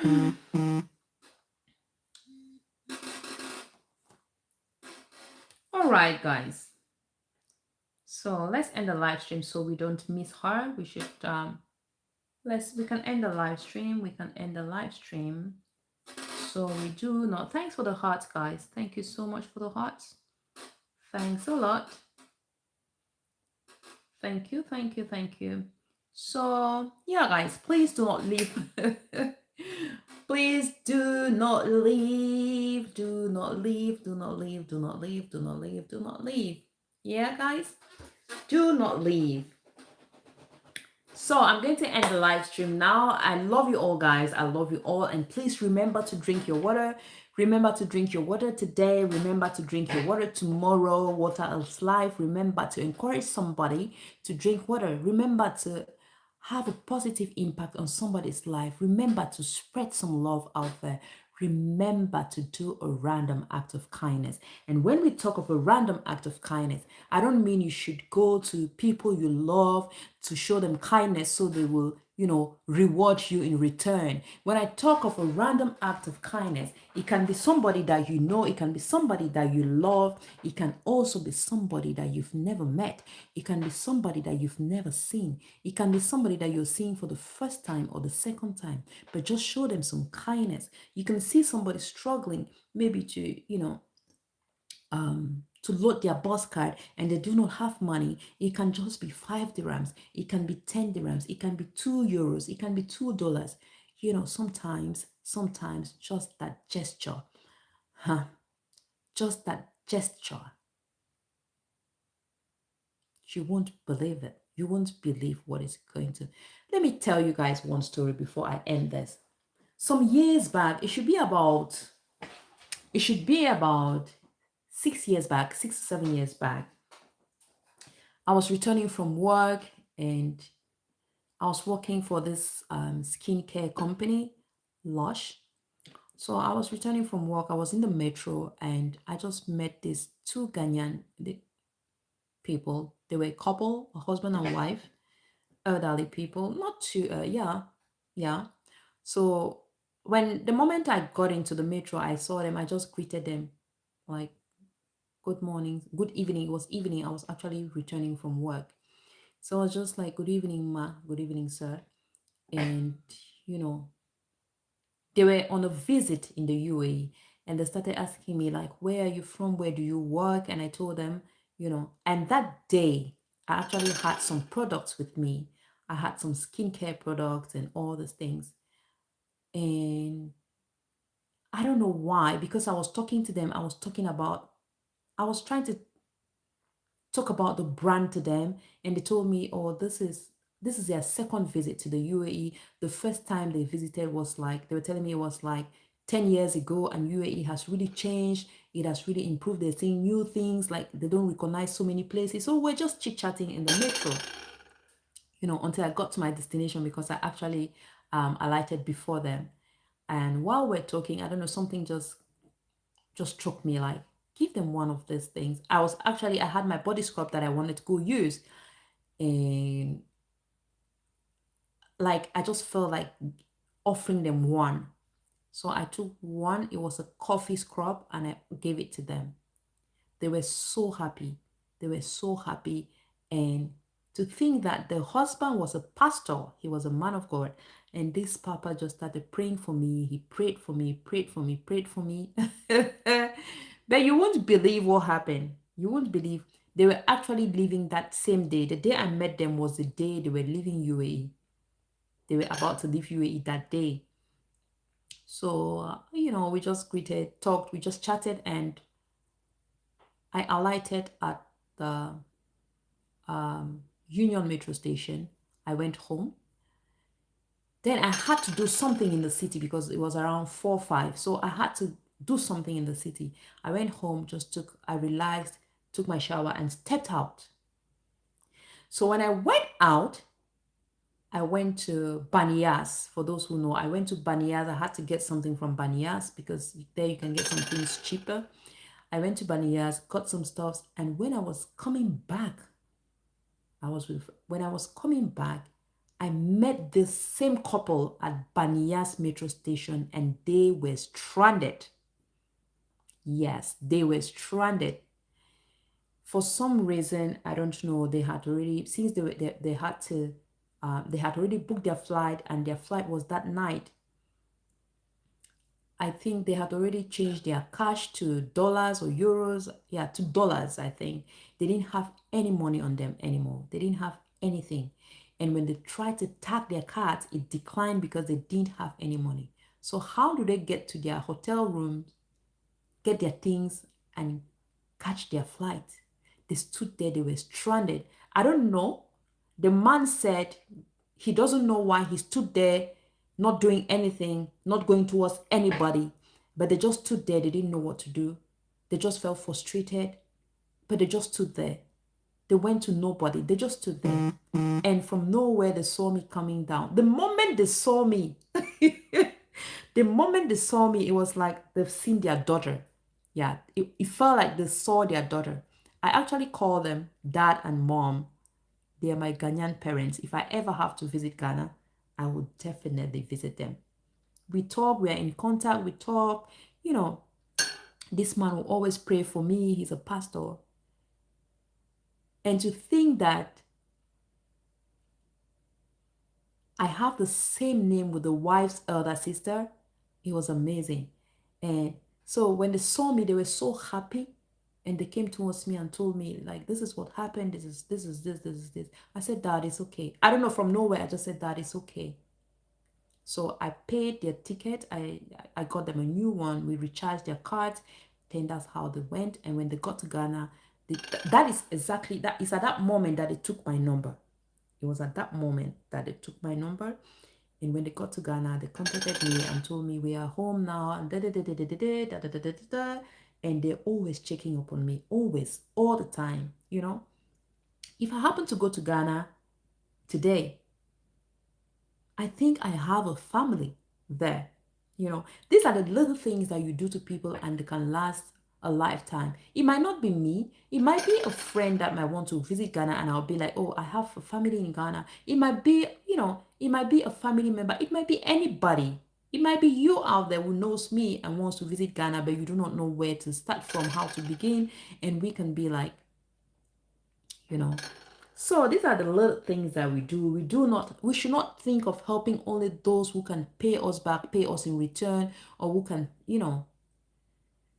All right, guys. So let's end the live stream so we don't miss her. We should we can end the live stream. We can end the live stream. So we do not. Thanks for the hearts, guys. Thank you so much for the hearts. Thanks a lot. Thank you, thank you, thank you. So yeah, guys, please do not leave. Please do not leave. Do not leave. Do not leave. Do not leave. Do not leave. Do not leave. Yeah, guys, do not leave. So I'm going to end the live stream now. I love you all, guys. I love you all. And please remember to drink your water. Remember to drink your water today. Remember to drink your water tomorrow. Water is life. Remember to encourage somebody to drink water. Remember to have a positive impact on somebody's life. Remember to spread some love out there. Remember to do a random act of kindness. And when we talk of a random act of kindness, I don't mean you should go to people you love to show them kindness so they will, reward you in return. When I talk of a random act of kindness, it can be somebody that you know, it can be somebody that you love, it can also be somebody that you've never met, it can be somebody that you've never seen, it can be somebody that you're seeing for the first time or the second time, but just show them some kindness. You can see somebody struggling, maybe to load their bus card and they do not have money. It can just be 5 dirhams, it can be 10 dirhams, it can be 2 euros, it can be $2. Sometimes just that gesture, just that gesture, you won't believe it. You won't believe what it's going to. Let me tell you guys one story before I end this. Some years back, it should be about 6 years back, 6 or 7 years back. I was returning from work and I was working for this skincare company, Lush. So I was returning from work. I was in the metro and I just met these two Ghanaian people. They were a couple, a husband and wife, elderly people. Not too, yeah. So when the moment I got into the metro, I saw them. I just greeted them like, good morning, good evening. It was evening. I was actually returning from work. So I was just like, good evening, ma. Good evening, sir. And, you know, they were on a visit in the UAE and they started asking me, like, where are you from? Where do you work? And I told them, and that day I actually had some products with me. I had some skincare products and all these things. And I don't know why, because I was talking to them, I was trying to talk about the brand to them, and they told me, oh, this is their second visit to the UAE. The first time they visited was like, they were telling me, it was like 10 years ago, and UAE has really changed. It has really improved. They're seeing new things, like they don't recognize so many places. So we're just chit-chatting in the metro, until I got to my destination, because I actually alighted before them. And while we're talking, I don't know, something just struck me, like, give them one of these things. I had my body scrub that I wanted to go use, and like I just felt like offering them one. So I took one. It was a coffee scrub and I gave it to them. They were so happy. They were so happy. And to think that the husband was a pastor, he was a man of God. And this papa just started praying for me. He prayed for me, prayed for me, prayed for me. But you won't believe what happened. You won't believe they were actually leaving that same day. The day I met them was the day they were leaving UAE. They were about to leave UAE that day. So, we just greeted, talked, we just chatted, and I alighted at the Union Metro station. I went home. Then I had to do something in the city because it was around 4 5. So I had to do something in the city. I went home, I relaxed, took my shower, and stepped out. So when I went out, I went to Banias. For those who know, I went to Banias. I had to get something from Banias because there you can get some things cheaper. I went to Banias, got some stuffs, and when I was coming back, I met this same couple at Banias metro station and they were stranded. Yes, they were stranded. For some reason, I don't know, they had already, since they had to, they had already booked their flight and their flight was that night. I think they had already changed their cash to dollars or euros. Yeah, to dollars, I think. They didn't have any money on them anymore. They didn't have anything. And when they tried to tag their cards, it declined because they didn't have any money. So how do they get to their hotel rooms, get their things, and catch their flight? They stood there, they were stranded. I don't know. The man said he doesn't know why he stood there, not doing anything, not going towards anybody, but they just stood there. They didn't know what to do. They just felt frustrated, but they just stood there. They went to nobody. They just stood there. And from nowhere, they saw me coming down. The moment they saw me, the moment they saw me, it was like they've seen their daughter. Yeah, it felt like they saw their daughter. I actually call them dad and mom. They are my Ghanaian parents. If I ever have to visit Ghana, I would definitely visit them. We talk, we are in contact, we talk. You know, this man will always pray for me. He's a pastor. And to think that I have the same name with the wife's elder sister, it was amazing. And so when they saw me, they were so happy. And they came towards me and told me, like, this is what happened. This is this. I said, Dad, it's okay. I don't know, from nowhere, I just said, Dad, it's okay. So I paid their ticket. I got them a new one. We recharged their cards. Then that's how they went. And when they got to Ghana, that is exactly that. It's at that moment that they took my number. It was at that moment that they took my number. And when they got to Ghana, they contacted me and told me we are home now and and they're always checking up on me, always, all the time. You know, if I happen to go to Ghana today, I think I have a family there. You know, these are the little things that you do to people and they can last a lifetime. It might not be me. It might be a friend that might want to visit Ghana and I'll be like, oh, I have a family in Ghana. It might be, you know, it might be a family member. It might be anybody. It might be you out there who knows me and wants to visit Ghana, but you do not know where to start from, how to begin. And we can be like, you know, so these are the little things that we do. We should not think of helping only those who can pay us back, pay us in return, or who can, you know,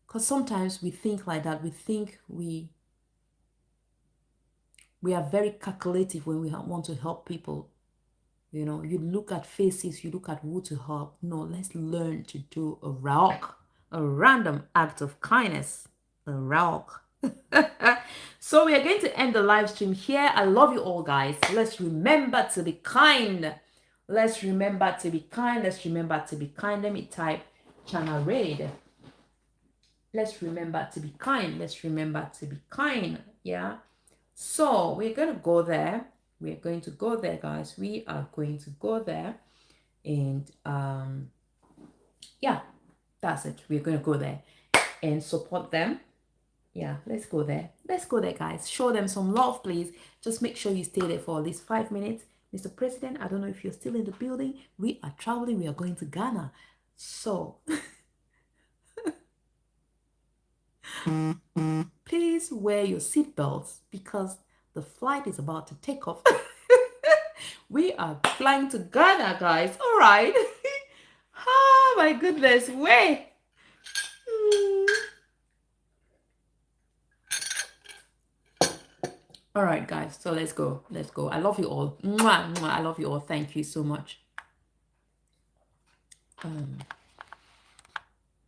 because sometimes we think like that. We think we are very calculative when we want to help people. You know, you look at faces, you look at who to help. No, let's learn to do a random act of kindness. A rock. So we are going to end the live stream here. I love you all, guys. Let's remember to be kind. Let's remember to be kind. Let's remember to be kind. Let me type ChanaZie. Let's remember to be kind. Let's remember to be kind. Yeah. So we're going to go there. We're going to go there, guys. We are going to go there. And yeah, that's it. We're going to go there and support them. Yeah, let's go there. Let's go there, guys. Show them some love, please. Just make sure you stay there for at least 5 minutes. Mr. President, I don't know if you're still in the building. We are traveling. We are going to Ghana. So please wear your seatbelts because the flight is about to take off. We are flying to Ghana, guys. All right. Oh, my goodness. Wait. All right, guys. So let's go. Let's go. I love you all. Mwah, mwah. I love you all. Thank you so much.